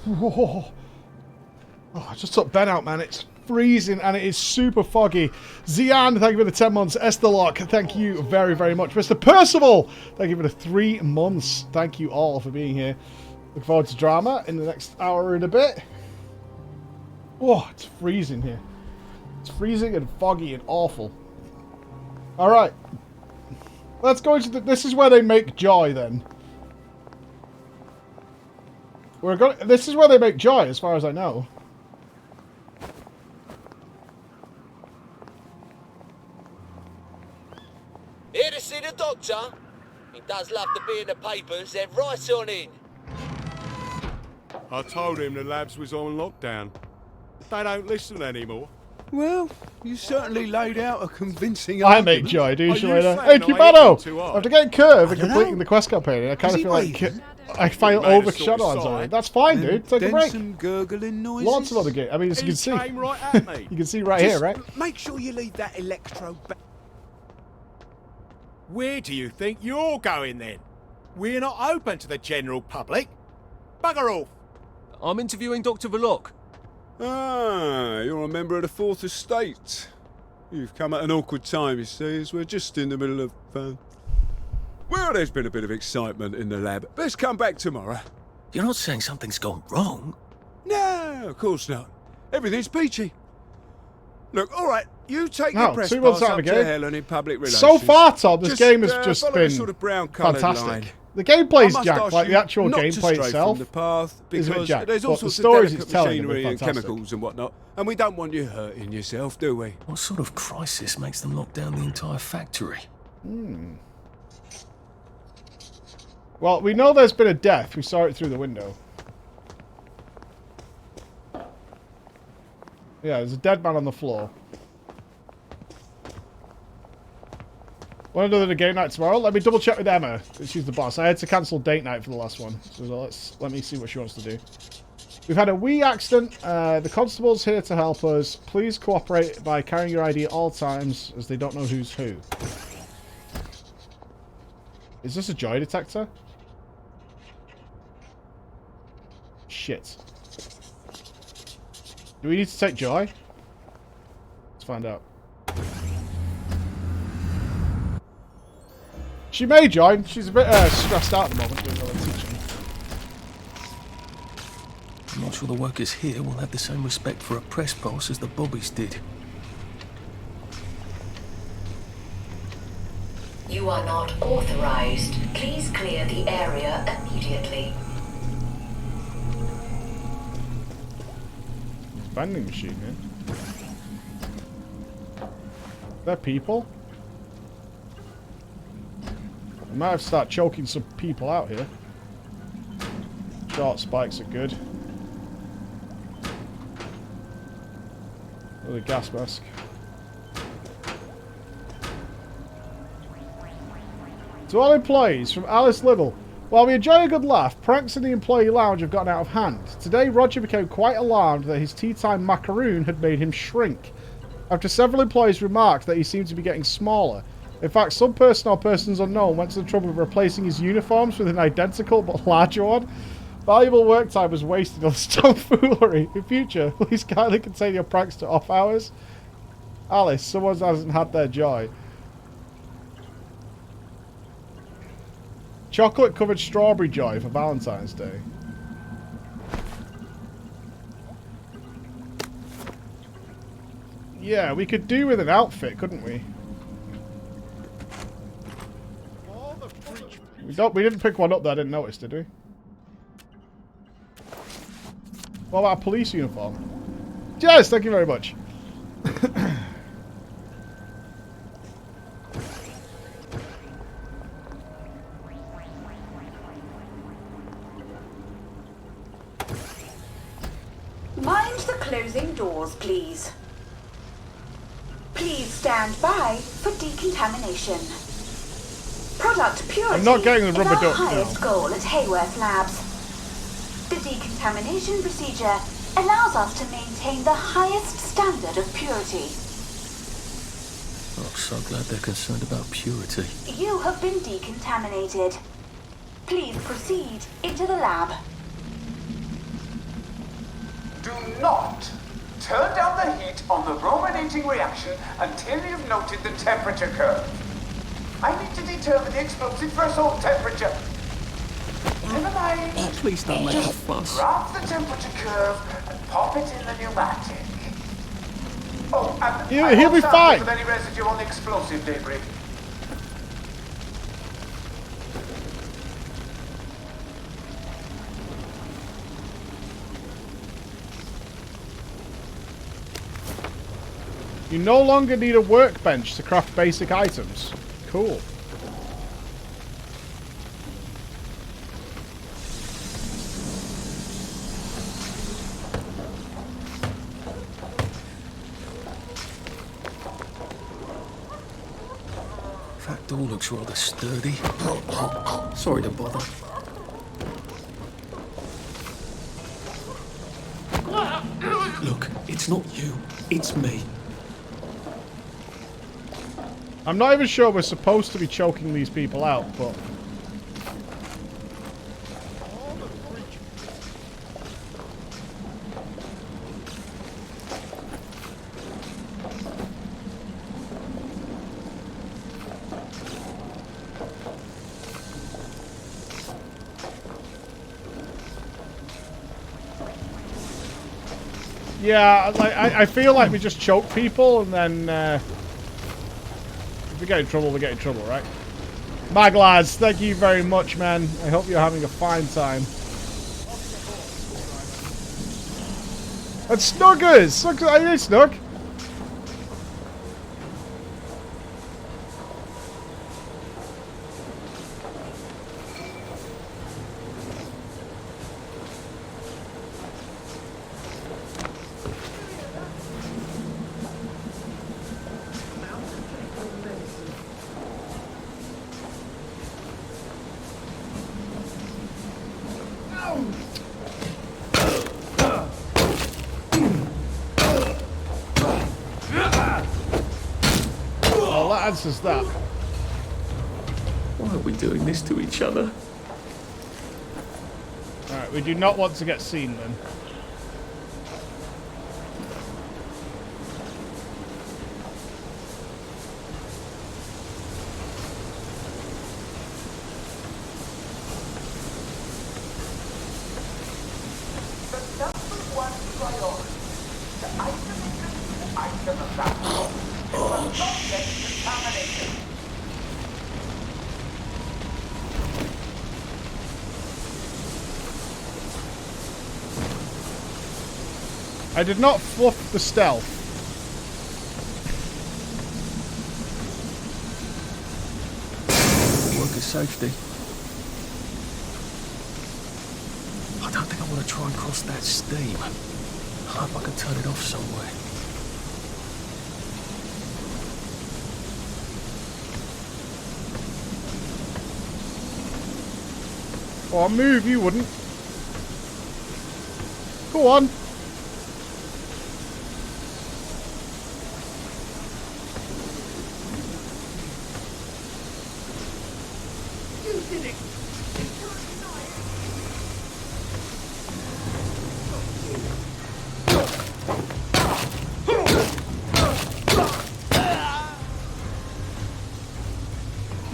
Whoa. Oh, I just took Ben out, man. It's freezing and it is super foggy. Zian, thank you for the 10 months. Estherlock, thank you very, very much. Mr. Percival, thank you for the 3 months. Thank you all for being here. Look forward to drama in the next hour and a bit. Oh, it's freezing here. It's freezing and foggy and awful. Alright. Let's go into this is where they make joy then. This is where they make joy as far as I know. Here to see the doctor? He does love to be in the papers, then right on in. I told him the labs was on lockdown. They don't listen anymore. Well, you certainly laid out a convincing I argument. make joy, do you, Shalana? saying Hey, I Cubano! hit them too hard? After getting curved and I dunno. completing the quest campaign, I kind of Is he feel like vegan? I feel He made a overshadowed sort on of something. sigh. That's fine, And dude. Take a then break. some gurgling noises. Lots of other games. I mean, as you He can see. came right at me. You can see right here, right? Make sure you leave that electro back. Where do you think you're going then? We're not open to the general public. Bugger off. I'm interviewing Dr. Verloc. Ah, you're a member of the Fourth Estate. You've come at an awkward time, you see, as we're just in the middle of... Well, there's been a bit of excitement in the lab. Let's come back tomorrow. You're not saying something's gone wrong? No, of course not. Everything's peachy. Look, all right, you take No, your press 2 months pass out up of the to game. Helen in public relations. So far, Tom, this game has just follow been the sort of brown-coloured fantastic. line. The gameplay's I must jacked, ask like the you actual not to gameplay stray itself from the path is a bit because jacked, there's all but the sorts of stories delicate it's telling have been machinery and fantastic. chemicals and whatnot, and we don't want you hurting yourself, do we? What sort of crisis makes them lock down the entire factory? Well, we know there's been a death. We saw it through the window. Yeah, there's a dead man on the floor. Want to do the game night tomorrow? Let me double check with Emma. She's the boss. I had to cancel date night for the last one. So let me see what she wants to do. We've had a wee accident. The constable's here to help us. Please cooperate by carrying your ID at all times, as they don't know who's who. Is this a joy detector? Shit. Do we need to take joy? Let's find out. She may join. She's a bit stressed out at the moment doing all the teaching. I'm not sure the workers here will have the same respect for a press pass as the Bobbies did. You are not authorized. Please clear the area immediately. Vending machine here. They're people? I might have to start choking some people out here. Short spikes are good. With a gas mask. To all employees, from Alice Little. While we enjoy a good laugh, pranks in the employee lounge have gotten out of hand. Today, Roger became quite alarmed that his tea time macaroon had made him shrink. After several employees remarked that he seemed to be getting smaller. In fact, some person or persons unknown went to the trouble of replacing his uniforms with an identical but larger one. Valuable work time was wasted on tomfoolery. In future, please kindly contain your pranks to off hours. Alice, someone hasn't had their joy. Chocolate covered strawberry joy for Valentine's Day. Yeah, we could do with an outfit, couldn't we? We didn't pick one up that I didn't notice, did we? What about a police uniform? Yes, thank you very much. Mind the closing doors, please. Please stand by for decontamination. Product purity I'm not getting the rubber is our duck highest now. goal at Hayworth Labs. The decontamination procedure allows us to maintain the highest standard of purity. I'm so glad they're concerned about purity. You have been decontaminated. Please proceed into the lab. Do not turn down the heat on the brominating reaction until you've noted the temperature curve. I need to determine the explosive threshold temperature. Never mind. Oh, please don't make a Just fuss. grab the temperature curve and pop it in the pneumatic. Oh, and He'll be fine. With any residue on the explosive debris. You no longer need a workbench to craft basic items. Cool. That door looks rather sturdy. Sorry to bother. Look, it's not you, it's me. I'm not even sure we're supposed to be choking these people out, but... Yeah, like, I feel like we just choke people and then if we get in trouble, we get in trouble, right? Maglads, thank you very much, man. I hope you're having a fine time. And Snuggers! Hey, Snug! Answers that. Why are we doing this to each other? Alright, we do not want to get seen then. I did not fluff the stealth. Worker safety. I don't think I want to try and cross that steam. I hope I can turn it off somewhere. Oh, move, you wouldn't. Go on.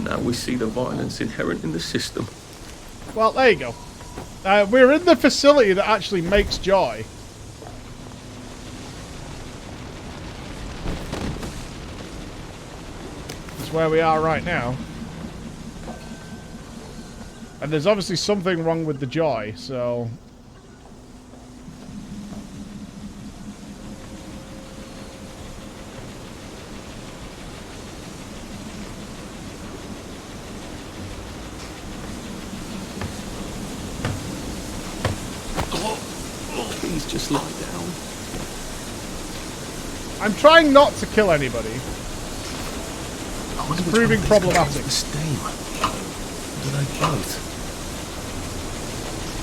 Now we see the violence inherent in the system. Well, there you go. We're in the facility that actually makes joy. That's where we are right now. And there's obviously something wrong with the joy, so... Please just lie down. I'm trying not to kill anybody. It's proving problematic. The steam. Do they both?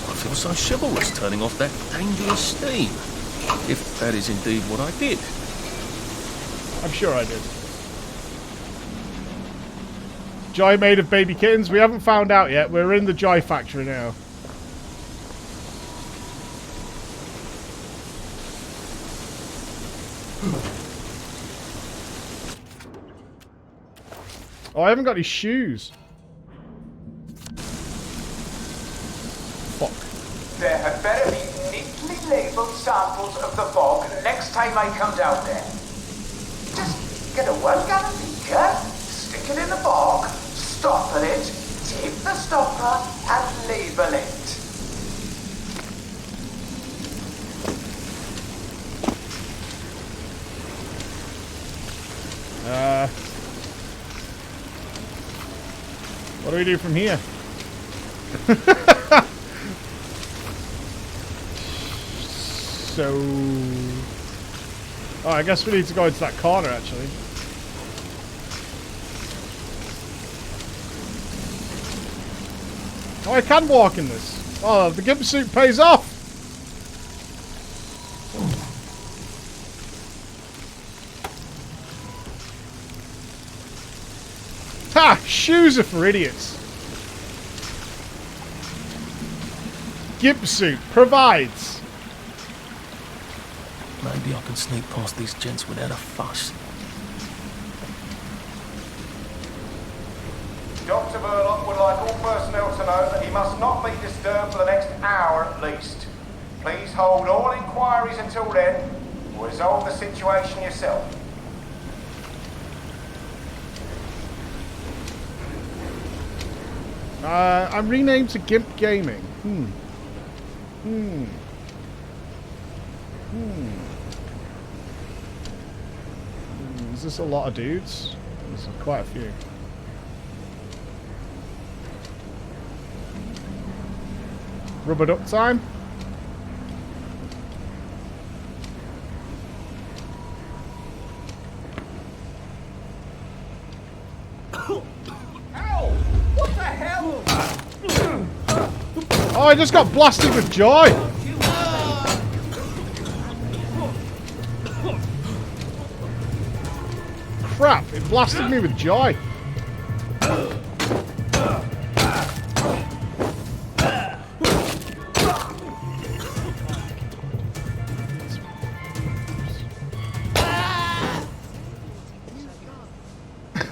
I feel so chivalrous turning off that dangerous steam. If that is indeed what I did. I'm sure I did. Joy made of baby kittens? We haven't found out yet. We're in the Joy factory now. Oh, I haven't got any shoes. Fuck. There had better be neatly labelled samples of the bog next time I come down there. Just get a 1 gallon beaker, stick it in the bog, stopper it, tape the stopper, and label it. What do we do from here? So... Oh, I guess we need to go into that corner, actually. Oh, I can walk in this. Oh, the gimp suit pays off! Ha! Shoes are for idiots. Gimp suit provides. Maybe I can sneak past these gents without a fuss. Dr. Burlock would like all personnel to know that he must not be disturbed for the next hour at least. Please hold all inquiries until then, or resolve the situation yourself. I'm renamed to Gimp Gaming. Is this a lot of dudes? There's quite a few. Rubber duck time. Oh, I just got blasted with joy! Crap, it blasted me with joy.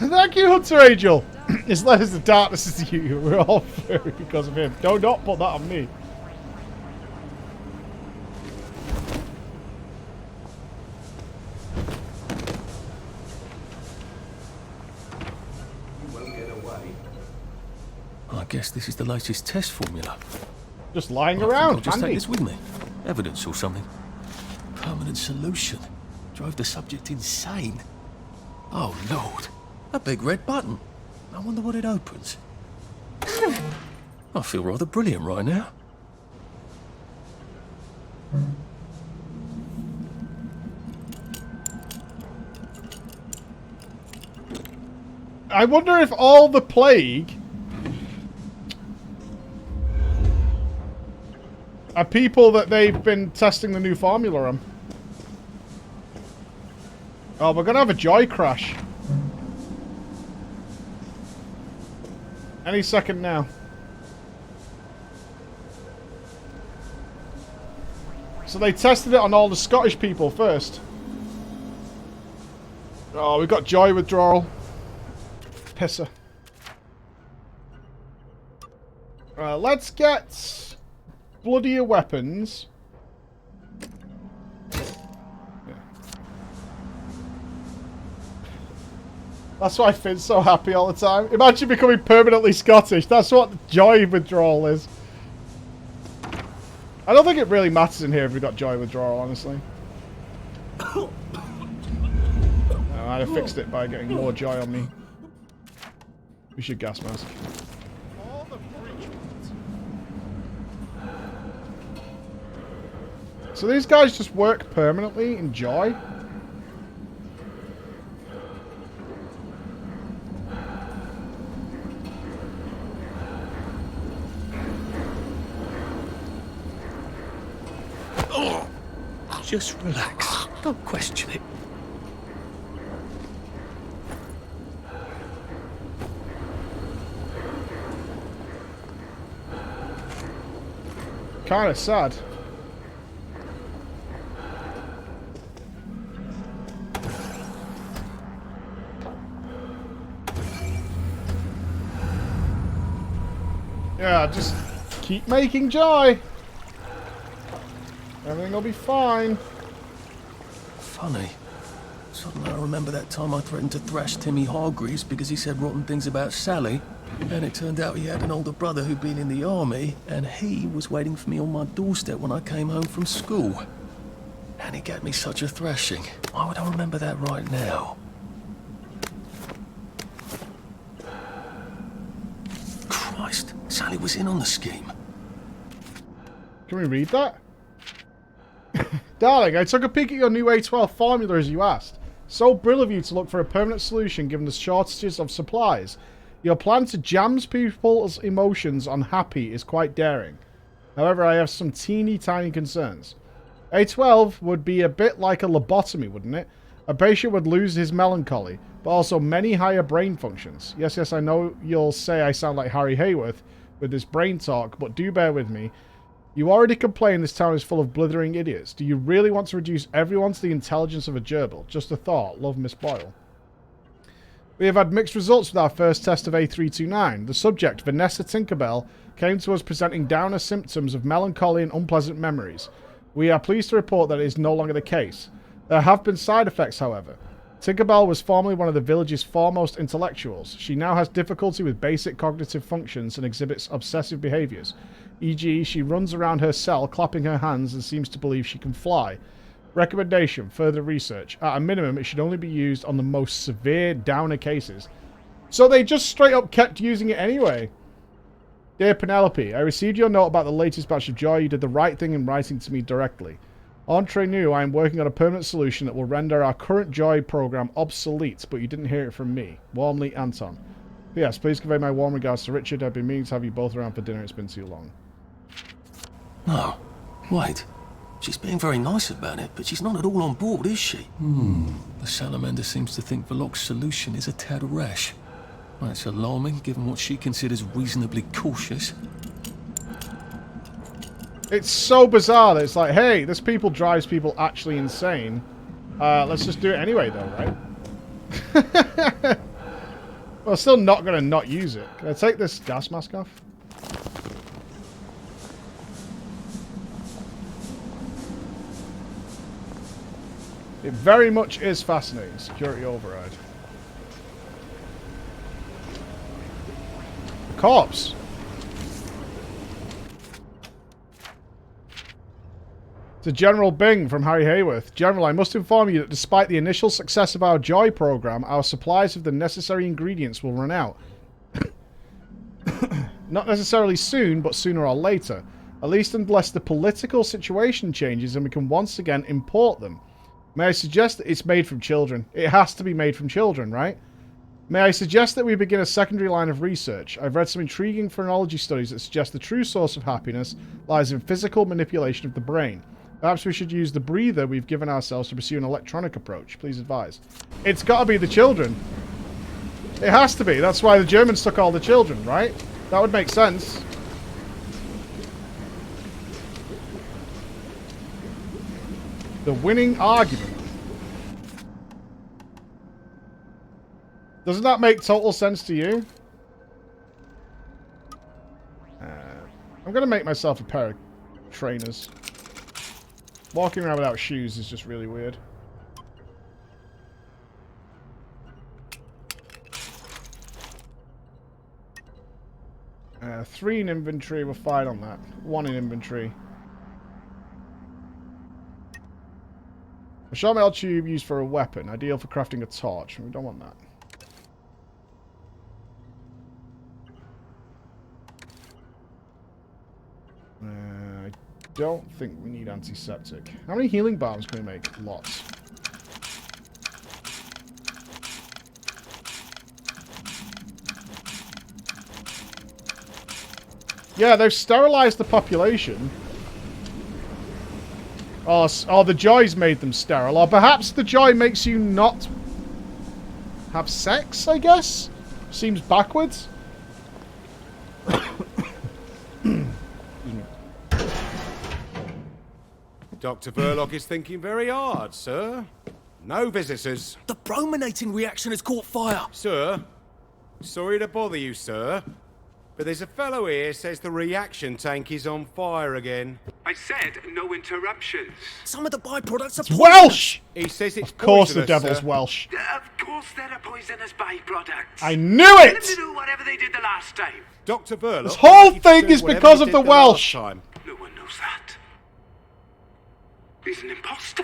Thank you, Hunter Angel! His letters to darkness is you. We're all furry because of him. Do not put that on me. I guess this is the latest test formula. Just lying around. I'll just handy. take this with me. Evidence or something. Permanent solution. Drove the subject insane. Oh, Lord. A big red button. I wonder what it opens. I feel rather brilliant right now. I wonder if all the plague are people that they've been testing the new formula on. Oh, we're gonna have a joy crash. Any second now. So they tested it on all the Scottish people first. Oh, we got joy withdrawal. Pisser. Let's get bloodier weapons. Yeah. That's why Finn's so happy all the time. Imagine becoming permanently Scottish. That's what joy withdrawal is. I don't think it really matters in here if we got joy withdrawal, honestly. I'd have fixed it by getting more joy on me. We should gas mask. So these guys just work permanently in joy? Just relax. Don't question it. Kinda sad. Yeah, just keep making joy. Everything will be fine. Funny. Suddenly I remember that time I threatened to thrash Timmy Hargreaves because he said rotten things about Sally. And it turned out he had an older brother who'd been in the army, and he was waiting for me on my doorstep when I came home from school. And he gave me such a thrashing. Why would I remember that right now? Christ, Sally was in on the scheme. Can we read that? Darling, I took a peek at your new A12 formula as you asked. So brilliant of you to look for a permanent solution given the shortages of supplies. Your plan to jam people's emotions on happy is quite daring. However, I have some teeny tiny concerns. A12 would be a bit like a lobotomy, wouldn't it? A patient would lose his melancholy, but also many higher brain functions. Yes, I know you'll say I sound like Harry Hayworth with this brain talk, but do bear with me. You already complain this town is full of blithering idiots. Do you really want to reduce everyone to the intelligence of a gerbil? Just a thought. Love, Miss Boyle. We have had mixed results with our first test of A329. The subject, Vanessa Tinkerbell, came to us presenting downer symptoms of melancholy and unpleasant memories. We are pleased to report that it is no longer the case. There have been side effects, however. Tinkerbell was formerly one of the village's foremost intellectuals. She now has difficulty with basic cognitive functions and exhibits obsessive behaviours. E.g., she runs around her cell clapping her hands and seems to believe she can fly. Recommendation, further research. At a minimum, it should only be used on the most severe downer cases. So they just straight up kept using it anyway. Dear Penelope, I received your note about the latest batch of joy. You did the right thing in writing to me directly. Entre nous, I am working on a permanent solution that will render our current joy program obsolete, but you didn't hear it from me. Warmly, Anton. P.S. Please convey my warm regards to Richard. I've been meaning to have you both around for dinner. It's been too long. No. Wait. She's being very nice about it, but she's not at all on board, is she? The salamander seems to think Verloc's solution is a tad rash. That's alarming, given what she considers reasonably cautious. It's so bizarre that it's like, hey, this people drives people actually insane. Let's just do it anyway, though, right? Well, still not going to not use it. Can I take this gas mask off? It very much is fascinating. Security override. Corpse. To General Bing from Harry Hayworth. General, I must inform you that despite the initial success of our Joy program, our supplies of the necessary ingredients will run out. Not necessarily soon, but sooner or later. At least unless the political situation changes and we can once again import them. May I suggest that it's made from children? It has to be made from children, right? May I suggest that we begin a secondary line of research? I've read some intriguing phrenology studies that suggest the true source of happiness lies in physical manipulation of the brain. Perhaps we should use the breather we've given ourselves to pursue an electronic approach. Please advise. It's got to be the children. It has to be. That's why the Germans took all the children, right? That would make sense. The winning argument. Doesn't that make total sense to you? I'm going to make myself a pair of trainers. Walking around without shoes is just really weird. Three in inventory, we're fine on that. One in inventory. A shot metal tube used for a weapon, ideal for crafting a torch. We don't want that. I don't think we need antiseptic. How many healing balms can we make? Lots. Yeah, they've sterilized the population. Oh, the Joy's made them sterile. Or perhaps the Joy makes you not have sex, I guess? Seems backwards. Dr. Verloc is thinking very hard, sir. No visitors. The brominating reaction has caught fire. Sir, sorry to bother you, sir. But there's a fellow here says the reaction tank is on fire again. I said no interruptions. Some of the byproducts are Welsh! He says it's Of course the poisonous, devil's sir. Welsh. Of course there are poisonous byproducts. I knew Tell it! them to do whatever they did the last time. Dr. Verloc. This whole thing is because of the Welsh. No one knows that. He's an imposter.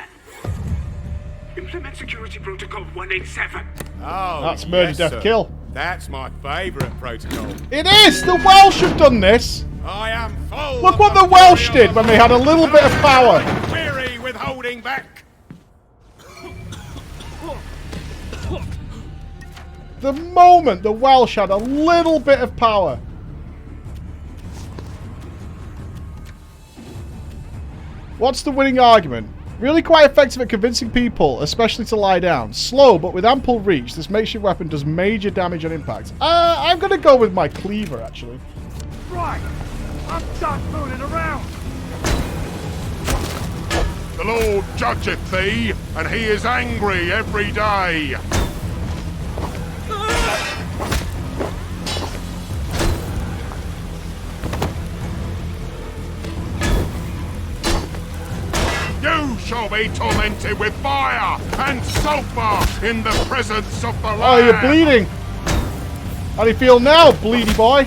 Implement security protocol 187. Oh, That's murder, yes, death, sir. kill. That's my favourite protocol. It is! The Welsh have done this! I am full. Look what the Welsh did when they had a little bit of power. Weary with holding back. The moment the Welsh had a little bit of power. What's the winning argument? Really quite effective at convincing people, especially to lie down. Slow, but with ample reach, this makeshift weapon does major damage on impact. I'm going to go with my Cleaver, actually. Right, I'm done fooling around. The Lord judgeth thee, and he is angry every day. You shall be tormented with fire and sulphur in the presence of the Lamb. Oh, you're bleeding. How do you feel now, bleedy boy?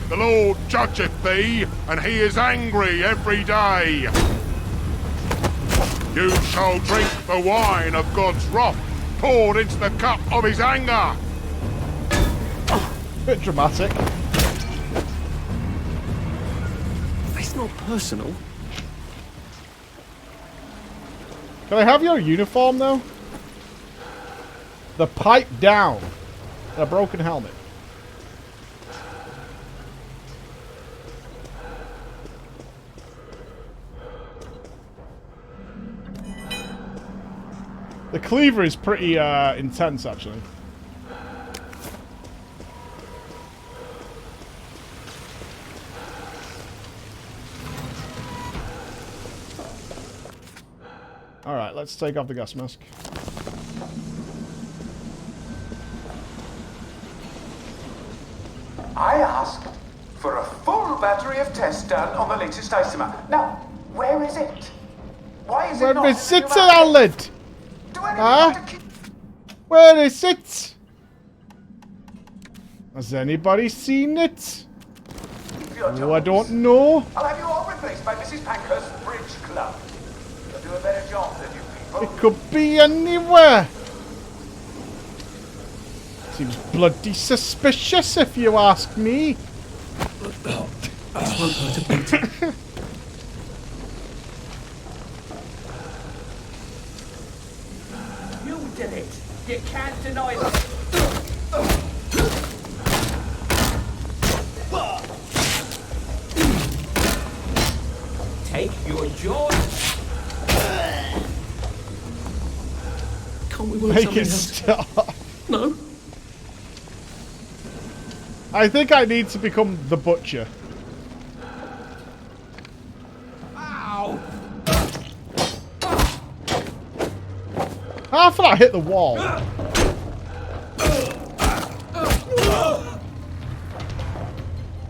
The Lord judgeth thee, and he is angry every day. You shall drink the wine of God's wrath, poured into the cup of his anger. Bit dramatic. It's not personal. Can I have your uniform, though? The pipe down. And a broken helmet. The Cleaver is pretty intense, actually. Alright, let's take off the gas mask. I asked for a full battery of tests done on the latest isomer. Now, where is it? Why is it not Where in is the it, new Alfred? Huh? Where is it? Has anybody seen it? Oh, I don't know. I'll have you all replaced by Mrs. Pankhurst's Bridge Club. You'll do a better job than you people. It could be anywhere. Seems bloody suspicious if you ask me. You did it. You can't deny that. Take your joy. Can't we work Make something it out? stop. No. I think I need to become the butcher. Ow! Half of that hit the wall.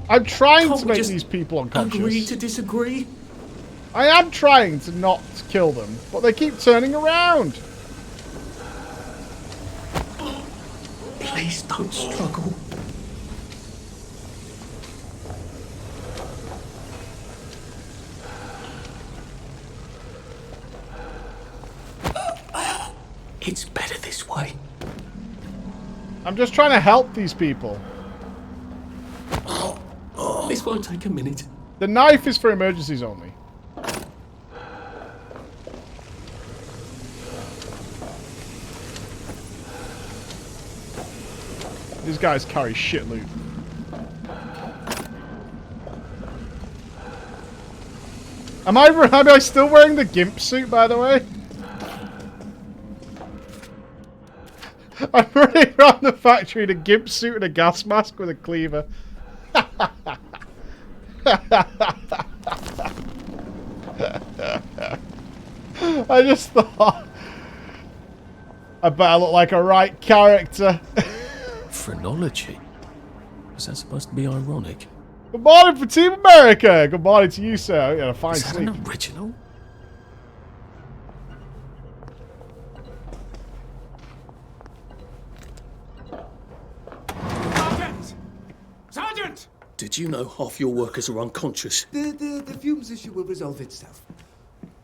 I'm trying Can't to we make just these people unconscious. Agree to disagree? I am trying to not kill them, but they keep turning around. Please don't struggle. It's better this way. I'm just trying to help these people. This won't take a minute. The knife is for emergencies only. These guys carry shit loot. Am I still wearing the GIMP suit, by the way? I'm running around the factory in a GIMP suit and a gas mask with a cleaver. I just thought I better look like a right character. Phrenology? Was that supposed to be ironic? Good morning for Team America! Good morning to you, sir. You had a fine Is that sleep. an original? Sergeant! Sergeant! Did you know half your workers are unconscious? The fumes issue will resolve itself.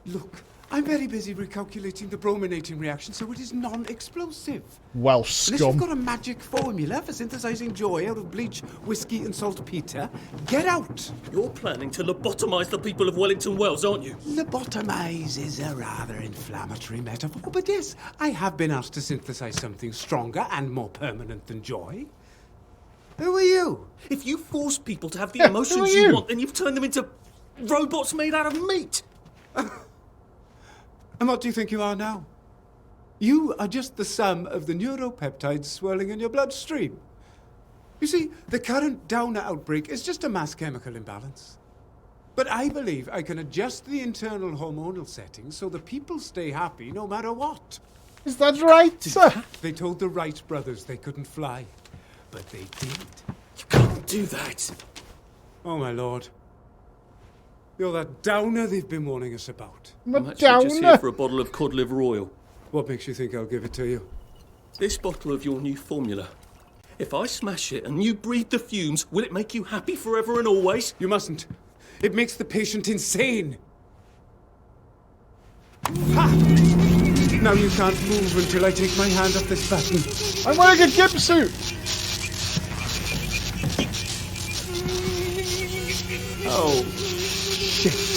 Look, I'm very busy recalculating the brominating reaction, so it is non-explosive. Well, Unless you've scum. got a magic formula for synthesizing joy out of bleach, whiskey, and saltpeter, get out! You're planning to lobotomize the people of Wellington Wells, aren't you? Lobotomize is a rather inflammatory metaphor, but yes, I have been asked to synthesize something stronger and more permanent than joy. Who are you? If you force people to have the emotions you want, then you've turned them into robots made out of meat. And what do you think you are now? You are just the sum of the neuropeptides swirling in your bloodstream. You see, the current Downer outbreak is just a mass chemical imbalance. But I believe I can adjust the internal hormonal settings so the people stay happy no matter what. Is that right, sir? They told the Wright brothers they couldn't fly, but they did. You can't do that. Oh, my lord. You're that Downer they've been warning us about. I'm actually just here for a bottle of cod liver oil. What makes you think I'll give it to you? This bottle of your new formula. If I smash it and you breathe the fumes, will it make you happy forever and always? You mustn't. It makes the patient insane. Ha! Now you can't move until I take my hand off this button. I'm wearing a gimp suit. Oh, shit.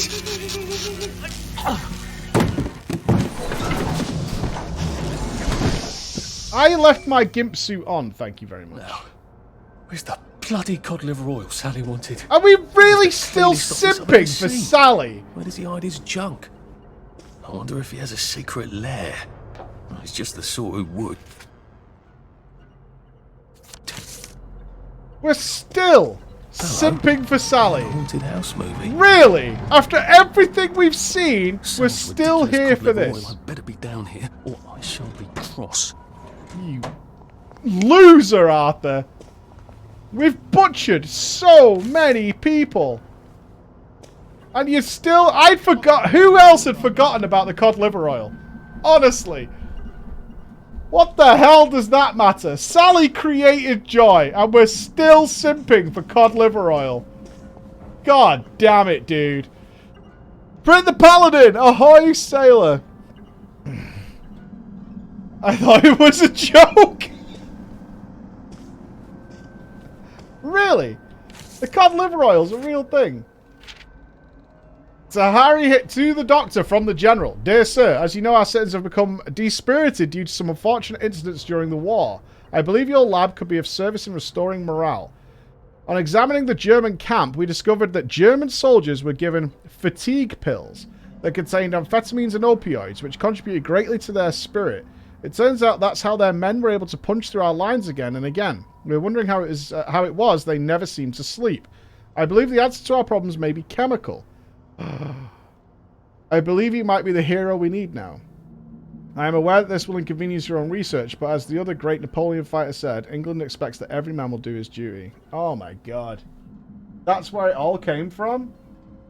I left my gimp suit on, thank you very much. Now, where's the bloody cod liver oil Sally wanted? Are we really still simping for Sally? Where does he hide his junk? I wonder if he has a secret lair. Well, he's just the sort who would. We're still simping for Sally. Haunted house movie. Really? After everything we've seen, we're still here for this. Oil. I better be down here, or I shall be cross. You loser, Arthur. We've butchered so many people. And you still... I forgot... Who else had forgotten about the cod liver oil? Honestly. What the hell does that matter? Sally created joy, and we're still simping for cod liver oil. God damn it, dude. Print the Paladin! Ahoy, sailor! I thought it was a joke! Really? The cod liver oil's a real thing. Harry hit to the doctor from the general. Dear sir, as you know, our citizens have become dispirited due to some unfortunate incidents during the war. I believe your lab could be of service in restoring morale. On examining the German camp, we discovered that German soldiers were given fatigue pills that contained amphetamines and opioids, which contributed greatly to their spirit. It turns out that's how their men were able to punch through our lines again and again. We were wondering how it was they never seemed to sleep. I believe the answer to our problems may be chemical. I believe you might be the hero we need now. I am aware that this will inconvenience your own research, but as the other great Napoleon fighter said, England expects that every man will do his duty. Oh my god. That's where it all came from?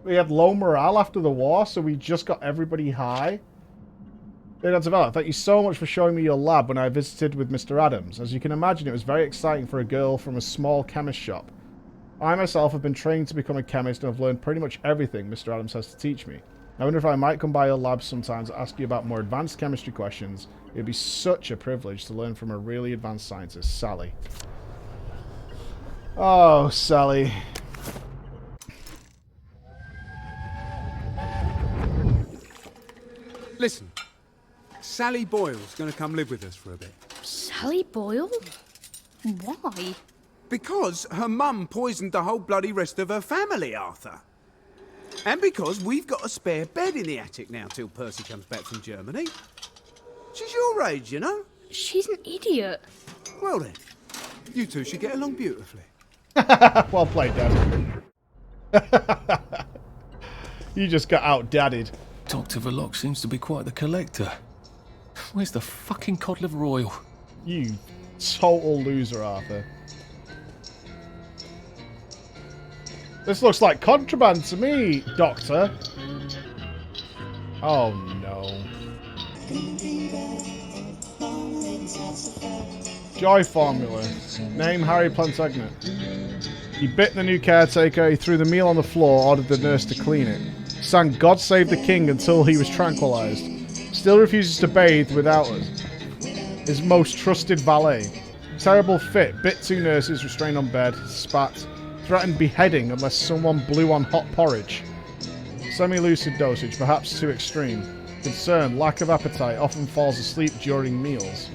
We had low morale after the war, so we just got everybody high? Decontamination, thank you so much for showing me your lab when I visited with Mr. Adams. As you can imagine, it was very exciting for a girl from a small chemist shop. I myself have been trained to become a chemist and have learned pretty much everything Mr. Adams has to teach me. I wonder if I might come by your lab sometimes and ask you about more advanced chemistry questions. It would be such a privilege to learn from a really advanced scientist, Sally. Oh, Sally. Listen, Sally Boyle's going to come live with us for a bit. Sally Boyle? Why? Because her mum poisoned the whole bloody rest of her family, Arthur. And because we've got a spare bed in the attic now till Percy comes back from Germany. She's your age, you know? She's an idiot. Well then, you two should get along beautifully. Well played, Dad. You just got out-dadded. Dr. Verloc seems to be quite the collector. Where's the fucking cod liver oil? You total loser, Arthur. This looks like contraband to me, Doctor. Oh no. Joy formula. Name Harry Plantagenet. He bit the new caretaker, he threw the meal on the floor, ordered the nurse to clean it. Sang God Save the King until he was tranquilized. Still refuses to bathe without us. His most trusted valet. Terrible fit, bit two nurses, restrained on bed, spat. Threatened beheading unless someone blew on hot porridge. Semi-lucid dosage, perhaps too extreme. Concern, lack of appetite, often falls asleep during meals.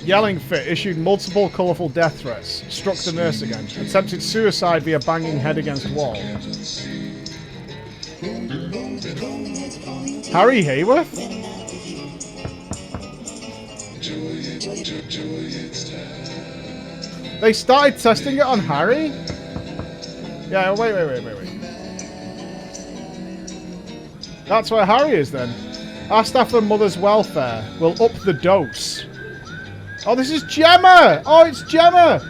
Yelling fit, issued multiple colourful death threats, struck the nurse again, attempted suicide via banging head against wall. Harry Hayworth? They started testing it on Harry? Yeah, wait. That's where Harry is then. Asked after mother's welfare. Will up the dose. Oh, this is Gemma! Oh, it's Gemma!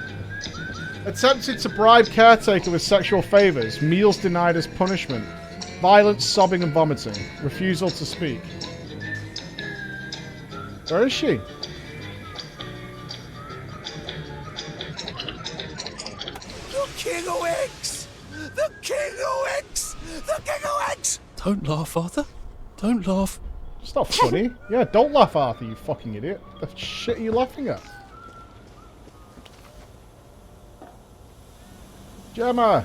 Attempted to bribe caretaker with sexual favours. Meals denied as punishment. Violence, sobbing and vomiting. Refusal to speak. Where is she? The King of X! The King of X! The King of X! Don't laugh, Arthur. Don't laugh. It's not funny. Yeah, don't laugh, Arthur, you fucking idiot. The shit are you laughing at? Gemma!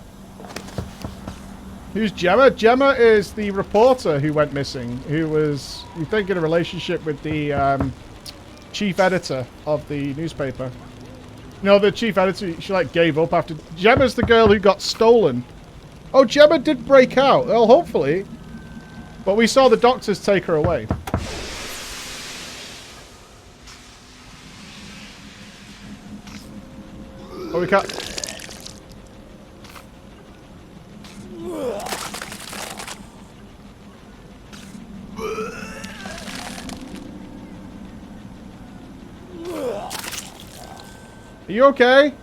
Who's Gemma? Gemma is the reporter who went missing, who was, you think, in a relationship with the chief editor of the newspaper. No, the chief editor, she like gave up after... Gemma's the girl who got stolen. Oh, Gemma did break out. Well, hopefully. But we saw the doctors take her away. Oh, we can't... Are you okay?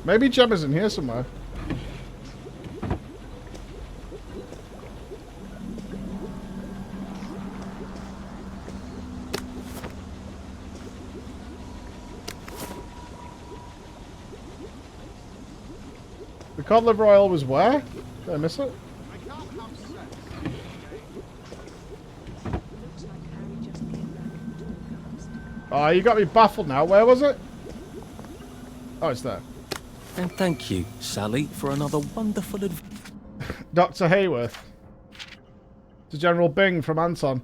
Maybe Gemma's in here somewhere. The cod liver oil was where? Did I miss it? Oh, you got me baffled now. Where was it? Oh, it's there. And thank you, Sally, for another wonderful advice. Dr. Hayworth. To General Bing from Anton.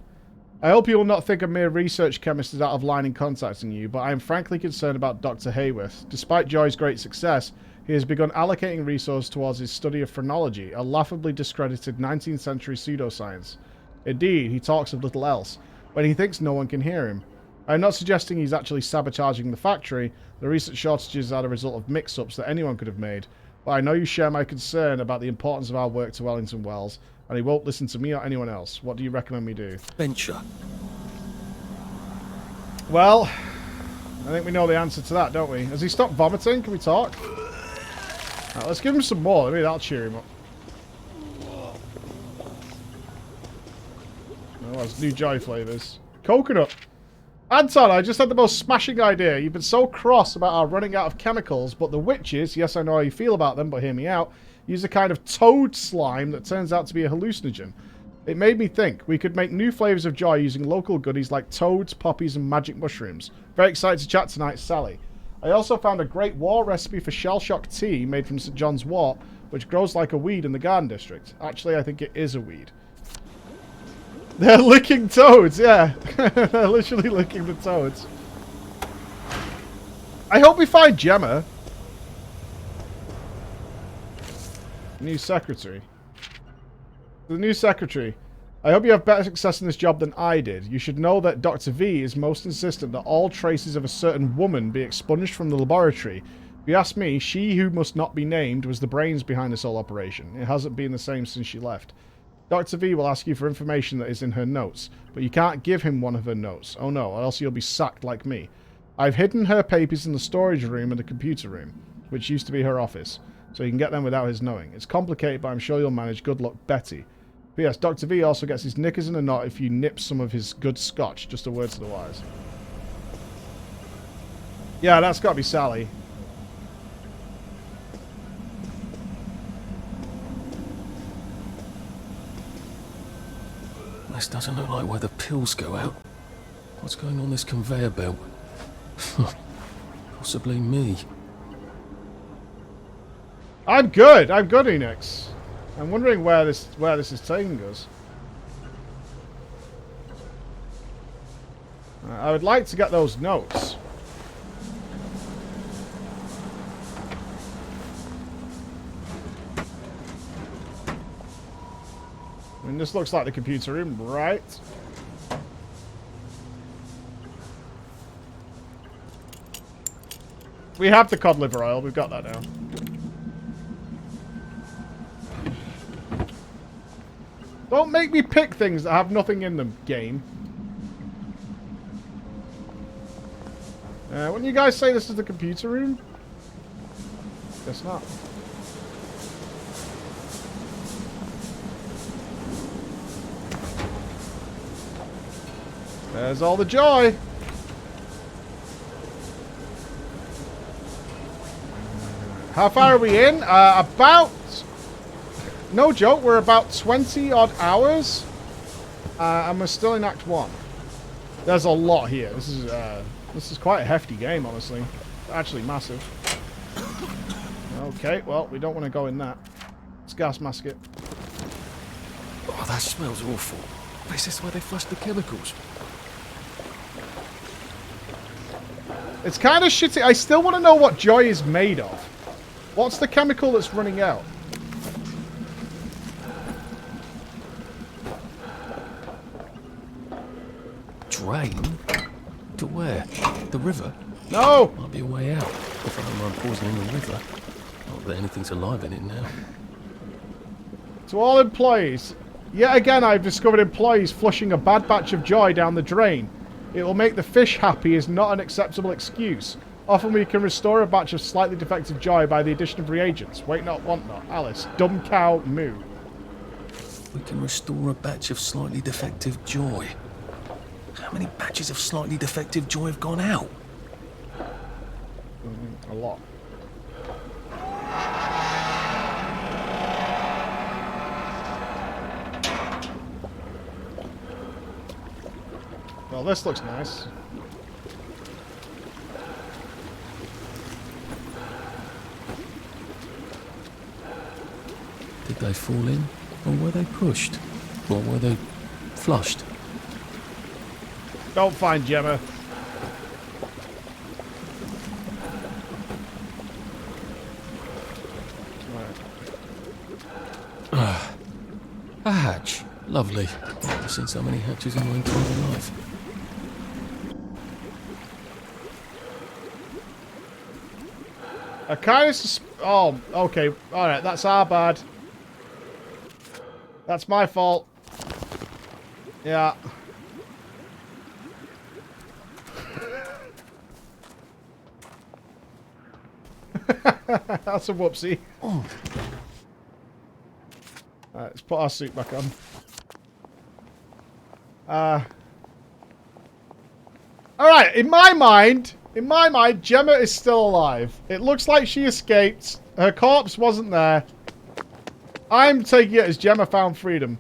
I hope you will not think a mere research chemist is out of line in contacting you, but I am frankly concerned about Dr. Hayworth. Despite Joy's great success, he has begun allocating resources towards his study of phrenology, a laughably discredited 19th century pseudoscience. Indeed, he talks of little else, when he thinks no one can hear him. I am not suggesting he's actually sabotaging the factory. The recent shortages are the result of mix-ups that anyone could have made. But I know you share my concern about the importance of our work to Wellington Wells, and he won't listen to me or anyone else. What do you recommend we do? Venture. Well, I think we know the answer to that, don't we? Has he stopped vomiting? Can we talk? Right, let's give him some more. Maybe that'll cheer him up. Oh, that's new Joy flavours. Coconut. Anton, I just had the most smashing idea. You've been so cross about our running out of chemicals, but the witches, yes, I know how you feel about them, but hear me out, use a kind of toad slime that turns out to be a hallucinogen. It made me think we could make new flavours of joy using local goodies like toads, poppies, and magic mushrooms. Very excited to chat tonight, Sally. I also found a great war recipe for shell-shock tea made from St. John's wort, which grows like a weed in the Garden District. Actually, I think it is a weed. They're licking toads, yeah. They're literally licking the toads. I hope we find Gemma. New secretary. The new secretary. I hope you have better success in this job than I did. You should know that Dr. V is most insistent that all traces of a certain woman be expunged from the laboratory. If you ask me, she who must not be named was the brains behind this whole operation. It hasn't been the same since she left. Dr. V will ask you for information that is in her notes, but you can't give him one of her notes. Oh no, or else you'll be sacked like me. I've hidden her papers in the storage room and the computer room, which used to be her office, so you can get them without his knowing. It's complicated, but I'm sure you'll manage. Good luck, Betty. P.S. Dr. V also gets his knickers in a knot if you nip some of his good scotch. Just a word to the wise. Yeah, that's got to be Sally. This doesn't look like where the pills go out. What's going on this conveyor belt? Possibly me. I'm good, Enix. I'm wondering where this is taking us. I would like to get those notes. I mean, this looks like the computer room, right? We have the cod liver oil, we've got that now. Don't make me pick things that have nothing in them, game. Wouldn't you guys say this is the computer room? Guess not. There's all the joy. How far are we in? About... No joke, we're about 20 odd hours. And we're still in Act 1. There's a lot here. This is quite a hefty game, honestly. Actually massive. Okay, well, we don't want to go in that. Let's gas mask it. Oh, that smells awful. Is this where they flush the chemicals? It's kind of shitty. I still want to know what Joy is made of. What's the chemical that's running out? Drain? To where? The river? No! Might be a way out. If I don't mind pausing in the river. Not that anything's alive in it now. To all employees, yet again I've discovered employees flushing a bad batch of Joy down the drain. It will make the fish happy is not an acceptable excuse. Often we can restore a batch of slightly defective Joy by the addition of reagents. Wait not, want not. Alice. Dumb cow, moo. We can restore a batch of slightly defective Joy. How many batches of slightly defective Joy have gone out? A lot. Well, this looks nice. Did they fall in? Or were they pushed? Or were they flushed? Don't find Gemma. A hatch. Lovely. I've seen so many hatches in my entire life. I kind of oh, okay. Alright, that's our bad. That's my fault. Yeah. That's a whoopsie. Oh. Alright, let's put our suit back on. Alright, in my mind, Gemma is still alive. It looks like she escaped. Her corpse wasn't there. I'm taking it as Gemma found freedom.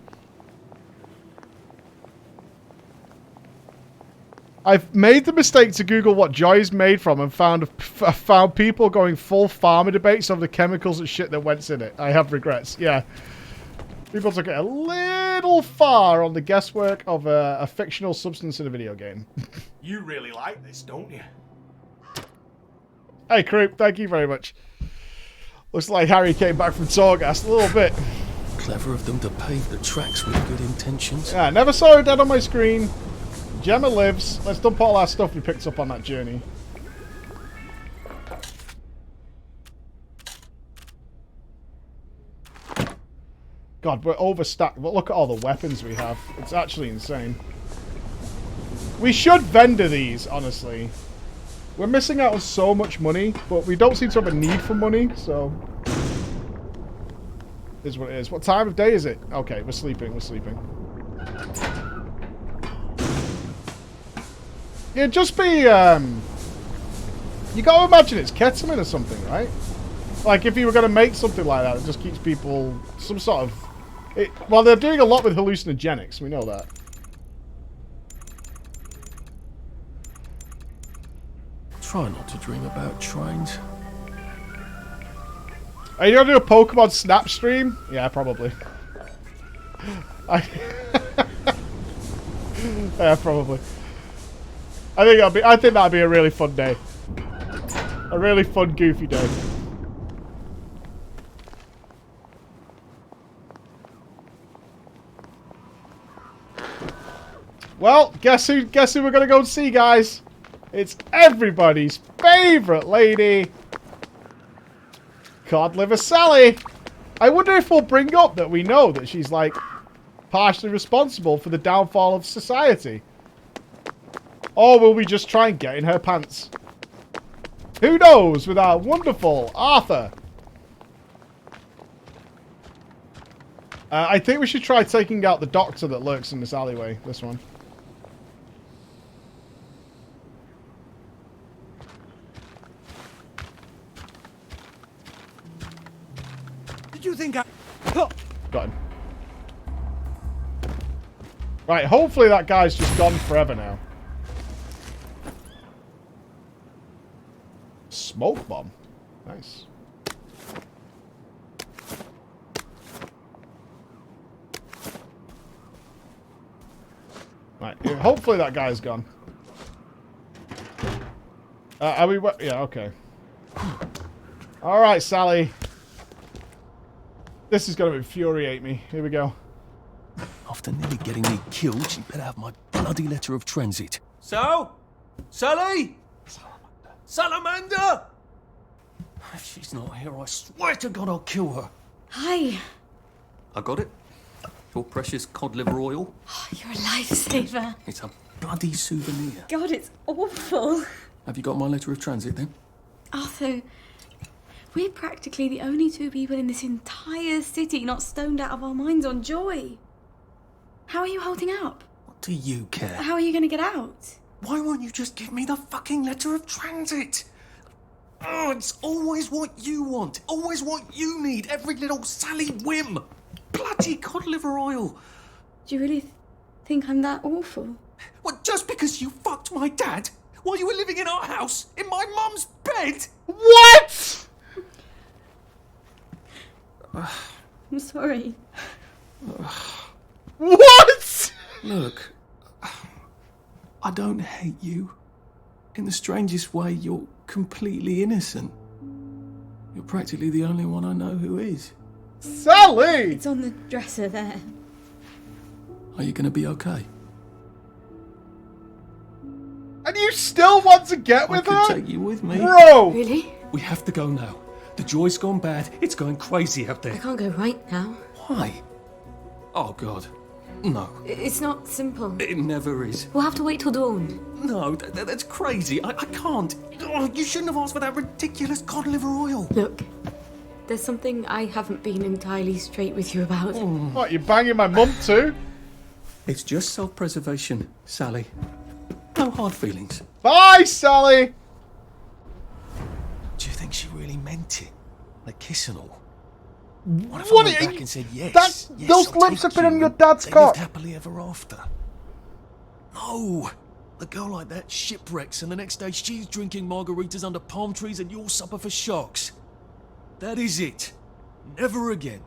I've made the mistake to Google what Joy is made from and found people going full farmer debates over the chemicals and shit that went in it. I have regrets. Yeah. People took it a little far on the guesswork of a fictional substance in a video game. You really like this, don't you? Hey, Croup, thank you very much. Looks like Harry came back from Torghast a little bit. Clever of them to pave the tracks with good intentions. Yeah, never saw her dead on my screen. Gemma lives. Let's dump all our stuff we picked up on that journey. God, we're overstacked. But look at all the weapons we have. It's actually insane. We should vendor these, honestly. We're missing out on so much money, but we don't seem to have a need for money, so... Is what it is. What time of day is it? Okay, we're sleeping, we're sleeping. It'd just be, you gotta imagine it's ketamine or something, right? Like, if you were gonna make something like that, it just keeps people some sort of... well, they're doing a lot with hallucinogenics, we know that. Try not to dream about trains. Are you gonna do a Pokemon Snap stream? Yeah, probably. Yeah, probably. I think that'd be a really fun day. A really fun, goofy day. Well, guess who we're gonna go and see, guys? It's everybody's favorite lady, Cod Liver Sally. I wonder if we'll bring up that we know that she's like partially responsible for the downfall of society. Or will we just try and get in her pants? Who knows with our wonderful Arthur? I think we should try taking out the doctor that lurks in this alleyway. This one. Did you think I... Got him. Right, hopefully that guy's just gone forever now. Smoke bomb. Nice. Right, hopefully that guy's gone. Are we... Yeah, okay. Alright, Sally. This is going to infuriate me. Here we go. After nearly getting me killed, she better have my bloody letter of transit. So? Sally? Salamander? If she's not here, I swear to God I'll kill her. Hi. I got it. Your precious cod liver oil. Oh, you're a lifesaver. It's a bloody souvenir. God, it's awful. Have you got my letter of transit then? Arthur, we're practically the only two people in this entire city not stoned out of our minds on joy. How are you holding up? What do you care? How are you going to get out? Why won't you just give me the fucking letter of transit? Oh, it's always what you want. Always what you need. Every little Sally whim. Bloody cod liver oil. Do you really think I'm that awful? What, just because you fucked my dad while you were living in our house, in my mum's bed? What? I'm sorry. What? Look, I don't hate you. In the strangest way, you're completely innocent. You're practically the only one I know who is. Sally! It's on the dresser there. Are you going to be okay? And you still want to get with her? I could take you with me. Bro! Really? We have to go now. The joy's gone bad. It's going crazy out there. I can't go right now. Why? Oh, God. No. It's not simple. It never is. We'll have to wait till dawn. No, that's crazy. I can't. Oh, you shouldn't have asked for that ridiculous cod liver oil. Look, there's something I haven't been entirely straight with you about. What, you're banging my mum too? It's just self-preservation, Sally. No hard feelings. Bye, Sally! Do you think she really meant it? Like kiss and all? What if What I went are back you- and said yes? that- those I'll lips take have been you, on your and dad's they cock. lived happily ever after. No! A girl like that shipwrecks and the next day she's drinking margaritas under palm trees and you'll suffer for shocks. That is it. Never again.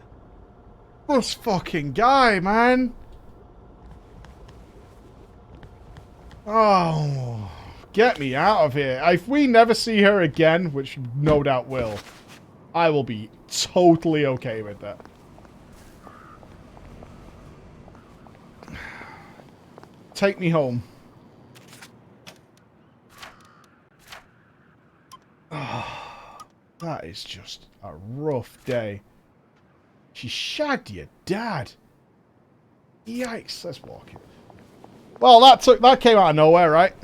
This fucking guy, man. Oh, get me out of here. If we never see her again, which no doubt will, I will be totally okay with that. Take me home. Oh, that is just a rough day. She shagged your dad. Yikes, let's walk in. Well, that came out of nowhere, right?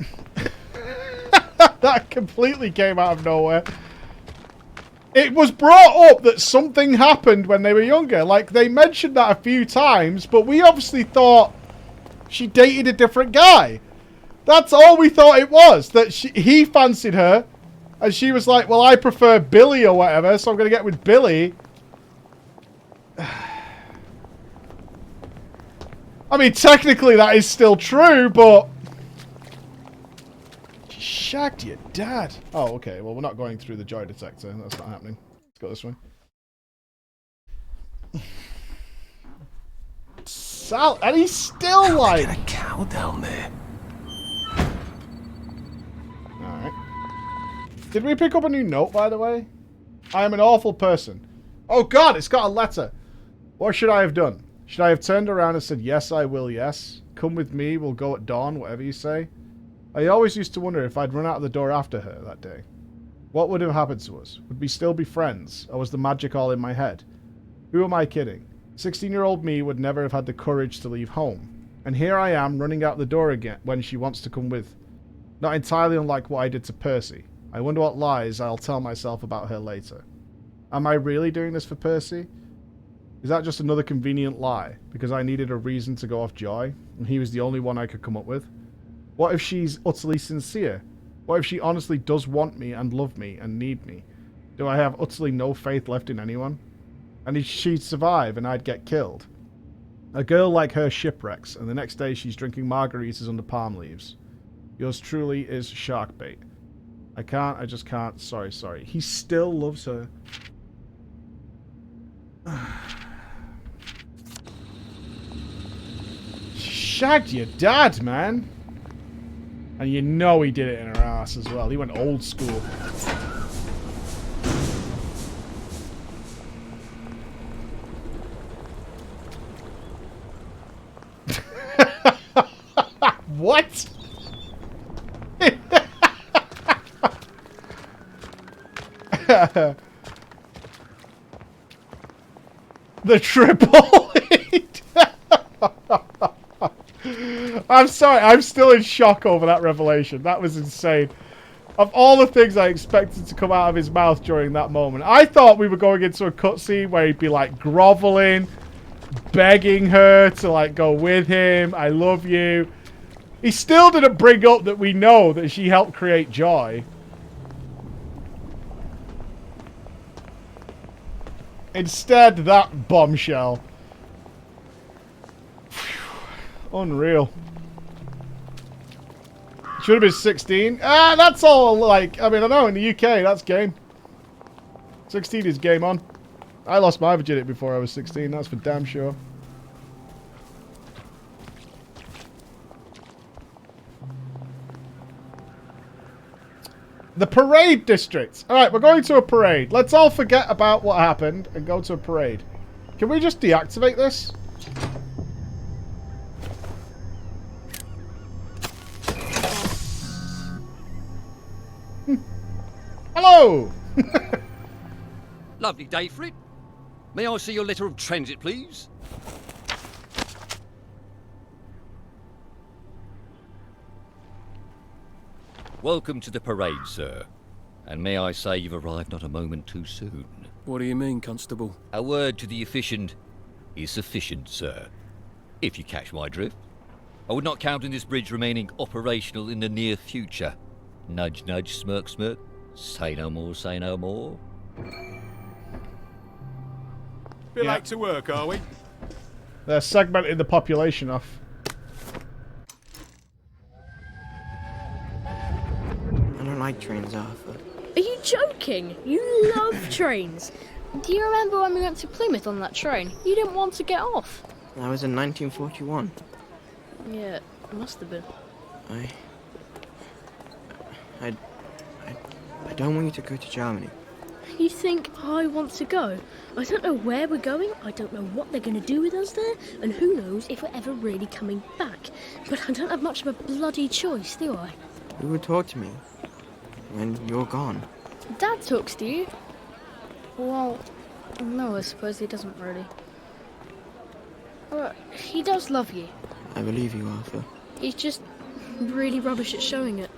That completely came out of nowhere. It was brought up that something happened when they were younger. Like, they mentioned that a few times, but we obviously thought she dated a different guy. That's all we thought it was. That he fancied her, and she was like, well, I prefer Billy or whatever, so I'm going to get with Billy. I mean, technically that is still true, but... She shagged your dad. Oh, okay. Well, we're not going through the joy detector. That's not happening. Let's go this way. Sal... And he's still like... Get a cow down there. Alright. Did we pick up a new note, by the way? I am an awful person. Oh, God! It's got a letter. What should I have done? Should I have turned around and said, yes, I will, yes? Come with me, we'll go at dawn, whatever you say. I always used to wonder if I'd run out of the door after her that day. What would have happened to us? Would we still be friends? Or was the magic all in my head? Who am I kidding? 16-year-old me would never have had the courage to leave home. And here I am, running out the door again when she wants to come with. Not entirely unlike what I did to Percy. I wonder what lies I'll tell myself about her later. Am I really doing this for Percy? Is that just another convenient lie? Because I needed a reason to go off Joy, and he was the only one I could come up with? What if she's utterly sincere? What if she honestly does want me and love me and need me? Do I have utterly no faith left in anyone? And if she'd survive and I'd get killed? A girl like her shipwrecks, and the next day she's drinking margaritas under palm leaves. Yours truly is shark bait. I just can't. Sorry. He still loves her. Shagged your dad, man. And you know he did it in her ass as well. He went old school. What? The triple hit. I'm sorry, I'm still in shock over that revelation. That was insane. Of all the things I expected to come out of his mouth during that moment, I thought we were going into a cutscene where he'd be like groveling, begging her to like go with him. I love you. He still didn't bring up that we know that she helped create Joy. Instead, that bombshell. Whew. Unreal. Should have been 16. Ah, that's all like... I mean, I know in the UK, that's game. 16 is game on. I lost my virginity before I was 16, that's for damn sure. The parade district. Alright, we're going to a parade. Let's all forget about what happened and go to a parade. Can we just deactivate this? Hello! Lovely day for it. May I see your letter of transit, please? Welcome to the parade, sir. And may I say you've arrived not a moment too soon. What do you mean, Constable? A word to the efficient is sufficient, sir. If you catch my drift. I would not count on this bridge remaining operational in the near future. Nudge, nudge, smirk, smirk. Say no more, say no more. Bit late to work, are we? They're segmenting the population off. I don't like trains, Arthur. Are you joking? You love trains. Do you remember when we went to Plymouth on that train? You didn't want to get off. That was in 1941. Yeah, it must have been. I don't want you to go to Germany. You think I want to go? I don't know where we're going, I don't know what they're going to do with us there, and who knows if we're ever really coming back. But I don't have much of a bloody choice, do I? Who would talk to me when you're gone? Dad talks to you. Well, no, I suppose he doesn't really. But he does love you. I believe you, Arthur. He's just really rubbish at showing it.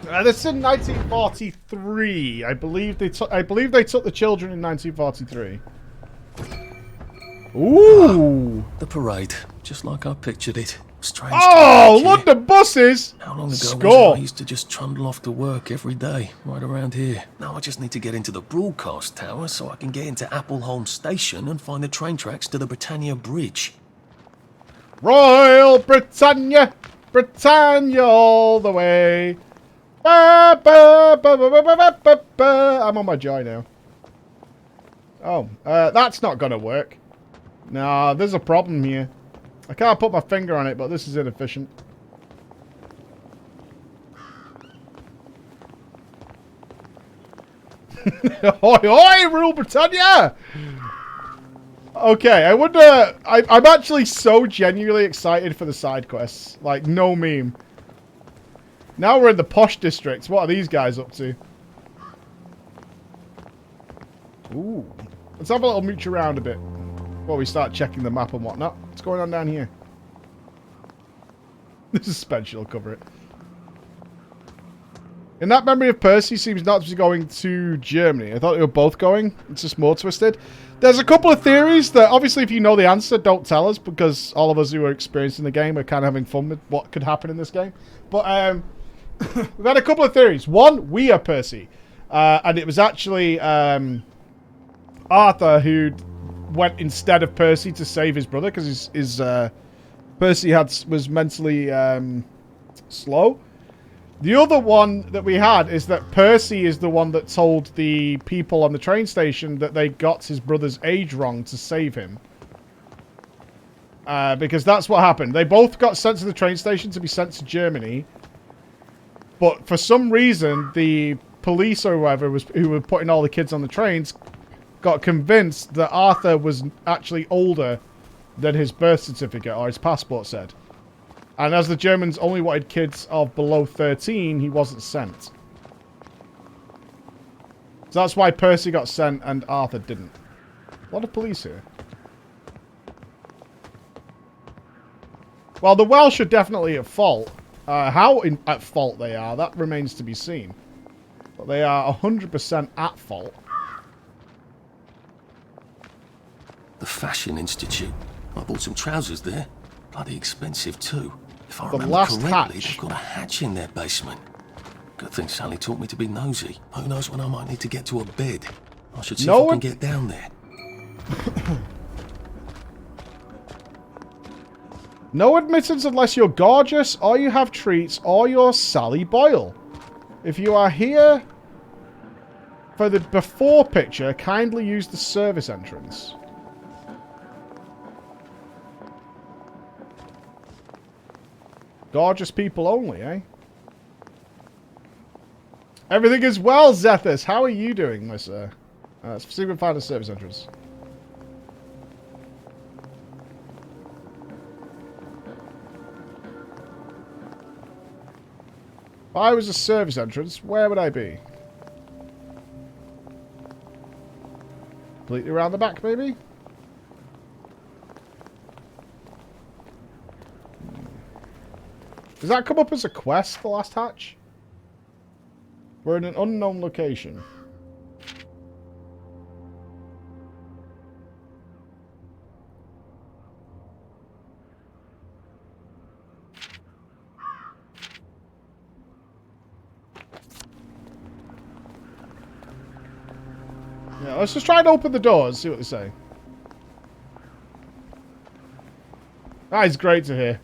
This is in 1943. I believe they took the children in 1943. Ooh! The parade, just like I pictured it. Strange. Oh, London buses! How long ago Score. was it I used to just trundle off to work every day, right around here? Now I just need to get into the broadcast tower so I can get into Appleholm Station and find the train tracks to the Britannia Bridge. Royal Britannia, Britannia all the way. Ba, ba, ba, ba, ba, ba, ba, ba. I'm on my joy now. Oh, that's not gonna work. No, there's a problem here. I can't put my finger on it, but this is inefficient. Oi, oi, Rule Britannia! Okay, I wonder... I'm actually so genuinely excited for the side quests. Like, no meme. Now we're in the posh districts. What are these guys up to? Ooh. Let's have a little mooch around a bit before we start checking the map and whatnot. What's going on down here? The suspension will cover it. In that memory of Percy seems not to be going to Germany. I thought they were both going. It's just more twisted. There's a couple of theories that, obviously, if you know the answer, don't tell us, because all of us who are experiencing the game are kind of having fun with what could happen in this game. But we've had a couple of theories. One, we are Percy. And it was actually Arthur who went instead of Percy to save his brother, because Percy was mentally slow. The other one that we had is that Percy is the one that told the people on the train station that they got his brother's age wrong to save him. Because that's what happened. They both got sent to the train station to be sent to Germany. But for some reason, the police or whoever who were putting all the kids on the trains got convinced that Arthur was actually older than his birth certificate or his passport said. And as the Germans only wanted kids of below 13, he wasn't sent. So that's why Percy got sent and Arthur didn't. A lot of police here. Well, the Welsh are definitely at fault. How at fault they are, that remains to be seen. But they are 100% at fault. The Fashion Institute. I bought some trousers there. Bloody expensive too. If I remember correctly, they've got a hatch in their basement. Good thing Sally taught me to be nosy. Who knows when I might need to get to a bed. I should see if I can get down there. No admittance unless you're gorgeous, or you have treats, or you're Sally Boyle. If you are here for the before picture, kindly use the service entrance. Gorgeous people only, eh? Everything is well, Zethus. How are you doing, my sir? Let's see if we can find a service entrance. If I was a service entrance, where would I be? Completely around the back, maybe? Does that come up as a quest, the last hatch? We're in an unknown location. Yeah, let's just try and open the doors, see what they say. That is great to hear.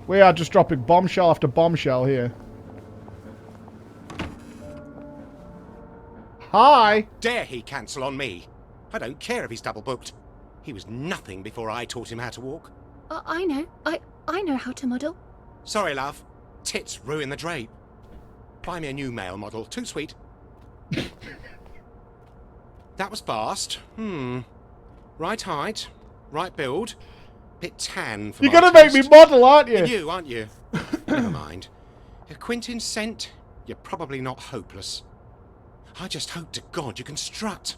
We are just dropping bombshell after bombshell here. Hi! Dare he cancel on me? I don't care if he's double booked. He was nothing before I taught him how to walk. I know. I know how to model. Sorry, love. Tits ruin the drape. Buy me a new male model. Too sweet. That was fast. Right height, right build, bit tan for You're my gonna make me taste. model, aren't you? And you, aren't you? Never mind. If Quentin's sent, you're probably not hopeless. I just hope to God you can strut.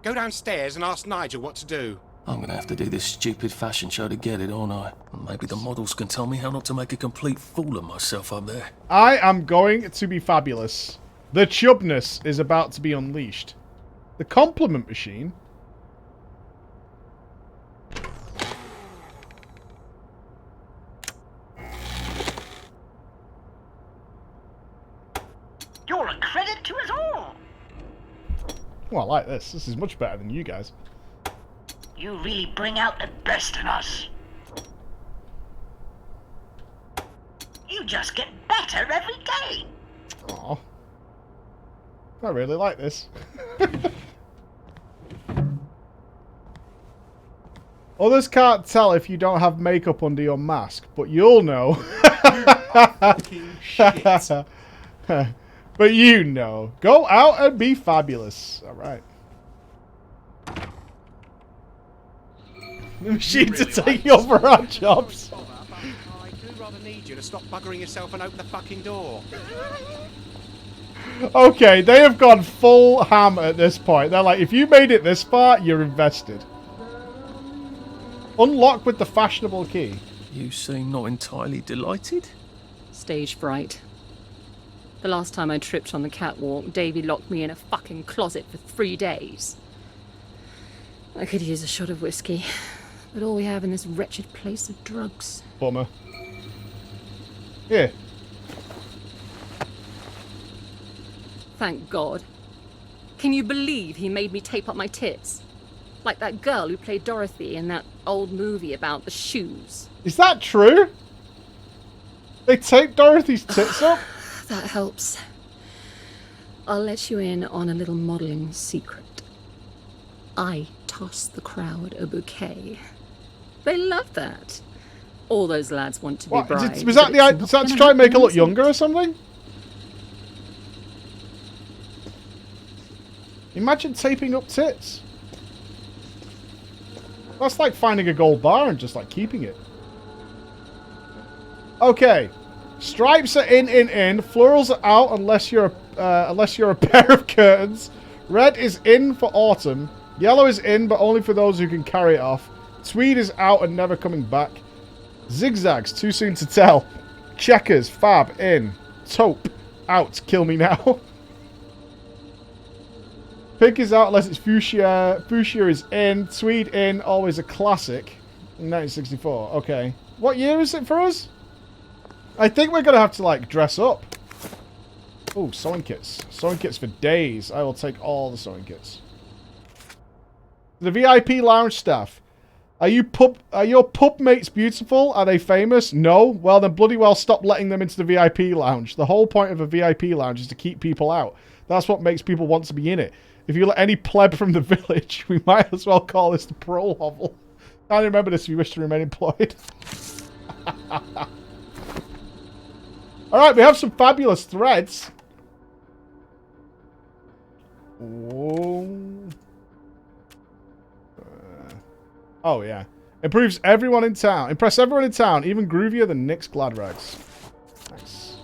Go downstairs and ask Nigel what to do. I'm gonna have to do this stupid fashion show to get it, aren't I? Maybe the models can tell me how not to make a complete fool of myself up there. I am going to be fabulous. The chubness is about to be unleashed. The compliment machine? You're a credit to us all. Well, I like this. This is much better than you guys. You really bring out the best in us. You just get better every day. Aw. I really like this. Others can't tell if you don't have makeup under your mask, but you'll know. But you know. Go out and be fabulous. Alright. The machines are taking over our jobs. I do rather need you to stop buggering yourself and open the fucking door. Okay, they have gone full ham at this point. They're like, if you made it this far, you're invested. Unlock with the fashionable key. You seem not entirely delighted? Stage fright. The last time I tripped on the catwalk, Davy locked me in a fucking closet for 3 days. I could use a shot of whiskey, but all we have in this wretched place are drugs. Bummer. Here. Thank God. Can you believe he made me tape up my tits? Like that girl who played Dorothy in that old movie about the shoes. Is that true? They taped Dorothy's tits up? That helps. I'll let you in on a little modelling secret. I tossed the crowd a bouquet. They love that. All those lads want to be brides. Was that to try and make her look younger or something? Imagine taping up tits. That's like finding a gold bar and just like keeping it. Okay. Stripes are in. Florals are out unless you're a pair of curtains. Red is in for autumn. Yellow is in, but only for those who can carry it off. Tweed is out and never coming back. Zigzags, too soon to tell. Checkers, fab, in. Taupe, out, kill me now. Pink is out unless it's fuchsia. Fuchsia is in. Tweed in, always a classic. 1964, okay. What year is it for us? I think we're going to have to, like, dress up. Oh, sewing kits. Sewing kits for days. I will take all the sewing kits. The VIP lounge staff. Are your pup mates beautiful? Are they famous? No? Well, then bloody well stop letting them into the VIP lounge. The whole point of a VIP lounge is to keep people out. That's what makes people want to be in it. If you let any pleb from the village, we might as well call this the parole hovel. Can't remember this if you wish to remain employed. Alright, we have some fabulous threads. Whoa. Oh, yeah. Improves everyone in town. Impress everyone in town, even groovier than Nick's Gladrags. Nice.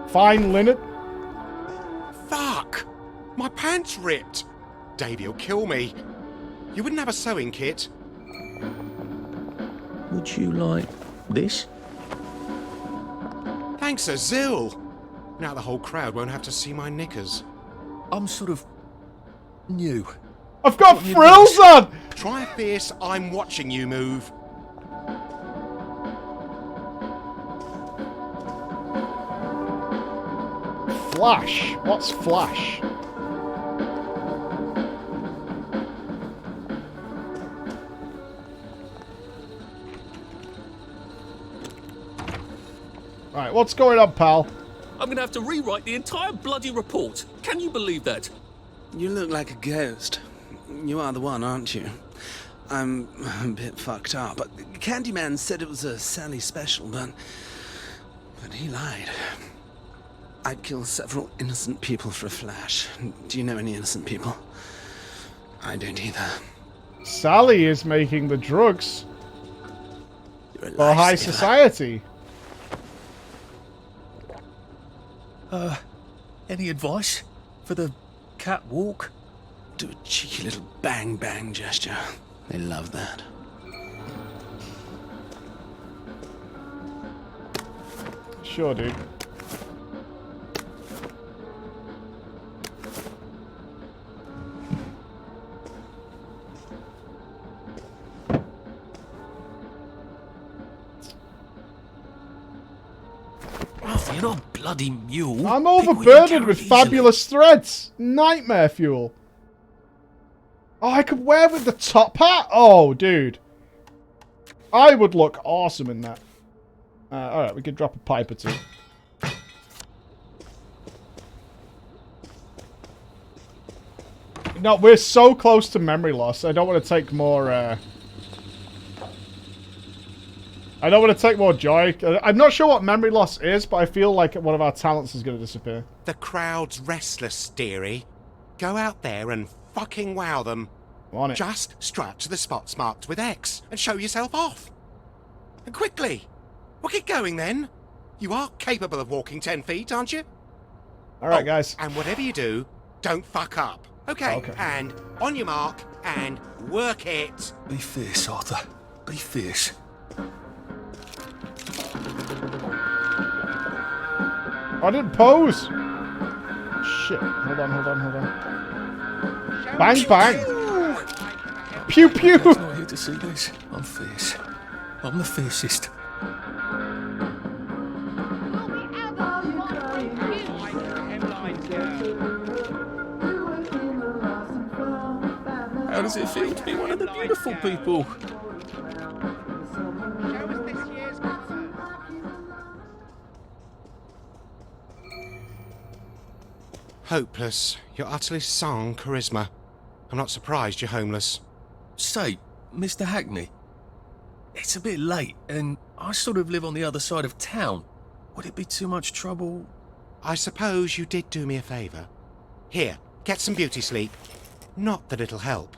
Fine linen. Fuck! My pants ripped! Davey'll kill me. You wouldn't have a sewing kit? Would you like this? Thanks a zill. Now the whole crowd won't have to see my knickers. I'm sort of new. I've got frills on! Try a fierce I'm watching you move. Flash. What's flash? Right, what's going on, pal? I'm gonna have to rewrite the entire bloody report. Can you believe that? You look like a ghost. You are the one, aren't you? I'm a bit fucked up. Candyman said it was a Sally special, but But he lied. I'd kill several innocent people for a flash. Do you know any innocent people? I don't either. Sally is making the drugs for high society. Any advice for the catwalk? Do a cheeky little bang bang gesture. They love that. Sure, dude. Oh, you're not a bloody mule. I'm overburdened with fabulous threads. Nightmare fuel. Oh, I could wear with the top hat. Oh, dude. I would look awesome in that. Alright, we could drop a pipe or two. No, we're so close to memory loss. I don't want to take more, I don't want to take more joy. I'm not sure what memory loss is, but I feel like one of our talents is going to disappear. The crowd's restless, dearie. Go out there and fucking wow them. On it. Just strut to the spots marked with X and show yourself off. And quickly. Well, get going then. You are capable of walking 10 feet, aren't you? Alright, guys. And whatever you do, don't fuck up. Okay. And on your mark and work it. Be fierce, Arthur. Be fierce. I didn't pose. Shit. Hold on. Bang, bang. Pew, pew. I'm not here to see this. I'm fierce. I'm the fiercest. How does it feel to be one of the beautiful people? Hopeless. You're utterly sans charisma. I'm not surprised you're homeless. Say, Mr. Hackney, it's a bit late, and I sort of live on the other side of town. Would it be too much trouble? I suppose you did do me a favour. Here, get some beauty sleep. Not that it'll help.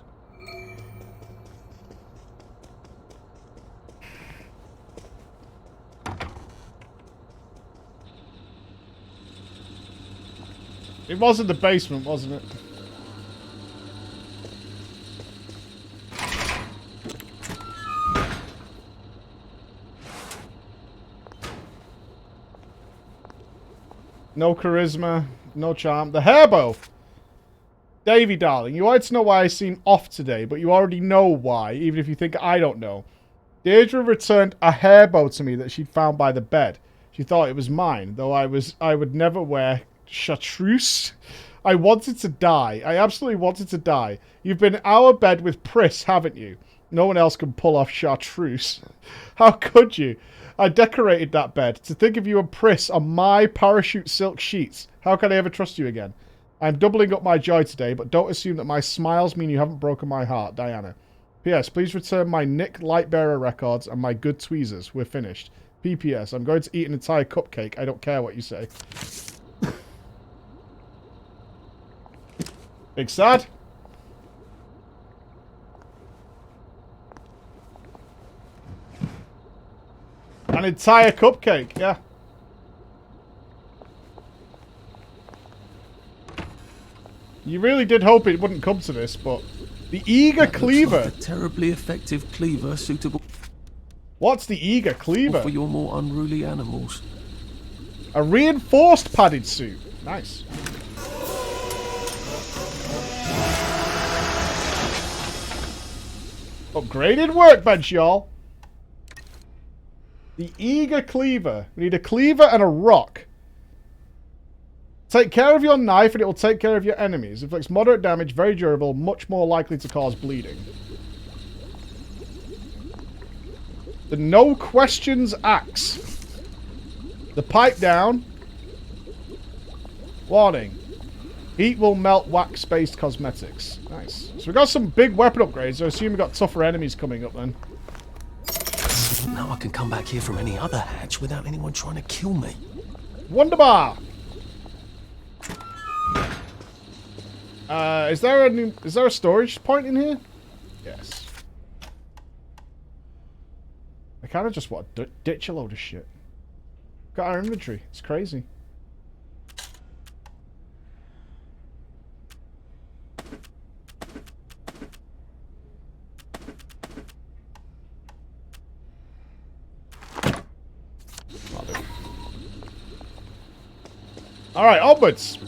It was in the basement, wasn't it? No charisma, no charm. The hairbow! Davy, darling, you wanted to know why I seem off today, but you already know why, even if you think I don't know. Deirdre returned a hairbow to me that she'd found by the bed. She thought it was mine, though I would never wear chartreuse. I wanted to die. I absolutely wanted to die. You've been in our bed with Priss, haven't you? No one else can pull off chartreuse. How could you? I decorated that bed. To think of you and Priss on my parachute silk sheets. How can I ever trust you again? I'm doubling up my joy today, but don't assume that my smiles mean you haven't broken my heart, Diana. P.S. Please return my Nick Lightbearer records and my good tweezers. We're finished. P.P.S. I'm going to eat an entire cupcake. I don't care what you say. Big sad. An entire cupcake, yeah. You really did hope it wouldn't come to this, but the eager cleaver. Like a terribly effective cleaver suitable. What's the eager cleaver? For your more unruly animals. A reinforced padded suit. Nice. Upgraded workbench, y'all. The eager cleaver. We need a cleaver and a rock. Take care of your knife and it will take care of your enemies. Inflicts moderate damage, very durable, much more likely to cause bleeding. The no questions axe. The pipe down. Warning. Heat will melt wax-based cosmetics. Nice. So we got some big weapon upgrades. I assume we got tougher enemies coming up then. Now I can come back here from any other hatch without anyone trying to kill me. Wonderbar! Is there a storage point in here? Yes. I kind of just want to ditch a load of shit. Got our inventory. It's crazy. Alright, onwards.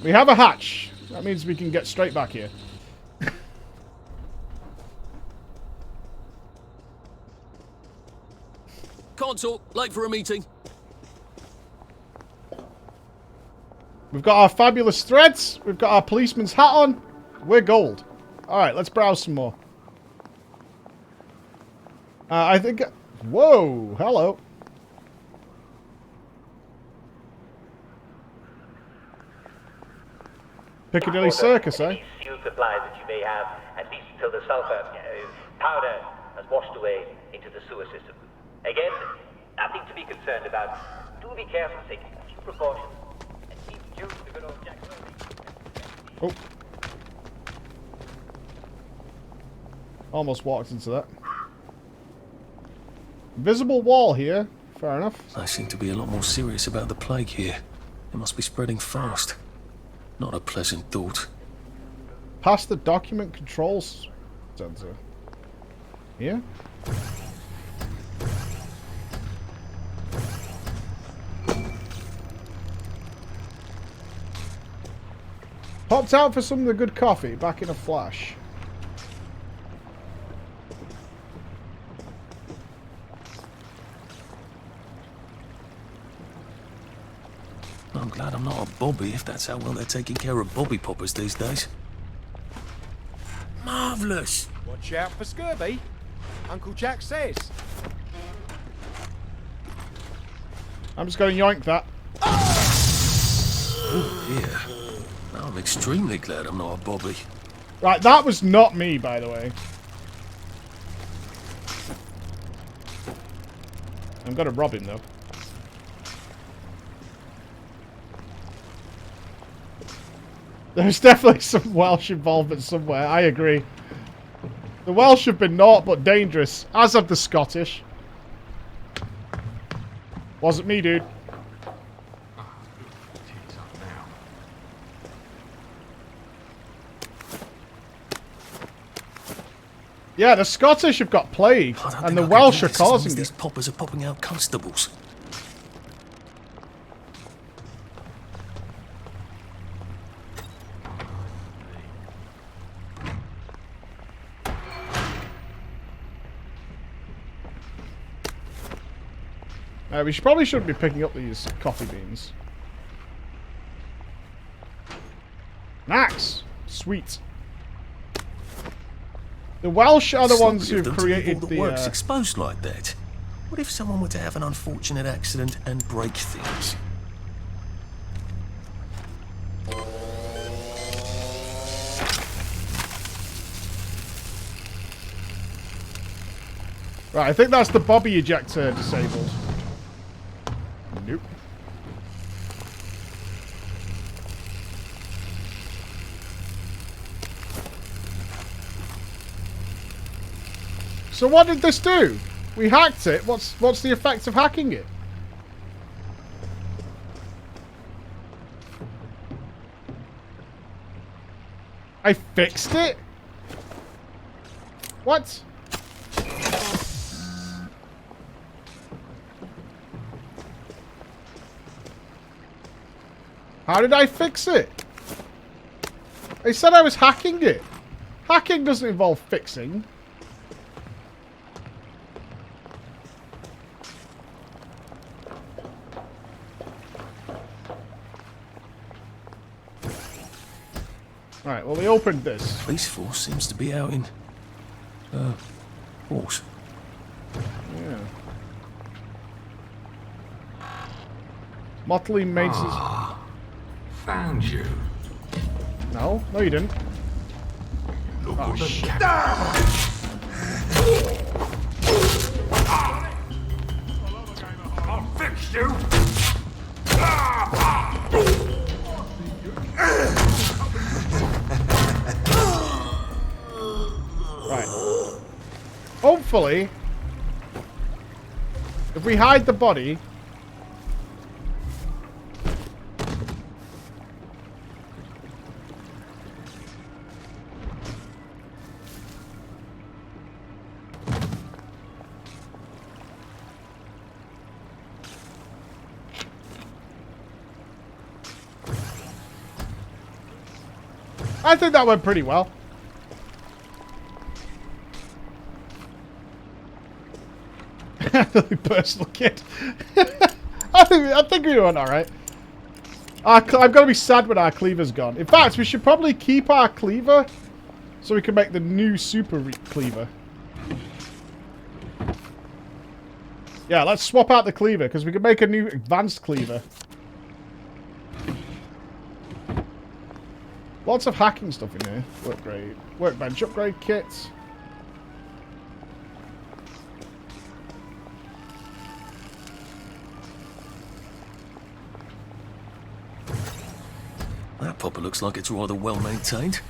We have a hatch. That means we can get straight back here. Can't talk. Late for a meeting. We've got our fabulous threads. We've got our policeman's hat on. We're gold. Alright, let's browse some more. I think... Whoa! Hello. Piccadilly Circus, eh? Sealed supplies that you may have, at least until the sulfur powder has washed away into the sewer system. Again, nothing to be concerned about. Do be careful, take a few precautions, and keep due to the good old Jack. Oh. Almost walked into that. Invisible wall here. Fair enough. They seem to be a lot more serious about the plague here. It must be spreading fast. Not a pleasant thought. Past the document controls sensor. Here? Popped out for some of the good coffee. Back in a flash. I'm glad I'm not a Bobby, if that's how well they're taking care of Bobby Poppers these days. Marvellous! Watch out for scurvy. Uncle Jack says. I'm just going to yoink that. Oh dear. Now I'm extremely glad I'm not a Bobby. Right, that was not me, by the way. I'm going to rob him, though. There's definitely some Welsh involvement somewhere, I agree. The Welsh have been naught but dangerous, as have the Scottish. Wasn't me, dude. Yeah, the Scottish have got plague, and the Welsh are causing it. These poppers are popping out constables. We probably shouldn't be picking up these coffee beans. Nice! Sweet. The Welsh are the ones who've created the... works exposed like that. What if someone were to have an unfortunate accident and break things? Right, I think that's the Bobby ejector disabled. Nope. So what did this do? We hacked it. What's the effect of hacking it? I fixed it? What? How did I fix it? I said I was hacking it. Hacking doesn't involve fixing. Right, well, we opened this. Police force seems to be out in... force. Yeah. Motley makes his... Found you. No, you didn't. Look oh, what the shit. you! Right. Hopefully, if we hide the body... I think that went pretty well. Personal kid. I think we went alright. I've got to be sad when our cleaver's gone. In fact, we should probably keep our cleaver so we can make the new super cleaver. Yeah, let's swap out the cleaver because we can make a new advanced cleaver. Lots of hacking stuff in here. Workbench upgrade kits. That popper looks like it's rather well maintained.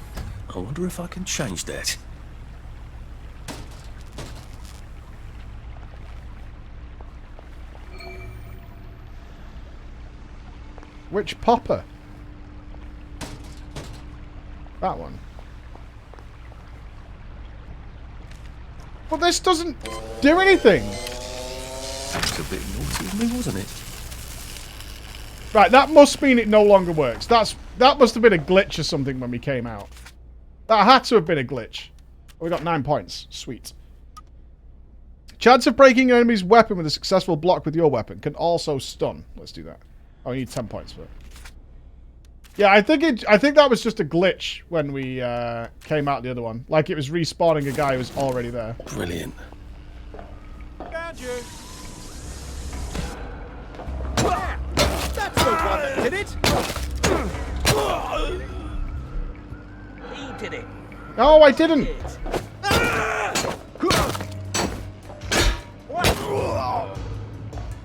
I wonder if I can change that. Which popper? That one. But this doesn't do anything. That's a bit naughty of me, wasn't it? Right, that must mean it no longer works. That must have been a glitch or something when we came out. That had to have been a glitch. We got 9 points. Sweet. Chance of breaking an enemy's weapon with a successful block with your weapon can also stun. Let's do that. Oh, we need 10 points for it. Yeah, I think that was just a glitch when we came out the other one. Like it was respawning a guy who was already there. Brilliant. Found you. That's the one that did it. He did it. No, I didn't.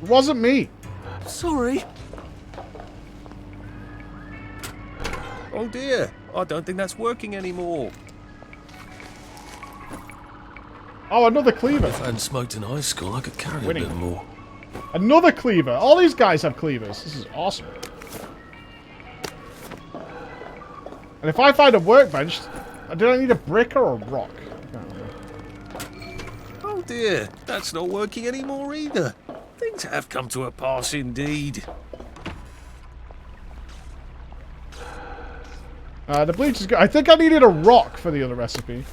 It wasn't me. Sorry. Oh dear, I don't think that's working anymore. Oh, another cleaver. If I hadn't smoked in high school, I could carry a bit more. Another cleaver. All these guys have cleavers. This is awesome. And if I find a workbench, do I need a brick or a rock? Oh dear, that's not working anymore either. Things have come to a pass indeed. The bleach is good. I think I needed a rock for the other recipe.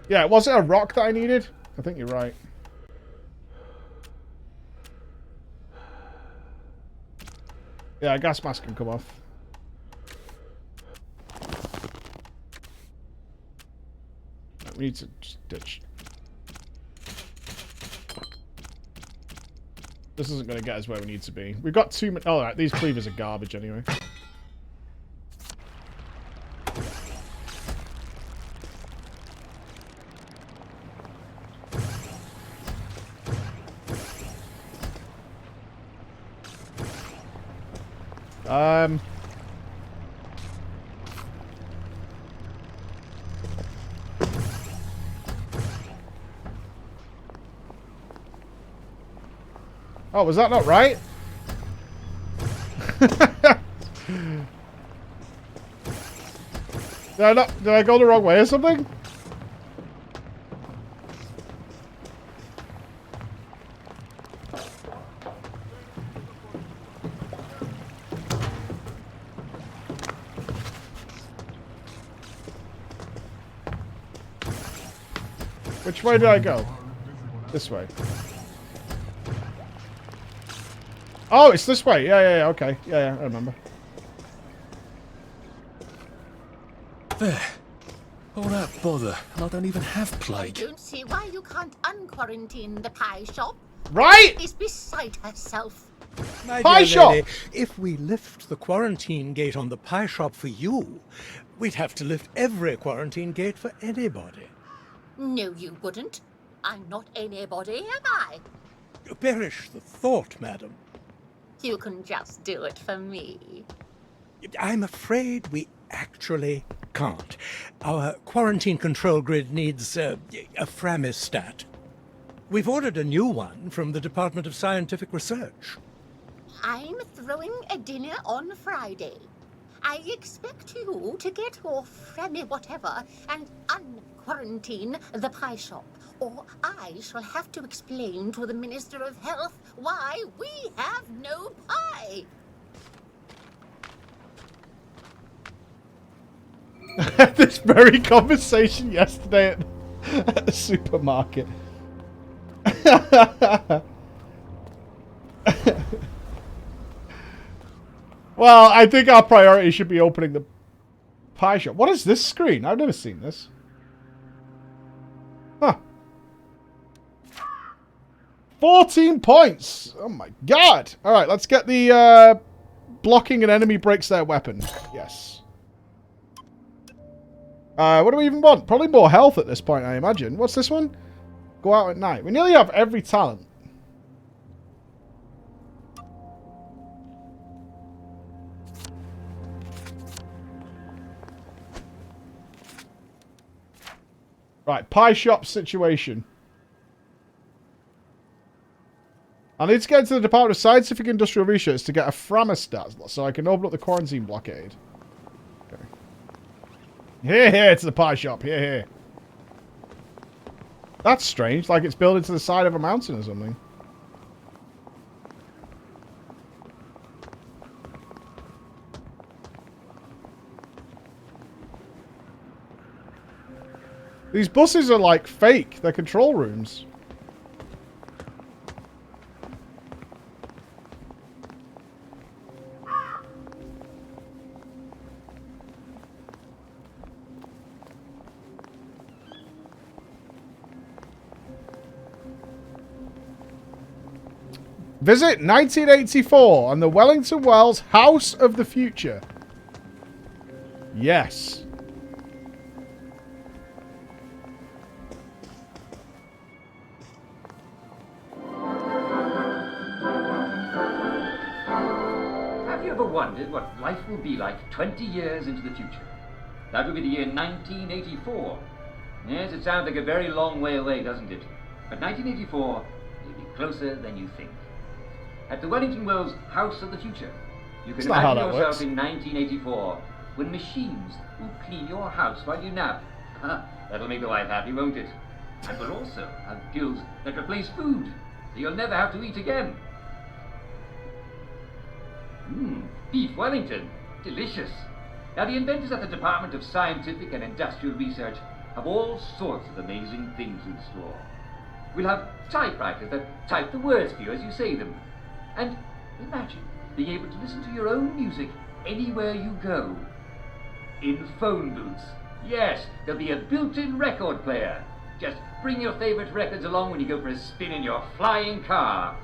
Yeah, was it a rock that I needed? I think you're right. Yeah, a gas mask can come off. We need to just ditch. This isn't going to get us where we need to be. We've got too many... Oh, right, these cleavers are garbage anyway. Oh, was that not right? Did I go the wrong way or something? Which way did I go? This way. Oh, it's this way. Yeah, okay. Yeah, I remember. There. All that bother, and I don't even have I plague. don't see why you can't unquarantine the pie shop. Right? She's beside herself. My Pie dear shop! lady, if we lift the quarantine gate on the pie shop for you, we'd have to lift every quarantine gate for anybody. No, you wouldn't. I'm not anybody, am I? Perish the thought, madam. You can just do it for me. I'm afraid we actually can't. Our quarantine control grid needs a framistat. We've ordered a new one from the Department of Scientific Research. I'm throwing a dinner on Friday. I expect you to get your Fremy whatever and unquarantine the pie shop, or I shall have to explain to the Minister of Health why we have no pie. This very conversation yesterday at the supermarket. Well, I think our priority should be opening the pie shop. What is this screen? I've never seen this. Huh. 14 points! Oh my god! Alright, let's get the blocking an enemy breaks their weapon. Yes. What do we even want? Probably more health at this point, I imagine. What's this one? Go out at night. We nearly have every talent. Right, pie shop situation. I need to get into the Department of Scientific Industrial Research to get a framistat so I can open up the quarantine blockade. Okay. Here, to the pie shop. Here. That's strange, like it's built into the side of a mountain or something. These buses are like fake. They're control rooms. Visit 1984 on the Wellington Wells House of the Future. Yes. Have you ever wondered what life will be like 20 years into the future? That would be the year 1984. Yes, it sounds like a very long way away, doesn't it? But 1984 will be closer than you think. At the Wellington Wells House of the Future, you can imagine yourself in 1984 when machines will clean your house while you nap. That'll make the wife happy, won't it? And we'll also have gills that replace food, so you'll never have to eat again. Beef Wellington, delicious. Now the inventors at the Department of Scientific and Industrial Research have all sorts of amazing things in store. We'll have typewriters that type the words for you as you say them. And imagine being able to listen to your own music anywhere you go. In phone booths. Yes, there'll be a built-in record player. Just bring your favorite records along when you go for a spin in your flying car.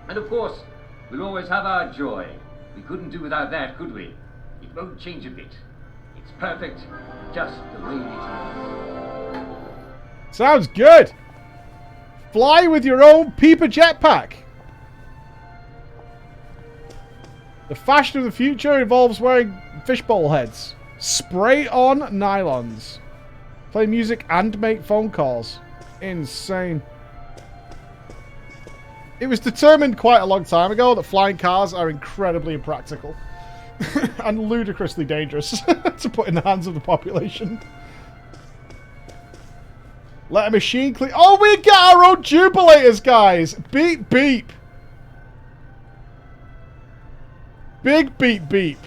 And of course, we'll always have our joy. We couldn't do without that, could we? It won't change a bit. It's perfect, just the way it is. Sounds good! Fly with your own Peeper jetpack! The fashion of the future involves wearing fishbowl heads. Spray on nylons. Play music and make phone calls. Insane. It was determined quite a long time ago that flying cars are incredibly impractical. And ludicrously dangerous to put in the hands of the population. Let a machine clean. Oh, we get our own jubilators, guys! Beep, beep. Big beep, beep.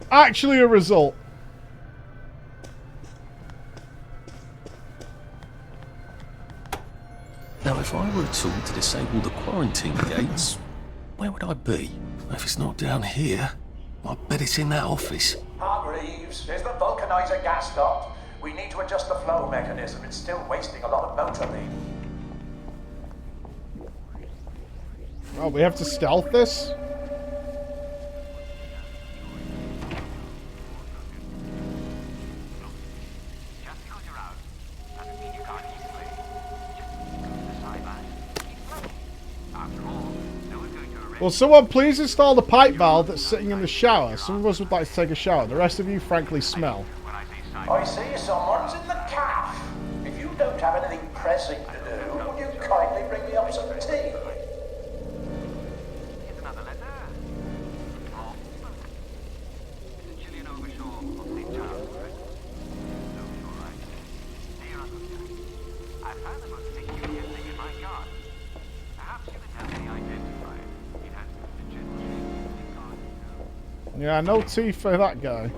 Actually a result. Now, if I were at all to disable the quarantine gates, where would I be? If it's not down here, I bet it's in that office. Hargreaves, is the vulcanizer gas stopped? We need to adjust the flow mechanism. It's still wasting a lot of motor lead. Oh, we have to stealth this? Will someone please install the pipe valve that's sitting in the shower? Some of us would like to take a shower. The rest of you, frankly, smell. I see someone's in the cafe. If you don't have anything pressing to do, would you kindly bring me up some tea? Yeah, no tea for that guy.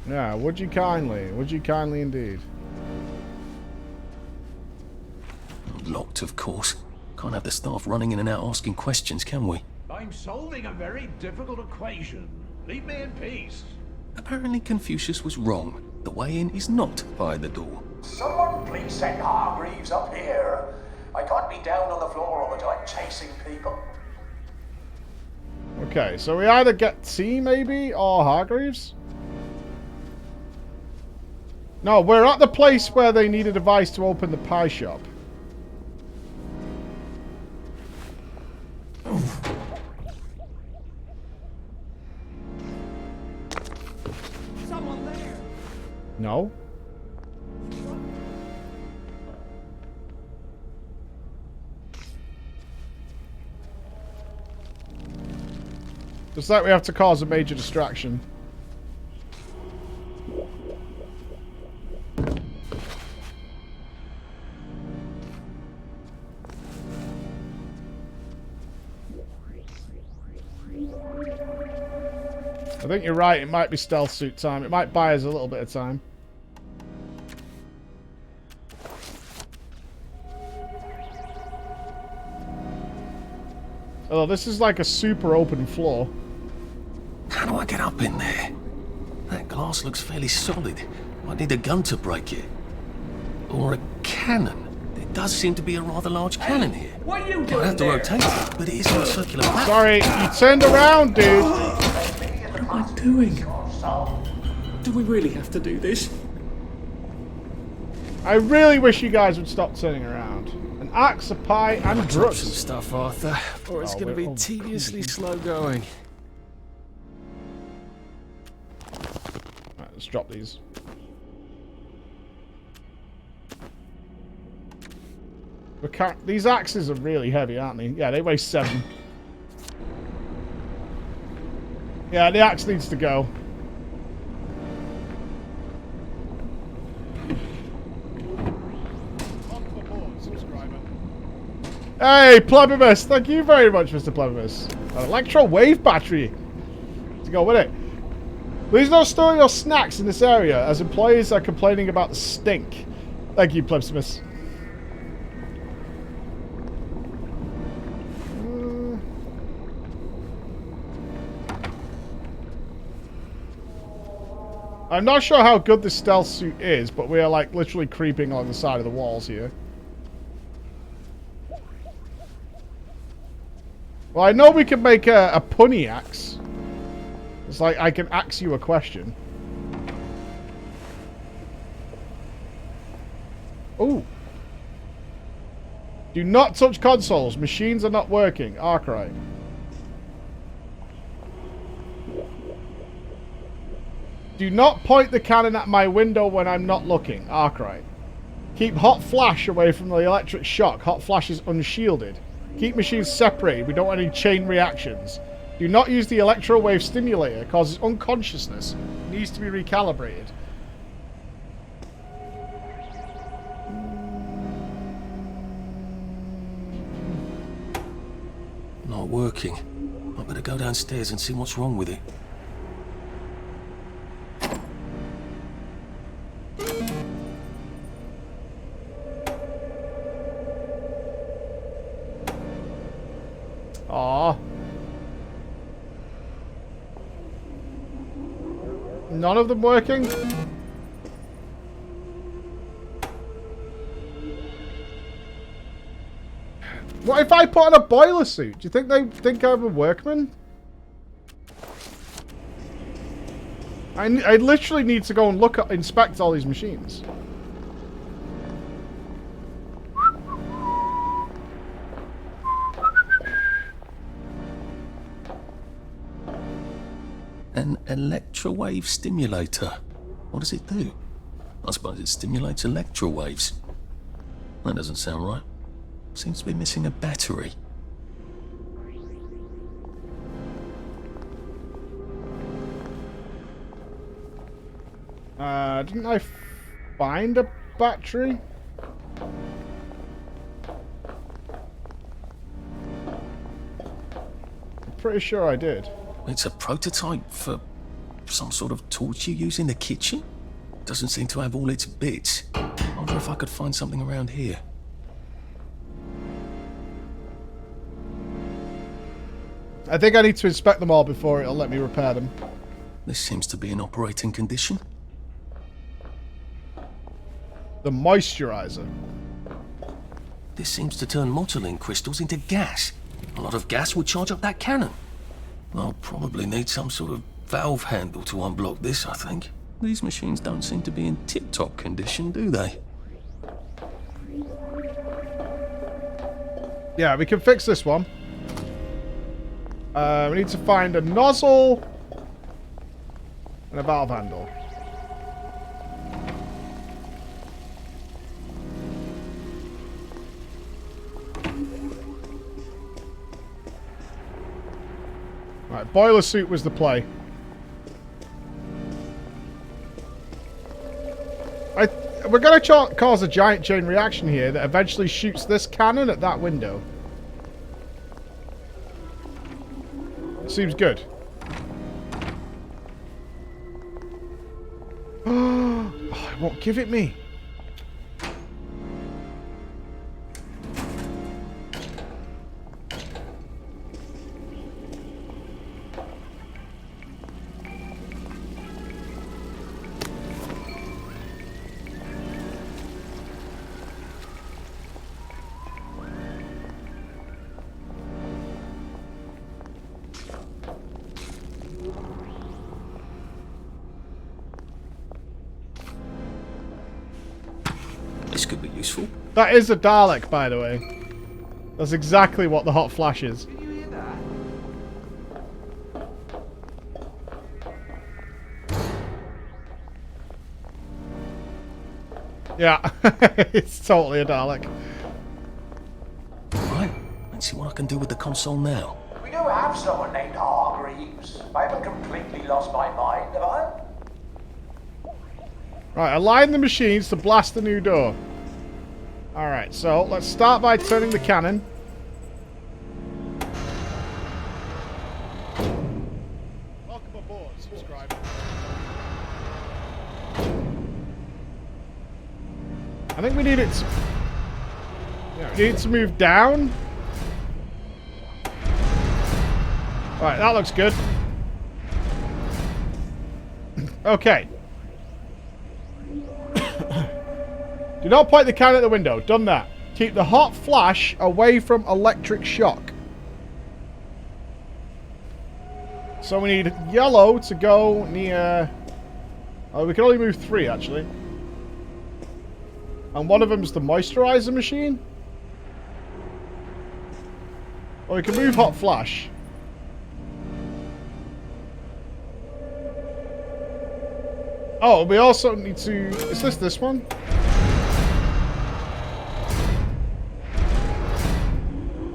Yeah, would you kindly? Would you kindly indeed? Locked, of course. Can't have the staff running in and out asking questions, can we? I'm solving a very difficult equation. Leave me in peace. Apparently Confucius was wrong. The way in is not by the door. Someone please send Hargreaves up here. I can't be down on the floor all the time chasing people. Okay, so we either get tea maybe or Hargreaves? No, we're at the place where they need a device to open the pie shop. Someone there. No. Just like we have to cause a major distraction. I think you're right, it might be stealth suit time. It might buy us a little bit of time. Oh, this is like a super open floor. How do I get up in there? That glass looks fairly solid. Might need a gun to break it. Or a cannon. There does seem to be a rather large cannon here. What are you doing I'll have to there? rotate it, but it is on a circular path. Sorry, you turned around, dude. What am I doing? Do we really have to do this? I really wish you guys would stop turning around. An axe, a pie, and Drop drugs. some stuff, Arthur, or it's going to be tediously slow going. Right, let's drop these. These axes are really heavy, aren't they? Yeah, they weigh 7. Yeah, the axe needs to go. Hey, Plebimus! Thank you very much, Mr. Plebimus. An electro wave battery to go with it. Please don't store your snacks in this area, as employees are complaining about the stink. Thank you, Plebimus. I'm not sure how good this stealth suit is, but we are like literally creeping along the side of the walls here. Well, I know we can make a punny axe. It's like I can axe you a question. Ooh. Do not touch consoles. Machines are not working. Arkwright. Do not point the cannon at my window when I'm not looking. Arkwright. Keep hot flash away from the electric shock. Hot flash is unshielded. Keep machines separated. We don't want any chain reactions. Do not use the electro wave stimulator. It causes unconsciousness. Needs to be recalibrated. Not working. I better go downstairs and see what's wrong with it. Aww. None of them working? What if I put on a boiler suit? Do you think they think I'm a workman? I literally need to go and inspect all these machines. An electrowave stimulator. What does it do? I suppose it stimulates electrowaves. That doesn't sound right. Seems to be missing a battery. Didn't I find a battery? I'm pretty sure I did. It's a prototype for some sort of torch you use in the kitchen? Doesn't seem to have all its bits. I wonder if I could find something around here. I think I need to inspect them all before it'll let me repair them. This seems to be in operating condition. The moisturizer. This seems to turn modeling crystals into gas. A lot of gas would charge up that cannon. I'll probably need some sort of valve handle to unblock this, I think. These machines don't seem to be in tip-top condition, do they? Yeah, we can fix this one. We need to find a nozzle and a valve handle. Right, boiler suit was the play. We're going to cause a giant chain reaction here that eventually shoots this cannon at that window. Seems good. Oh, it won't give it me. This could be useful. That is a Dalek, by the way. That's exactly what the hot flash is. Did you hear that? Yeah, it's totally a Dalek. Right, let's see what I can do with the console now. We do have someone named Hargreaves. I haven't completely lost my mind, have I? Right, align the machines to blast the new door. Alright, so let's start by turning the cannon. Welcome aboard, subscriber. I think we need it to... Yeah, we need it to move down. Right, that looks good. Okay. Do not point the cannon at the window. Done that. Keep the hot flash away from electric shock. So we need yellow to go near... Oh, we can only move 3, actually. And one of them's the moisturizer machine. Or we can move hot flash. Oh, we also need to... Is this one?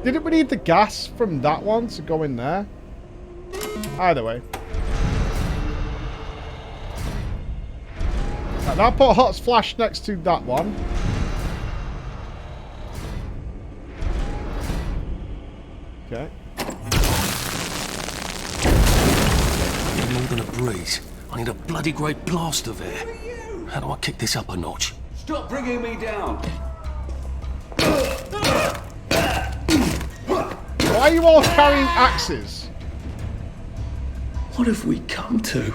Didn't we need the gas from that one to go in there? Either way. Right, now put hot flash next to that one. Okay. I need more than a breeze. I need a bloody great blast of air. How do I kick this up a notch? Stop bringing me down. Why are you all carrying axes? What have we come to?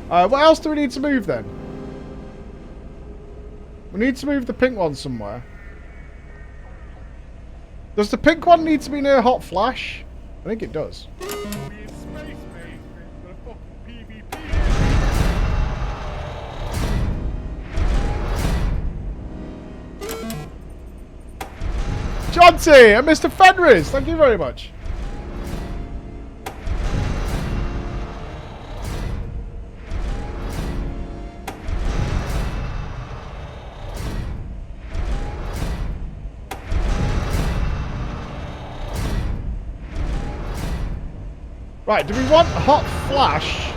What else do we need to move then? We need to move the pink one somewhere. Does the pink one need to be near hot flash? I think it does. Jonty and Mr. Fenris, thank you very much. Right, do we want hot flash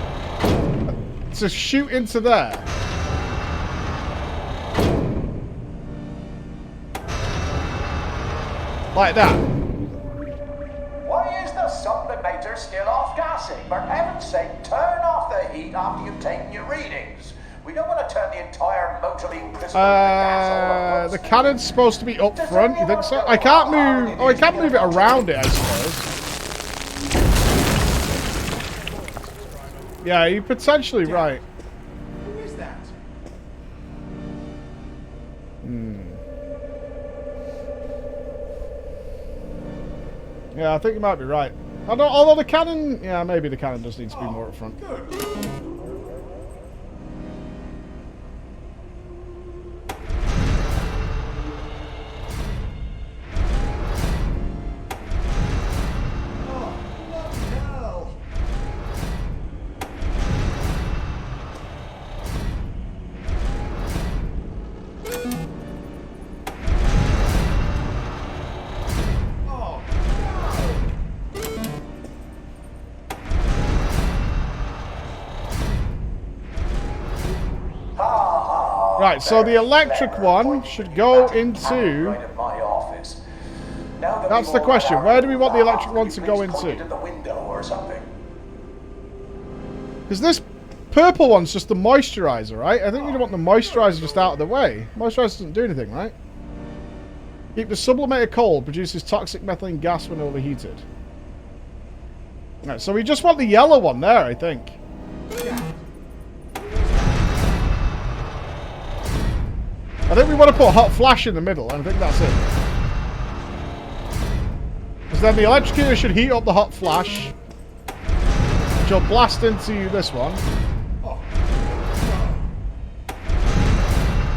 to shoot into there? Like that. Why is the sublimator still off gassing? For heaven's sake, turn off the heat after you've taken your readings. We don't want to turn the entire motoring crystal into gas all at once. The cannon's supposed to be up front, you think so? I can't move... Oh, I can move it around it, I suppose. Yeah, you're potentially right. Who is that? Yeah, I think you might be right. Although the cannon... Yeah, maybe the cannon does need to be more up front. Right, so the electric one should go into... That's the question. Where do we want the electric one to go into? Because this purple one's just the moisturizer, right? I think we want the moisturizer just out of the way. Moisturizer doesn't do anything, right? Keep the sublimator cold. Produces toxic methylene gas when overheated. Right, so we just want the yellow one there, I think. I think we want to put hot flash in the middle, and I think that's it. Because then the electrocutor should heat up the hot flash, which will blast into this one.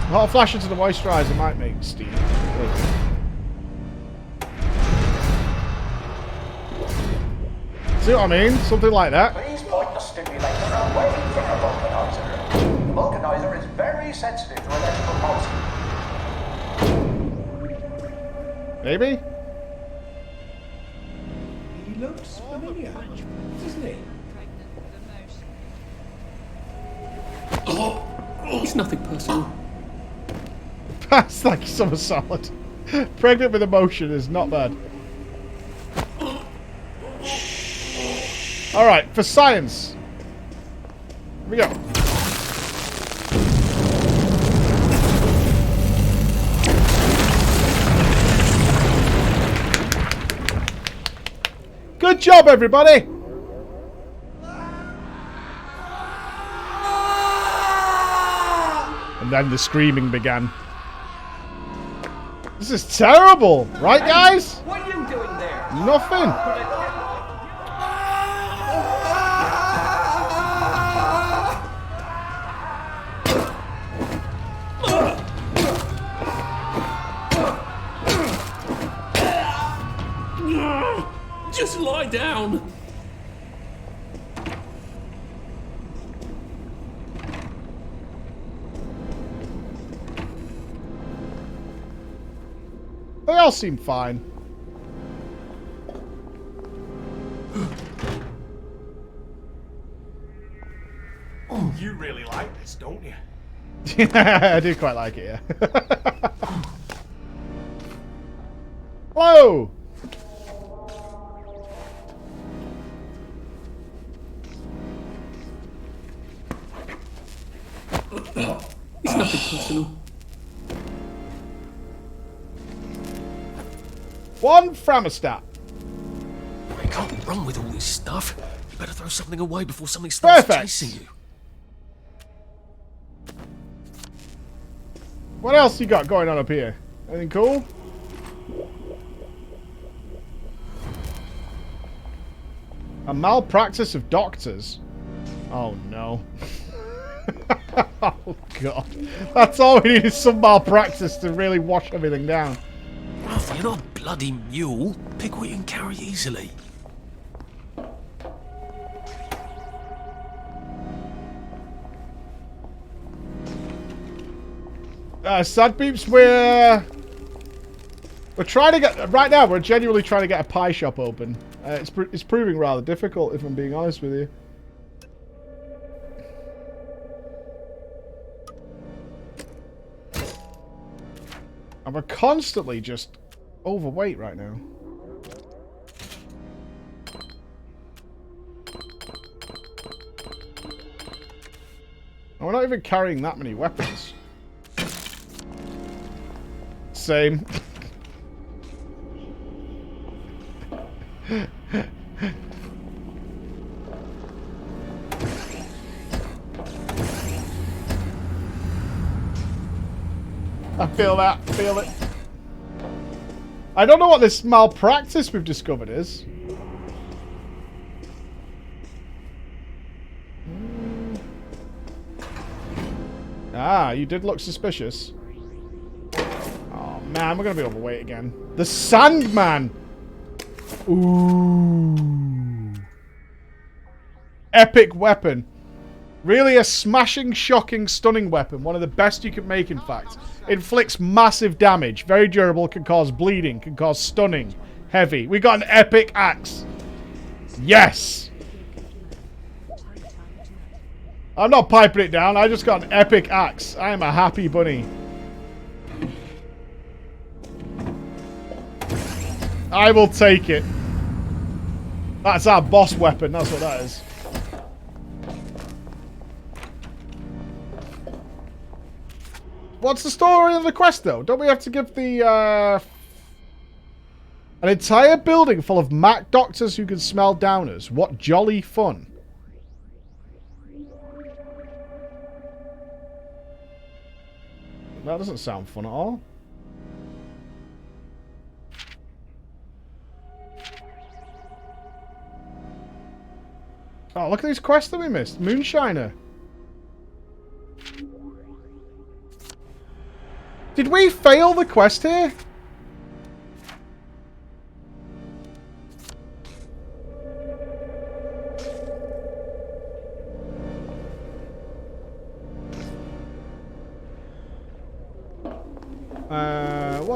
Hot flash into the moisturizer might make steam. Maybe. See what I mean? Something like that. Please point the stimulator away from the vulcanizer. The vulcanizer is very sensitive to electrical pulses. Maybe? He looks familiar, doesn't he? Oh, it's nothing personal. That's like summer salad. Pregnant with emotion is not bad. Alright, for science. Here we go. Good job, everybody! And then the screaming began. This is terrible, right, guys? What are you doing there? Nothing. Just lie down. They all seem fine. You really like this, don't you? Yeah, I do quite like it, yeah. Hello! It's nothing personal. One Framostat. I can't run with all this stuff. You better throw something away before something starts chasing you. What else you got going on up here? Anything cool? A malpractice of doctors. Oh no. Oh god. That's all we need is some malpractice to really wash everything down. Arthur, you're not a bloody mule. Pick what you can carry easily. Sad peeps, we're trying to get, right now we're genuinely trying to get a pie shop open. It's proving rather difficult, if I'm being honest with you. And we're constantly just overweight right now. And we're not even carrying that many weapons. Same. I feel that. Feel it. I don't know what this malpractice we've discovered is. Ah, you did look suspicious. Oh man, we're gonna be overweight again. The Sandman! Ooh. Epic weapon. Really a smashing, shocking, stunning weapon. One of the best you can make, in fact. Inflicts massive damage. Very durable, can cause bleeding, can cause stunning. Heavy. We got an epic axe. Yes! I'm not piping it down, I just got an epic axe. I am a happy bunny. I will take it. That's our boss weapon, that's what that is. What's the story of the quest, though? Don't we have to give the, an entire building full of Mac doctors who can smell downers. What jolly fun. That doesn't sound fun at all. Oh, look at these quests that we missed. Moonshiner. Did we fail the quest here?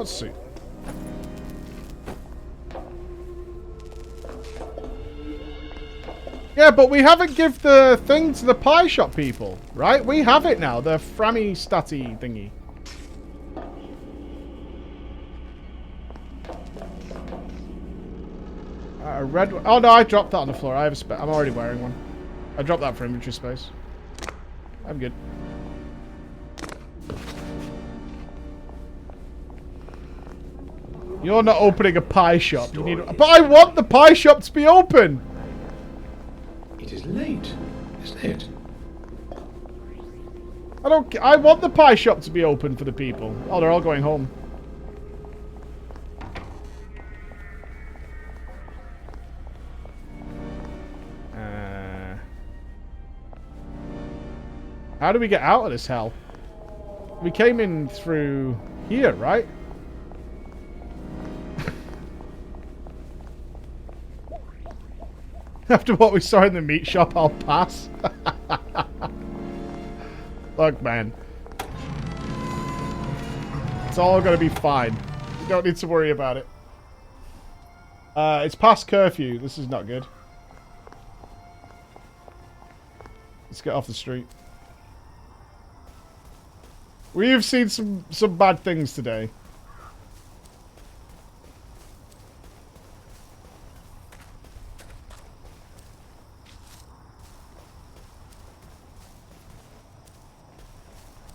Let's see. Yeah, but we haven't give the thing to the pie shop people, right? We have it now, the Frammy Statty thingy. A red one. Oh no, I dropped that on the floor. I have a I'm already wearing one. I dropped that for inventory space. I'm good. You're not opening a pie shop. You need. But I want the pie shop to be open. It is late, isn't it? I don't. I want the pie shop to be open for the people. Oh, they're all going home. How do we get out of this hell? We came in through here, right? After what we saw in the meat shop, I'll pass. Look, man. It's all gonna be fine. You don't need to worry about it. It's past curfew. This is not good. Let's get off the street. We have seen some bad things today.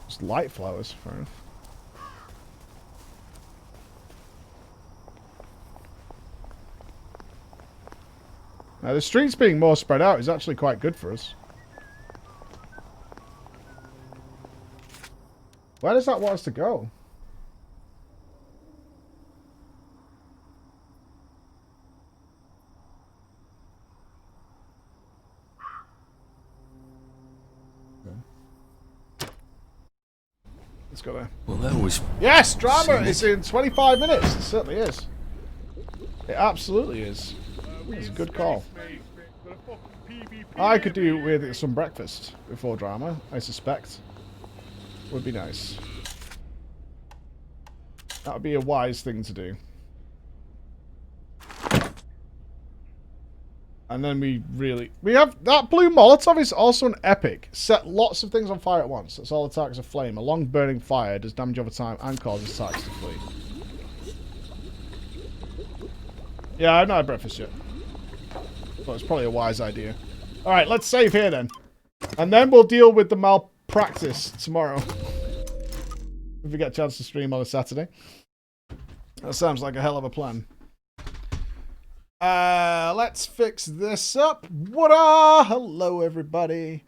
Just light flowers, fair enough. Now the streets being more spread out is actually quite good for us. Where does that want us to go? Let's go there. Well, that was... Yes, drama is in 25 minutes. It certainly is. It absolutely is. It's a good call. I could do with some breakfast before drama, I suspect. Would be nice. That would be a wise thing to do. And then we have that blue Molotov is also an epic. Set lots of things on fire at once. That's all attacks are flame. A long burning fire does damage over time and causes attacks to flee. Yeah, I've not had breakfast yet. But it's probably a wise idea. Alright, let's save here then. And then we'll deal with the malpractice tomorrow. If we get a chance to stream on a Saturday. That sounds like a hell of a plan. Let's fix this up. What-a! Hello, everybody.